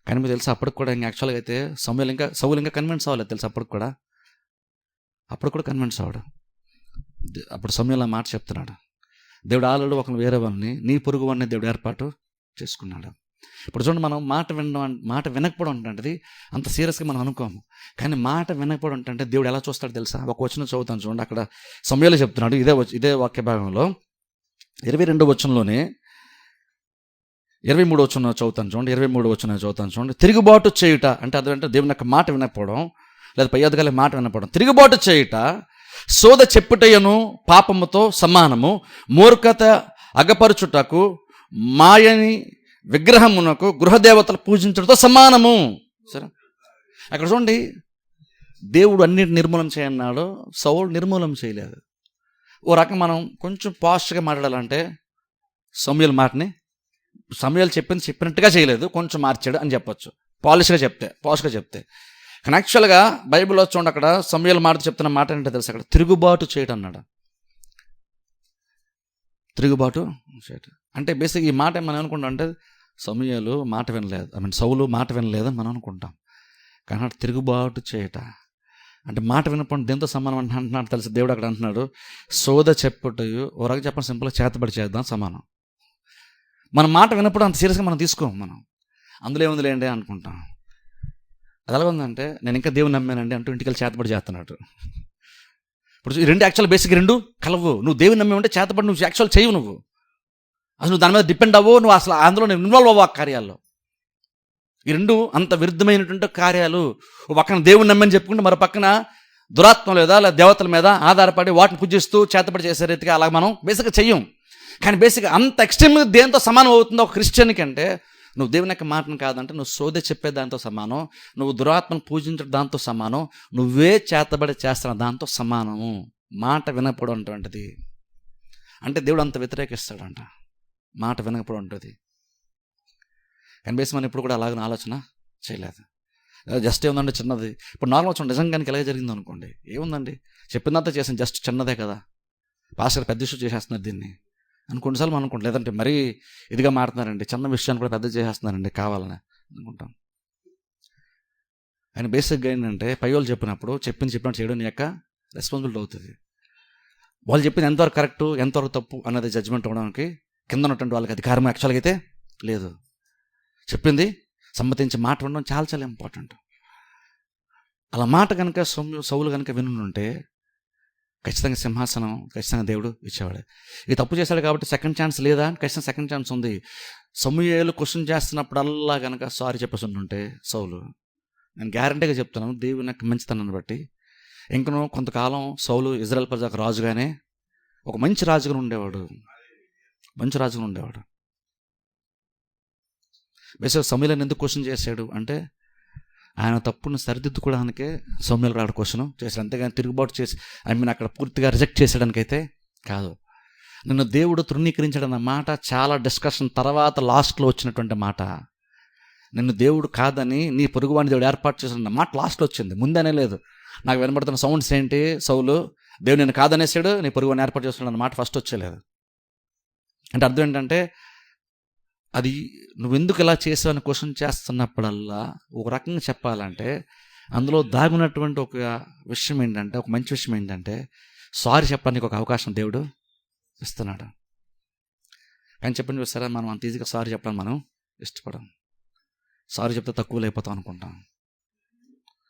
కానీ మీరు తెలుసా, అప్పటికి కూడా ఇంకా యాక్చువల్గా అయితే సౌలు ఇంకా కన్విన్స్ అవ్వలేదు తెలుసు. అప్పుడు కూడా కన్విన్స్ అవ్వడు. అప్పుడు సమయంలో మాట చెప్తున్నాడు, దేవుడు ఆల్రెడీ ఒకరు వేరే వాళ్ళని, నీ పొరుగు వాడిని దేవుడు ఏర్పాటు చేసుకున్నాడు. ఇప్పుడు చూడండి, మనం మాట వినకపోవడం అంటే అంత సీరియస్గా మనం అనుకోము. కానీ మాట వినకపోవడం అంటే దేవుడు ఎలా చూస్తాడు తెలుసా? ఒక వచనం చదువుతాను చూడండి. అక్కడ సమయంలో చెప్తున్నాడు, ఇదే వాక్య భాగంలో 22వ వచనంలోనే 23వ వచనం చదువుతాను చూడండి. 23వ వచనం చదువుతాను చూడండి. తిరుగుబాటు చేయుట అంటే అదేంటే దేవుని యొక్క మాట వినకపోవడం, లేదా పై అధికారుల మాట వినకపోవడం. తిరుగుబాటు చేయుట సోద చెప్పుటయను పాపముతో సమానము, మూర్ఖత అగపరుచుటకు మాయని విగ్రహమునకు గృహదేవతలు పూజించడంతో సమానము. సరే, అక్కడ చూడండి, దేవుడు అన్నిటి నిర్మూలన చేయన్నాడు, సౌలు నిర్మూలన చేయలేదు. ఓ రకం మనం కొంచెం పాస్ట్గా మాట్లాడాలంటే సమూయేలు చెప్పినట్టుగా చేయలేదు, కొంచెం మార్చాడు అని చెప్పొచ్చు, పాష్గా చెప్తే. కానీ యాక్చువల్గా బైబిల్లో చూడండి, అక్కడ సమూయేలు మాట చెప్తున్న మాట ఏంటో తెలుసు, అక్కడ తిరుగుబాటు చేయడం అన్నాడు. తిరుగుబాటు చేయటం అంటే బేసిక్ ఈ మాట మనం అనుకుంటాం అంటే సమూయేలు మాట వినలేదు, సౌలు మాట వినలేదని మనం అనుకుంటాం. కానీ తిరుగుబాటు చేయట అంటే మాట వినపండి దేంతో సమానం అంటున్నాడు తెలుసు. దేవుడు అక్కడ అంటున్నాడు, సోద చెప్పుటయు ఓ రకంగా చెప్పండి సింపుల్గా చేతబడి చేద్దాం సమానం. మన మాట వినప్పుడు అంత సీరియస్గా మనం తీసుకోం. మనం అందులో ఏముందిలేండి అనుకుంటాం. అది ఎలా ఉందంటే, నేను ఇంకా దేవుని నమ్మానండి అంటూ ఇంటికి చేతబడి చేస్తున్నాడు. ఇప్పుడు ఈ రెండు యాక్చువల్ బేసిక్ రెండు కలవు. నువ్వు దేవుని నమ్మే చేతబడి నువ్వు యాక్చువల్ చేయవు. నువ్వు అసలు నువ్వు దాని మీద డిపెండ్ అవ్వవు. నువ్వు అసలు అందులో ఇన్వాల్వ్ అవ్వవు ఆ కార్యాల్లో. ఈ రెండు అంత విరుద్ధమైనటువంటి కార్యాలు. పక్కన దేవుని నమ్మని చెప్పుకుంటే మరో పక్కన దురాత్మ లేదా దేవతల మీద ఆధారపడి వాటిని పూజిస్తూ చేతబడి చేసే రీతిగా అలా మనం బేసిక్గా చెయ్యం. కానీ బేసిక్గా అంత ఎక్స్ట్రీమ్గా దేంతో సమానం అవుతుందో ఒక క్రిస్టియన్కి అంటే, నువ్వు దేవుని యొక్క మాటను కాదంటే నువ్వు సోదె చెప్పే దాంతో సమానం, నువ్వు దురాత్మను పూజించడం దాంతో సమానం, నువ్వే చేతబడి చేస్తున్న దాంతో సమానము. మాట వినకపోవడం అటువంటిది అంటే దేవుడు అంత వ్యతిరేకిస్తాడంట మాట వినకపోవడం ఉంటుంది. కానీ బేసి మనం ఇప్పుడు కూడా అలాగే ఆలోచన చేయలేదు. జస్ట్ ఏముందండి చిన్నది. ఇప్పుడు నార్మల్ చూడండి, నిజంగా ఇలాగే జరిగింది అనుకోండి, ఏముందండి చెప్పిందంతా చేసాను, జస్ట్ చిన్నదే కదా, పాస్టర్ పెద్ద ఇష్యూ చేసేస్తున్నారు దీన్ని అని కొన్నిసార్లు మనం అనుకుంటాం. లేదంటే మరీ ఇదిగా మారుతున్నారండి, చిన్న విషయాన్ని కూడా పెద్ద చేసేస్తున్నారండి కావాలని అనుకుంటాం. ఆయన బేసిక్గా ఏంటంటే పై వాళ్ళు చెప్పినప్పుడు చెప్పినట్టు చేయడం నీ యొక్క రెస్పాన్సిబిలిటీ అవుతుంది. వాళ్ళు చెప్పింది ఎంతవరకు కరెక్టు ఎంతవరకు తప్పు అన్నది జడ్జిమెంట్ అవ్వడానికి కింద ఉన్నటువంటి వాళ్ళకి అధికారం యాక్చువల్గా అయితే లేదు. చెప్పింది సమ్మతించి మాట ఉండడం చాలా చాలా ఇంపార్టెంట్. అలా మాట కనుక సౌలు కనుక వినుంటే ఖచ్చితంగా సింహాసనం ఖచ్చితంగా దేవుడు ఇచ్చేవాడు. ఇది తప్పు చేశాడు కాబట్టి సెకండ్ ఛాన్స్ లేదా? ఖచ్చితంగా సెకండ్ ఛాన్స్ ఉంది. సమూయేలు క్వశ్చన్ చేస్తున్నప్పుడల్లా కనుక సారీ చెప్పేసి ఉంటే సౌలు, నేను గ్యారంటీగా చెప్తున్నాను దేవుని యొక్క మంచితనాన్ని బట్టి ఇంకనూ కొంతకాలం సౌలు ఇజ్రాయెల్ ప్రజలకు రాజుగానే ఒక మంచి రాజుగా ఉండేవాడు. బేసిక్గా సమూయేలుని ఎందుకు క్వశ్చన్ చేశాడు అంటే, ఆయన తప్పును సరిదిద్దుకోవడానికే సమూయేలు రాడు క్వశ్చన్ చేశాడు. అంతేగాని తిరుగుబాటు చేసి అక్కడ పూర్తిగా రిజెక్ట్ చేసేయడానికైతే కాదు. నిన్ను దేవుడు తృణీకరించాడన్న మాట చాలా డిస్కషన్ తర్వాత లాస్ట్లో వచ్చినటువంటి మాట. నిన్ను దేవుడు కాదని నీ పొరుగువాడిని దేవుడు ఏర్పాటు చేసిన మాట లాస్ట్లో వచ్చింది, ముందనే లేదు. నాకు వినబడుతున్న సౌండ్స్ ఏంటి, సౌలు దేవుడు నేను కాదనేసాడు, నీ పొరుగువాడిని ఏర్పాటు చేస్తున్నాడు అన్న మాట ఫస్ట్ వచ్చేలేదు. అంటే అర్థం ఏంటంటే, అది నువ్వెందుకు ఇలా చేసావు అని క్వశ్చన్ చేస్తున్నప్పుడల్లా ఒక రకంగా చెప్పాలంటే అందులో దాగున్నటువంటి ఒక విషయం ఏంటంటే, ఒక మంచి విషయం ఏంటంటే, సారీ చెప్పడానికి ఒక అవకాశం దేవుడు ఇస్తున్నాడు. కానీ చెప్పండి చూస్తారా, మనం అంత ఈజీగా సారీ చెప్పడానికి మనం ఇష్టపడం. సారీ చెప్తే తక్కువ లేకపోతాం అనుకుంటాం.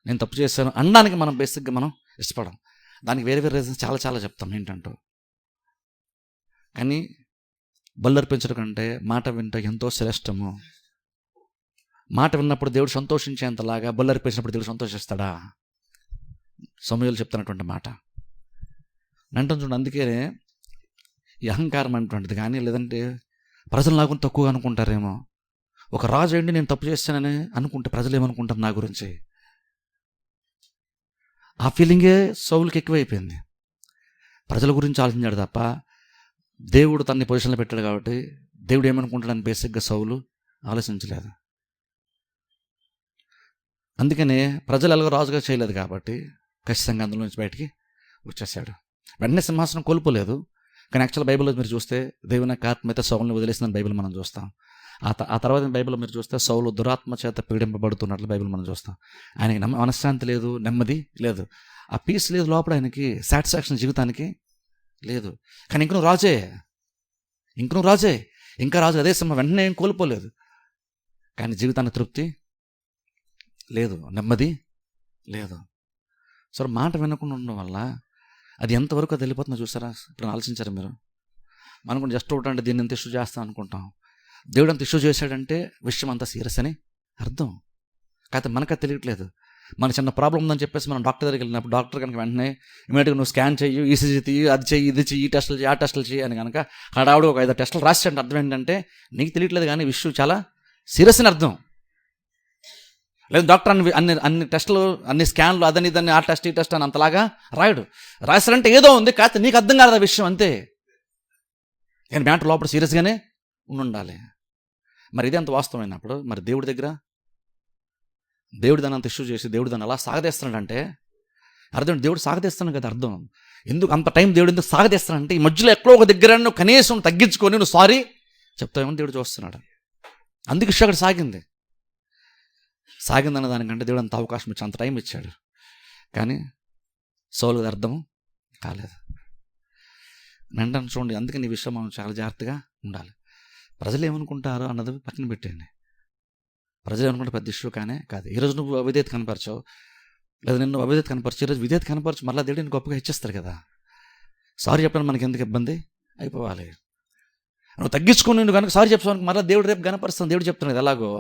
నేను తప్పు చేశాను అనడానికి మనం బేసిక్గా మనం ఇష్టపడం. దానికి వేరే వేరే రీజన్స్ చాలా చాలా చెప్తాం ఏంటంటూ. కానీ బల్లర్పించడం కంటే మాట వింటే ఎంతో శ్రేష్టము. మాట విన్నప్పుడు దేవుడు సంతోషించేంతలాగా బల్లర్పించినప్పుడు దేవుడు సంతోషిస్తాడా? సమూయేలు చెప్తున్నటువంటి మాట అంటాం చూడండి. అందుకే ఈ అహంకారం అనేటువంటిది కానీ, లేదంటే ప్రజలు నాకు తక్కువగా అనుకుంటారేమో. ఒక రాజు ఏంటి నేను తప్పు చేస్తానని అనుకుంటే ప్రజలు ఏమనుకుంటారు నా గురించి, ఆ ఫీలింగే సౌలుకి ఎక్కువైపోయింది. ప్రజల గురించి ఆలోచించాడు తప్ప దేవుడు తన్ని పొజిషన్లో పెట్టాడు కాబట్టి దేవుడు ఏమనుకుంటాడని బేసిక్గా సౌలు ఆలోచించలేదు. అందుకనే ప్రజలు ఎలాగో రాజుగా చేయలేదు కాబట్టి ఖచ్చితంగా అందులో నుంచి బయటికి వచ్చేసాడు. వెంటనే సింహాసనం కోల్పోలేదు. కానీ యాక్చువల్ బైబిల్లో మీరు చూస్తే దేవుని యొక్క ఆత్మ అయితే సౌలుని వదిలేసిందని బైబిల్ మనం చూస్తాం. ఆ తర్వాత బైబిల్లో మీరు చూస్తే సౌలు దురాత్మ చేత పీడింపబడుతున్నట్లు బైబిల్ మనం చూస్తాం. ఆయనకి మనశ్శాంతి లేదు, నెమ్మది లేదు, ఆ పీస్ లేదు లోపల, ఆయనకి సాటిస్ఫాక్షన్ జీవితానికి లేదు. కానీ ఇంక నువ్వు రాజే, ఇంకా రాజు అదే సమయం వెంటనే ఏం కోల్పోలేదు. కానీ జీవితానికి తృప్తి లేదు, నెమ్మది లేదు. సో మాట వినకుండా ఉండడం వల్ల అది ఎంతవరకు అది వెళ్ళిపోతుందో చూసారా? ఇప్పుడు ఆలోచించారా మీరు? మనం కూడా జస్ట్ ఒకటి అంటే దీన్ని ఎంత ఇష్యూ చేస్తాం అనుకుంటాం. దేవుడు అంత ఇష్యూ చేశాడంటే విషయం అంతా సీరియస్ అని అర్థం. కాకపోతే మనకు తెలియట్లేదు. మన చిన్న ప్రాబ్లం ఉందని చెప్పేసి మనం డాక్టర్ దగ్గరికి వెళ్ళినప్పుడు డాక్టర్ కనుక వెంటనే ఇమీడియట్గా నువ్వు స్కాన్ చెయ్యి, ఈసీజీ తీయి, అది చెయ్యి, ఇది చెయ్యి, ఈ టెస్టులు చెయ్యి, ఆ టెస్టులు చెయ్యి అని కనుక హడావుడు ఒక 5 టెస్టులు రాసేయండి. అర్థం ఏంటంటే నీకు తెలియట్లేదు కానీ విషయం చాలా సీరియస్ అని అర్థం. లేదు డాక్టర్ అన్ని టెస్టులు, అన్ని స్కాన్లు, అదని ఇదని, ఆ టెస్ట్ ఈ టెస్ట్ అని అంతలాగా రాశారంటే ఏదో ఉంది, కాకపోతే నీకు అర్థం కాదు ఆ విషయం అంతే. కానీ మ్యాటర్ లోపల సీరియస్గానే ఉండాలి. మరి ఇది అంత వాస్తవమైనప్పుడు మరి దేవుడి దగ్గర దేవుడు దాన్ని అంత ఇష్యూ చేసి దేవుడు దాన్ని అలా సాగదీస్తున్నాడంటే అర్థం, దేవుడు సాగదీస్తున్నాడు కదా అర్థం. ఎందుకు అంత టైం దేవుడు ఎందుకు సాగదీస్తానంటే ఈ మధ్యలో ఎక్కడో ఒక దగ్గర నువ్వు కనీసం తగ్గించుకొని నువ్వు సారీ చెప్తావేమో దేవుడు చూస్తున్నాడు. అందుకు ఇష్యూ అక్కడ సాగిందన్న దానికంటే దేవుడు అంత అవకాశం ఇచ్చి అంత టైం ఇచ్చాడు. కానీ సౌలుకి అర్థం కాలేదు. వెంటనే చూడండి, అందుకే నీ విషయం మనం చాలా జాగ్రత్తగా ఉండాలి. ప్రజలు ఏమనుకుంటారో అన్నది పక్కన పెట్టండి. ప్రజలు ఏమనుకుంటే పెద్ద ఇష్యూ కాదు. ఈరోజు నువ్వు అవిధేయత కనపరచావు, లేదా నిన్ను అవిధేయత కనపరచు, ఈరోజు విధేయత కనపరచు, మళ్ళీ దేవుడు నేను గొప్పగా హెచ్చిస్తారు కదా. సారీ చెప్పడానికి మనకి ఎందుకు ఇబ్బంది అయిపోవాలి? నువ్వు తగ్గించుకుని నువ్వు కనుక సారీ చెప్పడానికి మళ్ళీ దేవుడు రేపు కనపరుస్తాను, దేవుడు చెప్తున్నాడు కదా ఎలాగో.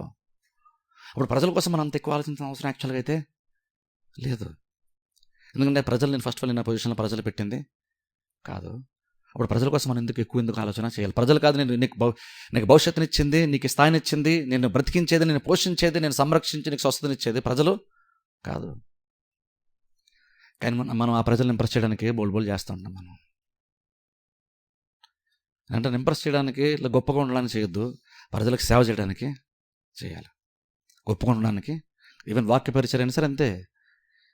అప్పుడు ప్రజల కోసం మనం అంత ఎక్కువ ఆలోచించిన అవసరం యాక్చువల్గా అయితే లేదు. ఎందుకంటే ప్రజలు నేను ఫస్ట్ ఆఫ్ ఆల్ నా పొజిషన్లో ప్రజలు పెట్టింది కాదు. అప్పుడు ప్రజల కోసం మనం ఎందుకు ఆలోచన చేయాలి? ప్రజలు కాదు, నేను నీకు భవిష్యత్తునిచ్చింది, నీకు స్థాయినిచ్చింది, నేను బ్రతికించేది, నేను పోషించేది, నేను సంరక్షించి నీకు స్వస్థతనిచ్చేది ప్రజలు కాదు. కానీ మనం ఆ ప్రజలను ఇంప్రెస్ చేయడానికి బోల్ చేస్తూ ఉంటాం. మనం అంటే ఇంప్రెస్ చేయడానికి ఇలా గొప్పగా ఉండడానికి చేయొద్దు, ప్రజలకు సేవ చేయడానికి చేయాలి. గొప్పగా ఉండడానికి ఈవెన్ వాక్య పరిచయం అయినా సరే అంతే.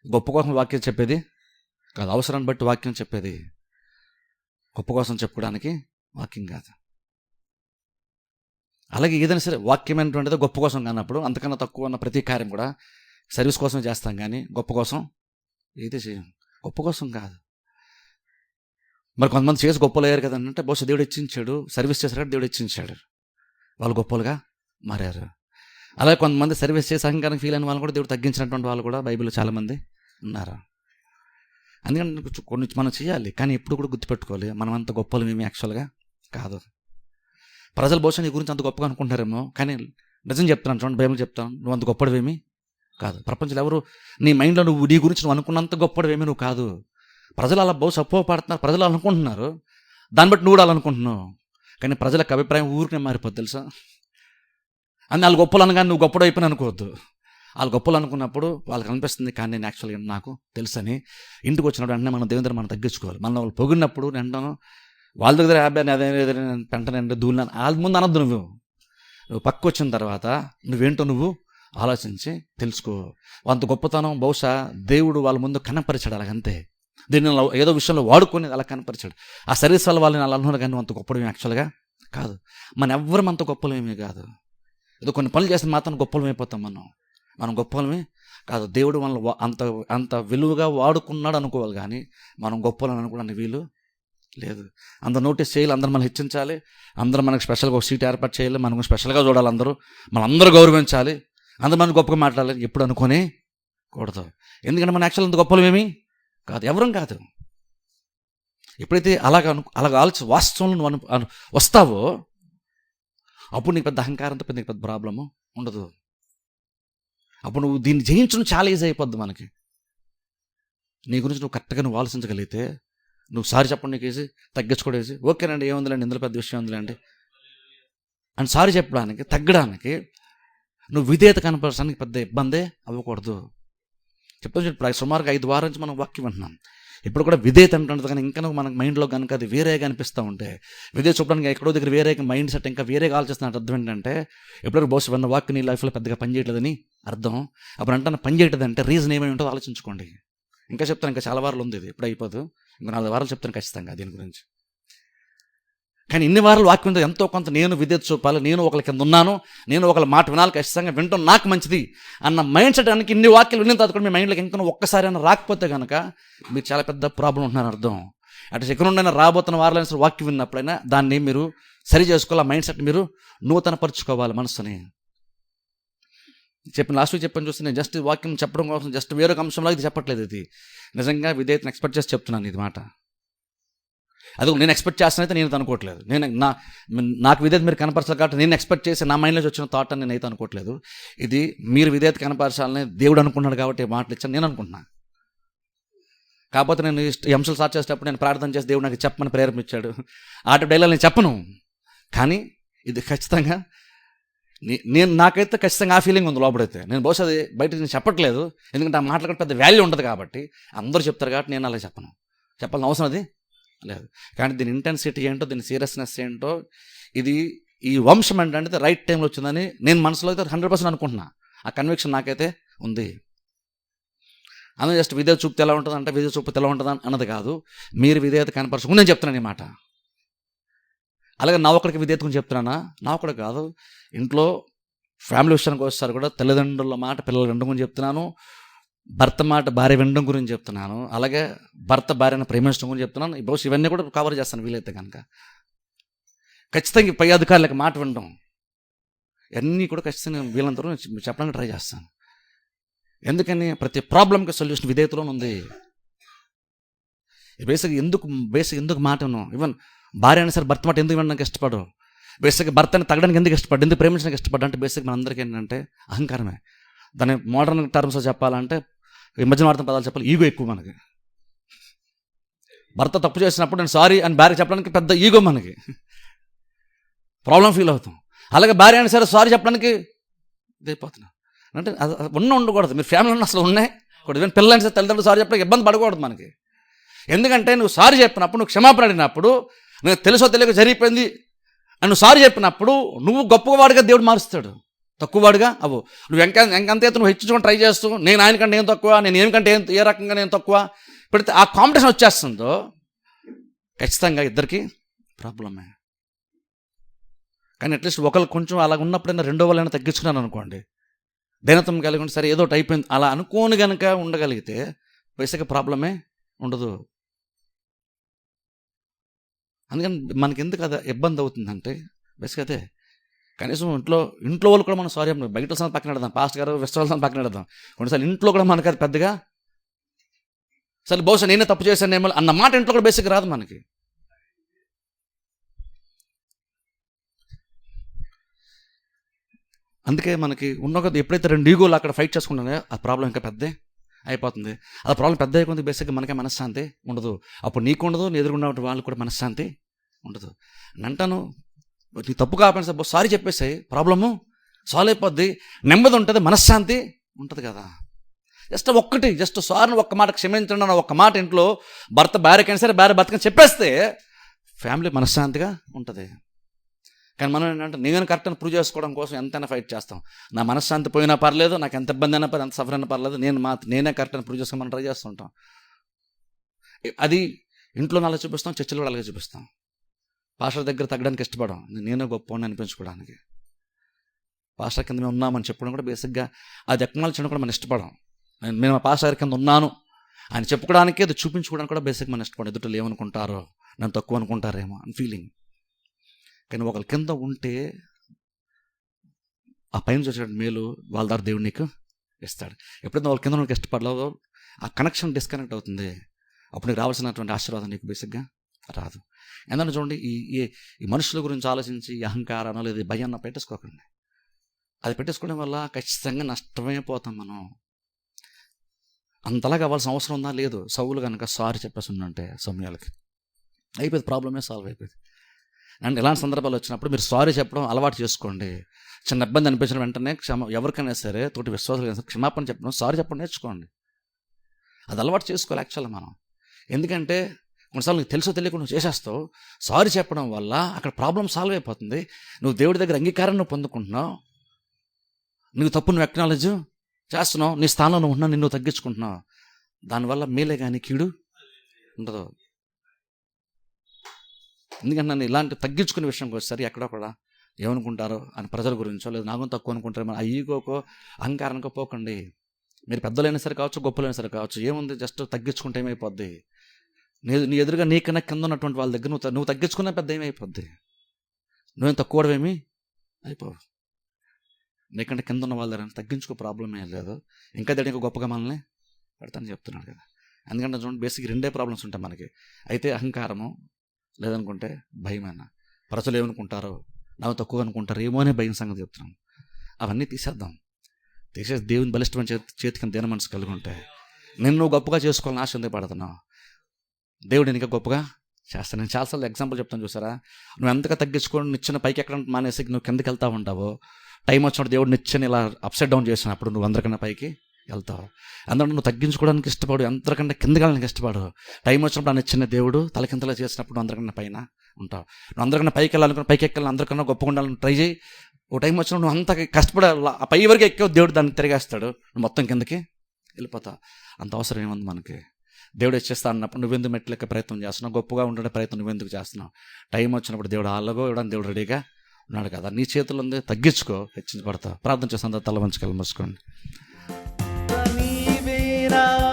గొప్ప కోసం వాక్యం చెప్పేది కాదు, అవసరాన్ని బట్టి వాక్యం చెప్పేది. గొప్ప కోసం చెప్పుకోవడానికి వాక్యం కాదు. అలాగే ఏదైనా సరే వాక్యమైనటువంటిది గొప్ప కోసం కానప్పుడు అంతకన్నా తక్కువ ఉన్న ప్రతి కార్యం కూడా సర్వీస్ కోసమే చేస్తాం, కానీ గొప్ప కోసం ఏది చేయం. గొప్ప కోసం కాదు. మరి కొంతమంది చేసి గొప్పలు అయ్యారు కదా అంటే బహుశా దేవుడు హెచ్చించాడు, సర్వీస్ చేశారు దేవుడు హెచ్చించాడు, వాళ్ళు గొప్పలుగా మారారు. అలాగే కొంతమంది సర్వీస్ చేసి అహంకారం ఫీల్ అయిన వాళ్ళు కూడా దేవుడు తగ్గించినటువంటి వాళ్ళు కూడా బైబిల్లో చాలామంది ఉన్నారు. అందుకని కొన్ని మనం చేయాలి, కానీ ఎప్పుడు కూడా గుర్తుపెట్టుకోవాలి, మనం అంత గొప్పలు ఏమి యాక్చువల్గా కాదు. ప్రజలు బహుశా నీ గురించి అంత గొప్పగా అనుకుంటారేమో, కానీ నిజం చెప్తున్నాను చూడండి, బైబిల్ చెప్తాను, నువ్వు అంత గొప్పడివేమీ కాదు. ప్రపంచంలో ఎవరు నీ మైండ్లో నీ గురించి నువ్వు అనుకున్నంత గొప్పడివేమీ నువ్వు కాదు. ప్రజలు అలా బహుశా అపోహపడుతున్నారు, ప్రజలు అనుకుంటున్నారు, దాన్ని బట్టి నువ్వు కూడా అలా అనుకుంటున్నావు. కానీ ప్రజలకు అభిప్రాయం ఊరికే మారిపోద్ది తెలుసా. అని వాళ్ళు గొప్పలు అనగానే నువ్వు గొప్పడు అయిపోయిన అనుకోవద్దు. వాళ్ళు గొప్పలు అనుకున్నప్పుడు వాళ్ళకి అనిపిస్తుంది, కానీ నేను యాక్చువల్గా నాకు తెలుసని. ఇంటికి వచ్చినప్పుడు వెంటనే మనం దేవుని దగ్గర మనం తగ్గించుకోవాలి. మనం వాళ్ళు పొగిడినప్పుడు వెంటనే వాళ్ళ దగ్గర అదే వెంటనే దూలిన వాళ్ళ ముందు అనొద్దు. నువ్వు పక్క వచ్చిన తర్వాత నువ్వేంటో నువ్వు ఆలోచించి తెలుసుకో. అంత గొప్పతనం బహుశా దేవుడు వాళ్ళ ముందు కనపరిచాడు, అలాగంతే. దీన్ని ఏదో విషయంలో వాడుకొని అలా కనపరిచాడు. ఆ సర్వీస్ వల్ల వాళ్ళని అలా అన్నారు, కానీ అంత గొప్పడమేమి యాక్చువల్గా కాదు. మన ఎవ్వరం అంత గొప్పలేమీ కాదు. ఏదో కొన్ని పనులు చేసిన మాత్రం గొప్పలమైపోతాం. మనం గొప్పలమే కాదు. దేవుడు మనల్ని అంత విలువగా వాడుకున్నాడు అనుకోవాలి, కానీ మనం గొప్పలని అనుకోవడానికి వీలు లేదు. అందరూ నోటీస్ చేయాలి, అందరూ మనం హెచ్చించాలి, అందరూ మనకు స్పెషల్గా ఒక సీట్ ఏర్పాటు చేయాలి, మనం స్పెషల్గా చూడాలి, అందరూ గౌరవించాలి, అందరూ మనం గొప్పగా మాట్లాడాలి ఎప్పుడు అనుకొని కూడదు. ఎందుకంటే మన యాక్చువల్ అంత గొప్పలమేమి కాదు, ఎవరం కాదు. ఎప్పుడైతే అలాగ ఆలోచన వాస్తవంలో నువ్వు వస్తావో అప్పుడు నీకు పెద్ద అహంకారంతో పెద్ద ప్రాబ్లము ఉండదు. అప్పుడు నువ్వు దీన్ని జయించడం చాలా ఈజీ అయిపోద్ది మనకి. నీ గురించి నువ్వు కరెక్ట్గా నువ్వు ఆలోచించగలిగితే నువ్వు సారీ చెప్పండి, నీకు ఈజీ, తగ్గించుకోవడం ఈజీ. ఓకేనండి, ఏముందిలేండి, ఇందులో పెద్ద విషయం ఉందిలేండి అని సారీ చెప్పడానికి, తగ్గడానికి, నువ్వు విధేయత కనపరచడానికి పెద్ద ఇబ్బందే అవ్వకూడదు. చెప్తాను ఇప్పుడు సుమారుగా 5 వారాల నుంచి మనం వాక్యం వింటున్నాం. ఇప్పుడు కూడా విధేయత అంటుంటుంది, కానీ ఇంకా నువ్వు మనకు మైండ్లో కనుక అది వేరేగా అనిపిస్తూ ఉంటే, విధేయత చూపడానికి ఎక్కడో దగ్గర వేరేగా మైండ్ సెట్ ఇంకా వేరేగా ఆలోచిస్తున్నట్టు అర్థం ఏంటంటే ఎప్పుడైనా బహుశా విన్న వాక్యం నీ లైఫ్లో పెద్దగా పనిచేయట్లేదని అర్థం. అప్పుడు అంటే పనిచేయట్లేదంటే రీజన్ ఏమై ఉంటుందో ఆలోచించుకోండి. ఇంకా చెప్తాను, ఇంకా చాలా వారాలు ఉంది, ఇది ఇప్పుడు అయిపోదు, ఇంకా 4 వారాలు చెప్తాను ఖచ్చితంగా దీని గురించి. కానీ ఇన్ని వారాలు వాక్యంతో ఎంతో కొంత నేను విధేయత చూపాలి, నేను ఒకరి కింద ఉన్నాను, నేను ఒకరి మాట వినాలి, ఖచ్చితంగా వింటాం, నాకు మంచిది అన్న మైండ్ సెట్ అనికి ఇన్ని వాక్యాలు విన్న తర్వాత కూడా మీ మైండ్లోకి ఇంకా ఒక్కసారి అయినా రాకపోతే కనుక మీరు చాలా పెద్ద ప్రాబ్లం ఉంటున్నారు అర్థం. అటు ఎక్కడ నుండైనా రాబోతున్న వారాలైనా సరే వాక్యం విన్నప్పుడైనా దాన్ని మీరు సరి చేసుకోవాలి, ఆ మైండ్ సెట్ మీరు నూతన పరుచుకోవాలి మనసుని. లాస్ట్ వీక్ చెప్పని చూస్తే నేను జస్ట్ వాక్యం చెప్పడం కోసం జస్ట్ వేరొక అంశంలో ఇది చెప్పట్లేదు, ఇది నిజంగా విధేయతను ఎక్స్పెక్ట్ చేసి చెప్తున్నాను ఇది మాట. అది నేను ఎక్స్పెక్ట్ చేస్తానైతే నేను అనుకోవట్లేదు, నాకు విధేయత మీరు కనపరచాలి కాబట్టి నేను ఎక్స్పెక్ట్ చేసి నా మైండ్లో వచ్చిన థాట్ అని నేను అయితే అనుకోవట్లేదు. ఇది మీరు విధేయత కనపరచాలని దేవుడు అనుకున్నాడు కాబట్టి మాటలు ఇచ్చాను నేను అనుకుంటున్నాను. కాకపోతే నేను ఈ అంశాలు స్టార్ట్ చేసేటప్పుడు నేను ప్రార్థన చేసి దేవుడు నాకు చెప్పమని ప్రేరేపించాడు. ఆట డైలాగ్ నేను చెప్పను, కానీ ఇది ఖచ్చితంగా నాకైతే ఖచ్చితంగా ఆ ఫీలింగ్ ఉంది లోపడైతే. నేను బహుశా అది బయట నేను చెప్పట్లేదు, ఎందుకంటే ఆ మాటలకు పెద్ద వాల్యూ ఉంటుంది కాబట్టి. అందరూ చెప్తారు కాబట్టి నేను అలా చెప్పాలని అవసరం అది లేదు. కానీ దీని ఇంటెన్సిటీ ఏంటో, దీని సీరియస్నెస్ ఏంటో, ఇది ఈ వంశం ఏంటంటే రైట్ టైంలో వచ్చిందని నేను మనసులో అయితే 100% అనుకుంటున్నా. ఆ కన్విక్షన్ నాకైతే ఉంది. అందులో జస్ట్ విధేయత చూపితే ఎలా ఉంటుంది అంటే విధేయత చూపితే ఎలా ఉంటుంది అన్నది కాదు, మీరు విధేయత కనపరచుకుని నేను చెప్తున్నాను ఈ మాట. అలాగే నా ఒక్కడికి విధేయత గురించి చెప్తున్నానా, నా ఒక్కడికి కాదు, ఇంట్లో ఫ్యామిలీ విషయానికి వస్తారు కూడా తల్లిదండ్రుల మాట పిల్లల రెండు గురించి చెప్తున్నాను. భర్త మాట భార్య వినడం గురించి చెప్తున్నాను, అలాగే భర్త భార్యను ప్రేమించడం గురించి చెప్తున్నాను. బహుశా ఇవన్నీ కూడా కవర్ చేస్తాను వీలైతే కనుక. ఖచ్చితంగా పై అధికారులకు మాట వినడం, అన్నీ కూడా ఖచ్చితంగా వీళ్ళంతా చెప్పడానికి ట్రై చేస్తాను. ఎందుకని ప్రతి ప్రాబ్లంకి సొల్యూషన్ విధేయతలోనే ఉంది. బేసిక్ ఎందుకు మాట విన్నాం? ఈవెన్ భార్య అయినా సరే భర్త మాట ఎందుకు వినడానికి ఇష్టపడు? బేసిక్గా భర్తని తగ్గడానికి ఎందుకు ఇష్టపడ్డు, ఎందుకు ప్రేమించడానికి ఇష్టపడ్డా అంటే బేసిక్ మన అందరికీ ఏంటంటే అహంకారమే. దాన్ని మోడర్న్ టర్మ్స్లో చెప్పాలంటే, ఈ మధ్య వాడుతున్న పదాలు చెప్పాలి, ఈగో ఎక్కువ మనకి. భర్త తప్పు చేసినప్పుడు నేను సారీ అని భార్య చెప్పడానికి పెద్ద ఈగో మనకి, ప్రాబ్లం ఫీల్ అవుతాం. అలాగే భార్య అయినా సరే సారీ చెప్పడానికి ఇదైపోతున్నాం. అంటే అది ఉండకూడదు. మీరు ఫ్యామిలీలో అసలు ఉన్నాయి కూడా, ఈవెన్ పిల్లలైనా సరే తల్లిదండ్రులు సారీ చెప్పడానికి ఇబ్బంది పడకూడదు మనకి. ఎందుకంటే నువ్వు సారీ చెప్పినప్పుడు, నువ్వు క్షమాపణ అడిగినప్పుడు, నువ్వు తెలుసో తెలియక జరిగిపోయింది అని నువ్వు సారీ చెప్పినప్పుడు, నువ్వు గొప్పవాడిగా దేవుడు మారుస్తాడు, తక్కువవాడిగా అవ్వు. నువ్వు ఎంకంతే నువ్వు హెచ్చించుకొని ట్రై చేస్తూ, నేను ఆయనకంటే ఏం తక్కువ, నేను ఏమికంటే ఏ రకంగా నేను తక్కువ పెడితే ఆ కాంపిటీషన్ వచ్చేస్తుందో ఖచ్చితంగా ఇద్దరికి ప్రాబ్లమే. కానీ అట్లీస్ట్ ఒకళ్ళు కొంచెం అలా ఉన్నప్పుడైనా రెండో వాళ్ళైనా తగ్గించుకున్నాను అనుకోండి, దైనత్వం కలిగి ఉంటే సరే ఏదో ఒకటి అయిపోయింది అలా అనుకోని కనుక ఉండగలిగితే బేసిక్గా ప్రాబ్లమే ఉండదు. అందుకని మనకి ఎందుకు అది ఇబ్బంది అవుతుందంటే బేసిక్ అదే. కనీసం ఇంట్లో వాళ్ళు కూడా మనం సారీ చెప్పిన, బయట సంగతి పక్కన పెడదాం, పాస్ట్ గారు వెస్ట్రాల్ సంగతి పక్కన పెడదాం, కొన్నిసార్లు ఇంట్లో కూడా మనకి అది పెద్దగా అసలు బహుశా నేనే తప్పు చేశానేమో అన్న మాట ఇంట్లో కూడా బేసిక్ రాదు మనకి. అందుకే మనకి ఉన్న ఎప్పుడైతే రెండు ఈగోలు అక్కడ ఫైట్ చేసుకుంటానో ఆ ప్రాబ్లం ఇంకా పెద్దే అయిపోతుంది. ఆ ప్రాబ్లం పెద్ద అయిపోతుంది, బేసిక్గా మనకే మనశ్శాంతి ఉండదు. అప్పుడు నీకు ఉండదు, నీ ఎదురుకున్న వాళ్ళు కూడా మనశ్శాంతి ఉండదు. అంటాను నీ తప్పు కాకపోయినా సార్ సారీ చెప్పేసాయి, ప్రాబ్లము సాల్వ్ అయిపోద్ది, నెమ్మది ఉంటుంది, మనశ్శాంతి ఉంటుంది కదా. జస్ట్ సార్ని ఒక్క మాట క్షమించండి అన్న ఒక్క మాట ఇంట్లో భర్త భార్యకైనా సరే భార్య భర్తకైనా చెప్పేస్తే ఫ్యామిలీ మనశ్శాంతిగా ఉంటుంది. కానీ మనం ఏంటంటే నేను కరెక్ట్ అని ప్రూవ్ చేసుకోవడం కోసం ఎంతైనా ఫైట్ చేస్తాం. నా మనశ్శాంతి పోయినా పర్లేదు, నాకు ఎంత ఇబ్బంది అయినా పర్లేదు, ఎంత సఫర్ అయినా పర్లేదు, నేనే కరెక్ట్ అని ప్రూవ్ చేసుకొని మనం ట్రై చేస్తుంటాం. అది ఇంట్లో అలా చూపిస్తాం, చర్చలో కూడా అలాగే చూపిస్తాం. పాస్టర్ దగ్గర తగ్గడానికి ఇష్టపడం, నేనే గొప్పవాడిని అనిపించుకోవడానికి. పాస్టర్ కింద మేము ఉన్నామని చెప్పడం కూడా బేసిక్గా అది ఎక్నాలజీ చేయడం కూడా మనం ఇష్టపడం. నేను ఆ పాస్టర్ కింద ఉన్నాను అని చెప్పుకోవడానికి, అది చూపించుకోవడానికి కూడా బేసిక్ మనం ఇష్టపడం. ఎదుటలు ఏమనుకుంటారో, నన్ను తక్కువ అనుకుంటారేమో అని ఫీలింగ్. కానీ ఒకరి కింద ఉంటే ఆ పైన వచ్చే మేలు వాళ్ళ ద్వారా దేవుడు నీకు ఇస్తాడు. ఎప్పుడైతే వాళ్ళ కింద నీకు ఇష్టపడలేదో ఆ కనెక్షన్ డిస్కనెక్ట్ అవుతుంది, అప్పుడు నీకు రావాల్సినటువంటి ఆశీర్వాదం నీకు బేసిక్గా రాదు. ఎందుకంటే చూడండి, ఈ మనుషుల గురించి ఆలోచించి అహంకారానో లేదా భయాన్ని పెట్టేసుకోకండి. అది పెట్టేసుకోవడం వల్ల ఖచ్చితంగా నష్టమైపోతాం మనం. అంతలా కావాల్సిన అవసరం ఉందా? లేదు. సౌలు కనుక సారీ చెప్పేసి ఉందంటే సమయాలకి అయిపోయింది, ప్రాబ్లమే సాల్వ్ అయిపోయింది. అండ్ ఇలాంటి సందర్భాలు వచ్చినప్పుడు మీరు సారీ చెప్పడం అలవాటు చేసుకోండి. చిన్న ఇబ్బంది అనిపించిన వెంటనే ఎవరికైనా సరే తోటి విశ్వాసాలు క్షమాపణ చెప్పడం, సారీ చెప్పడం నేర్చుకోండి. అది అలవాటు చేసుకోవాలి యాక్చువల్గా మనం. ఎందుకంటే కొన్నిసార్లు నీకు తెలుసో తెలియకుండా నువ్వు చేసేస్తావు. సారీ చెప్పడం వల్ల అక్కడ ప్రాబ్లం సాల్వ్ అయిపోతుంది. నువ్వు దేవుడి దగ్గర అంగీకారం నువ్వు పొందుకుంటున్నావు, నువ్వు తప్పు నువ్వు ఎక్నాలెడ్జ్ చేస్తున్నావు, నీ స్థానంలో నువ్వు ఉన్నావు, నిన్ను తగ్గించుకుంటున్నావు. దానివల్ల మేలే కానీ కీడు ఉండదు. ఎందుకంటే నన్ను ఇలాంటి తగ్గించుకునే విషయంకి వచ్చేసరి ఎక్కడో కూడా ఏమనుకుంటారో అని ప్రజల గురించో లేదా నాకు తక్కువ అనుకుంటారో మన ఈగోకో అహంకారానికో పోకండి. మీరు పెద్దలైనా సరే కావచ్చు, గొప్పలైనా సరే కావచ్చు, ఏముంది జస్ట్ తగ్గించుకుంటే ఏమైపోద్ది? నీ ఎదురుగా నీకన్నా కింద ఉన్నటువంటి వాళ్ళ దగ్గర నువ్వు తగ్గించుకునే పెద్ద ఏమైపోద్ది? నువ్వేం తక్కువడమేమి అయిపోవు. నీకంటే కింద ఉన్న వాళ్ళ దగ్గర తగ్గించుకో, ప్రాబ్లం ఏం లేదు. ఇంకా దగ్గర గొప్పగా మనల్ని పెడతానని చెప్తున్నాడు కదా. ఎందుకంటే చూడండి, బేసిక్ రెండే ప్రాబ్లమ్స్ ఉంటాయి మనకి. అయితే అహంకారము, లేదనుకుంటే భయమైనా. ప్రజలు ఏమనుకుంటారో, నాకు తక్కువ అనుకుంటారు ఏమో అనే భయం సంగతి చెప్తున్నాను. అవన్నీ తీసేద్దాం. తీసేసి దేవుని బలిష్టమైన చేతికి దేని మనసు కలిగి ఉంటే నిన్ను గొప్పగా చేసుకోవాలని ఆశ ఎందుకు పడుతున్నావు? దేవుడు ఇంకా గొప్పగా చేస్తాను. నేను చాలాసార్లు ఎగ్జాంపుల్ చెప్తాను చూసారా. నువ్వు ఎంతగా తగ్గించుకొని నిచ్చిన పైకి ఎక్కడ మానేసి నువ్వు కిందకి వెళ్తా ఉంటావో, టైం వచ్చినప్పుడు దేవుడు నిచ్చెని ఇలా అప్సైడ్ డౌన్ చేసినప్పుడు నువ్వు అందరికన్నా పైకి వెళ్తావు. అందులో నువ్వు తగ్గించుకోవడానికి ఇష్టపడు, ఎంతకంటే కిందకి వెళ్ళడానికి ఇష్టపడు. టైం వచ్చినప్పుడు ఆ నిచ్చిన దేవుడు తలకింతలా చేసినప్పుడు అందరికన్నా పైన ఉంటావు. నువ్వు అందరికన్నా పైకి వెళ్ళాలనుకుని పైకి ఎక్కాలని అందరికన్నా గొప్పగా ఉండాలని ట్రై చేయి. ఓ టైం వచ్చినప్పుడు నువ్వు అంత కష్టపడాలి, ఆ పై వరకు ఎక్కావు, దేవుడు దాన్ని తిరిగేస్తాడు, నువ్వు మొత్తం కిందకి వెళ్ళిపోతావు. అంత అవసరం ఏముంది మనకి? దేవుడు ఇచ్చేస్తా అన్నప్పుడు నువ్వెందుకు మెట్లెక్క ప్రయత్నం చేస్తున్నావు? గొప్పగా ఉండే ప్రయత్నం నువ్వెందుకు చేస్తున్నావు? టైం వచ్చినప్పుడు దేవుడు ఆళ్ళగో ఇవ్వడానికి దేవుడు రెడీగా ఉన్నాడు కదా. నీ చేతుల్లో ఉంది, తగ్గించుకో, హెచ్చించబడతావు. ప్రార్థన చేసిన తల వంచుకెళ్ళి మూసుకోండి. చేసినావా